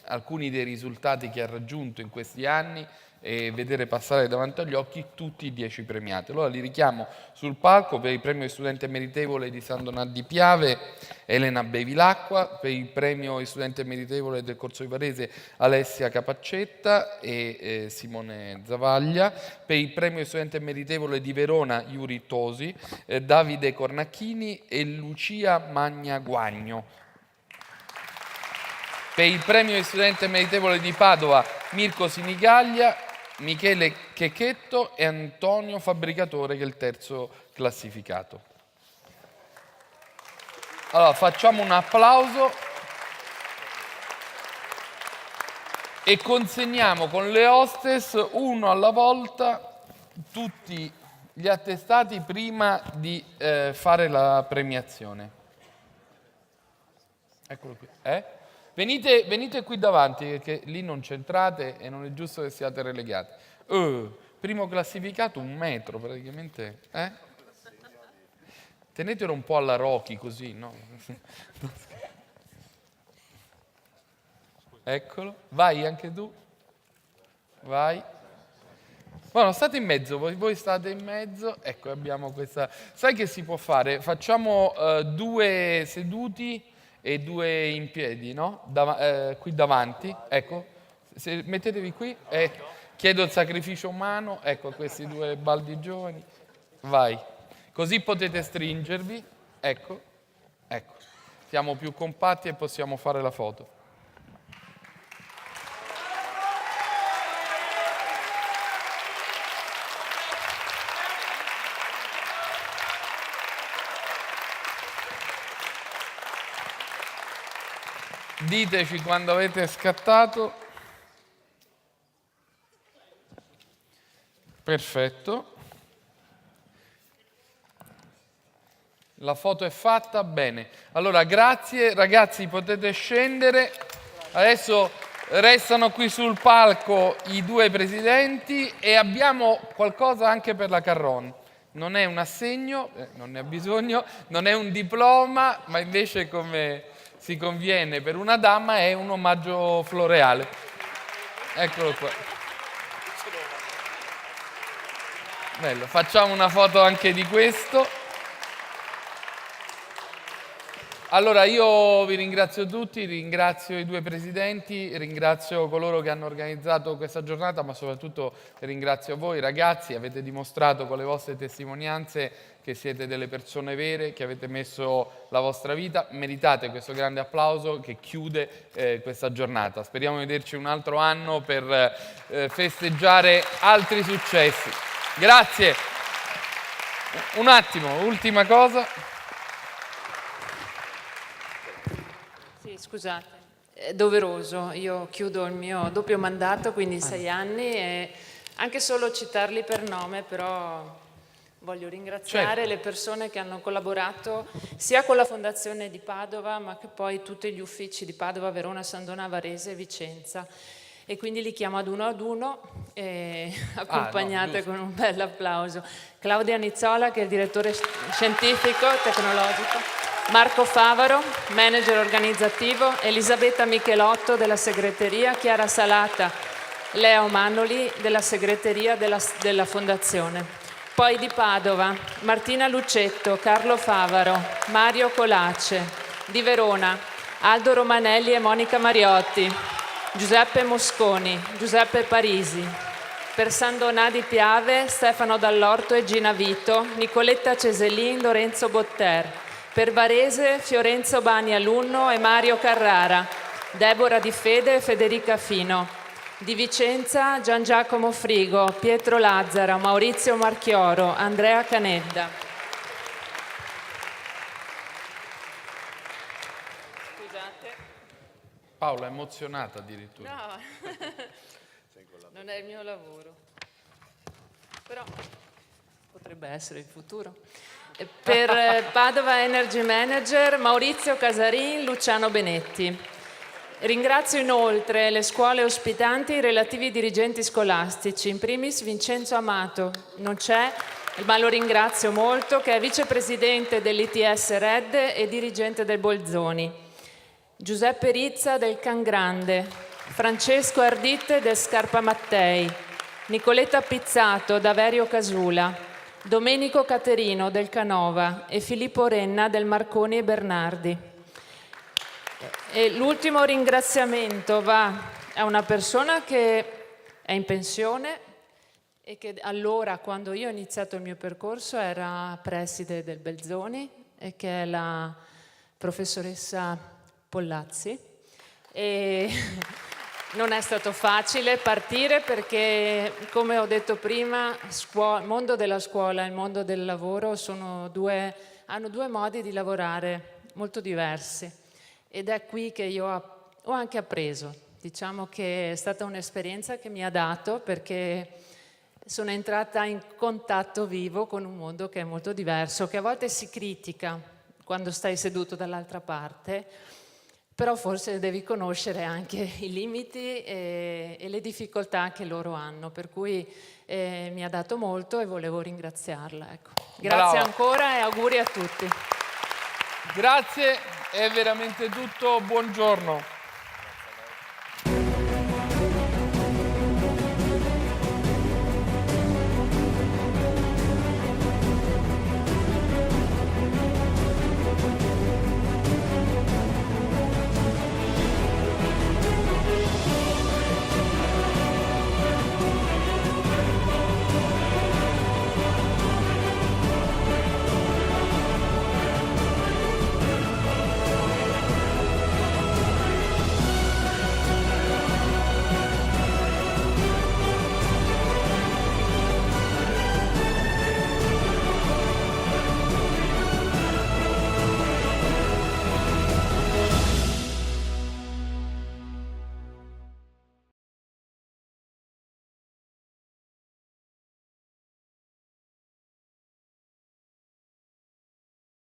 alcuni dei risultati che ha raggiunto in questi anni e vedere passare davanti agli occhi tutti i 10 premiati. Allora li richiamo sul palco per il premio studente meritevole di San Donà di Piave, Elena Bevilacqua, per il premio studente meritevole del Corso di Varese, Alessia Capaccetta e Simone Zavaglia, per il premio studente meritevole di Verona, Yuri Tosi, Davide Cornacchini e Lucia Magnaguagno. Per il premio di studente meritevole di Padova, Mirko Sinigaglia, Michele Chechetto e Antonio Fabbricatore, che è il terzo classificato. Allora, facciamo un applauso e consegniamo con le hostess, uno alla volta, tutti gli attestati prima di fare la premiazione. Eccolo qui. Venite qui davanti, perché lì non c'entrate e non è giusto che siate relegati. Primo classificato, 1 metro praticamente. Tenetelo un po' alla Rocky così, no? Eccolo, vai anche tu. Vai. Bueno, state in mezzo, voi state in mezzo. Ecco, abbiamo questa... Sai che si può fare? Facciamo 2 seduti e 2 in piedi, no? Qui davanti, ecco, mettetevi qui, chiedo il sacrificio umano, ecco, questi 2 baldi giovani, vai, così potete stringervi, ecco, siamo più compatti e possiamo fare la foto. Diteci quando avete scattato. Perfetto. La foto è fatta, bene. Allora, grazie ragazzi, potete scendere. Adesso restano qui sul palco i 2 presidenti e abbiamo qualcosa anche per la Carron. Non è un assegno, non ne ha bisogno, non è un diploma, ma invece come si conviene per una dama è un omaggio floreale. Eccolo qua. Bello, facciamo una foto anche di questo. Allora io vi ringrazio tutti, ringrazio i 2 presidenti, ringrazio coloro che hanno organizzato questa giornata, ma soprattutto ringrazio voi ragazzi, avete dimostrato con le vostre testimonianze che siete delle persone vere, che avete messo la vostra vita, meritate questo grande applauso che chiude questa giornata. Speriamo di vederci un altro anno per festeggiare altri successi. Grazie. Un attimo, ultima cosa. Sì, scusate, è doveroso. Io chiudo il mio doppio mandato, quindi 6 anni, e anche solo citarli per nome, però voglio ringraziare le persone che hanno collaborato sia con la Fondazione di Padova, ma che poi tutti gli uffici di Padova, Verona, San Donà, Varese e Vicenza. E quindi li chiamo ad uno e accompagnate con un bel applauso. Claudia Nizzola, che è il direttore scientifico tecnologico, Marco Favaro, manager organizzativo, Elisabetta Michelotto della segreteria, Chiara Salata, Leo Mannoli della segreteria della Fondazione. Poi di Padova, Martina Lucetto, Carlo Favaro, Mario Colace. Di Verona, Aldo Romanelli e Monica Mariotti, Giuseppe Mosconi, Giuseppe Parisi. Per San Donà di Piave, Stefano Dall'Orto e Gina Vito, Nicoletta Ceselin, Lorenzo Botter. Per Varese, Fiorenzo Bani Alunno e Mario Carrara, Deborah Di Fede e Federica Fino. Di Vicenza, Gian Giacomo Frigo, Pietro Lazzaro, Maurizio Marchioro, Andrea Canedda. Scusate. Paola è emozionata addirittura. No, non è il mio lavoro, però potrebbe essere il futuro. Per Padova Energy Manager, Maurizio Casarin, Luciano Benetti. Ringrazio inoltre le scuole ospitanti e i relativi dirigenti scolastici, in primis Vincenzo Amato, non c'è, ma lo ringrazio molto, che è vicepresidente dell'ITS Red e dirigente del Bolzoni. Giuseppe Rizza del Can Grande, Francesco Ardite del Scarpa Mattei, Nicoletta Pizzato da Verio Casula, Domenico Caterino del Canova e Filippo Renna del Marconi e Bernardi. E l'ultimo ringraziamento va a una persona che è in pensione e che allora, quando io ho iniziato il mio percorso, era preside del Belzoni, e che è la professoressa Pollazzi. E non è stato facile partire perché, come ho detto prima, il mondo della scuola e il mondo del lavoro hanno due modi di lavorare molto diversi, ed è qui che io ho anche appreso. Diciamo che è stata un'esperienza che mi ha dato, perché sono entrata in contatto vivo con un mondo che è molto diverso, che a volte si critica quando stai seduto dall'altra parte, però forse devi conoscere anche i limiti e le difficoltà che loro hanno, per cui mi ha dato molto e volevo ringraziarla. Ecco. Grazie ancora e auguri a tutti. Grazie, è veramente tutto, buongiorno.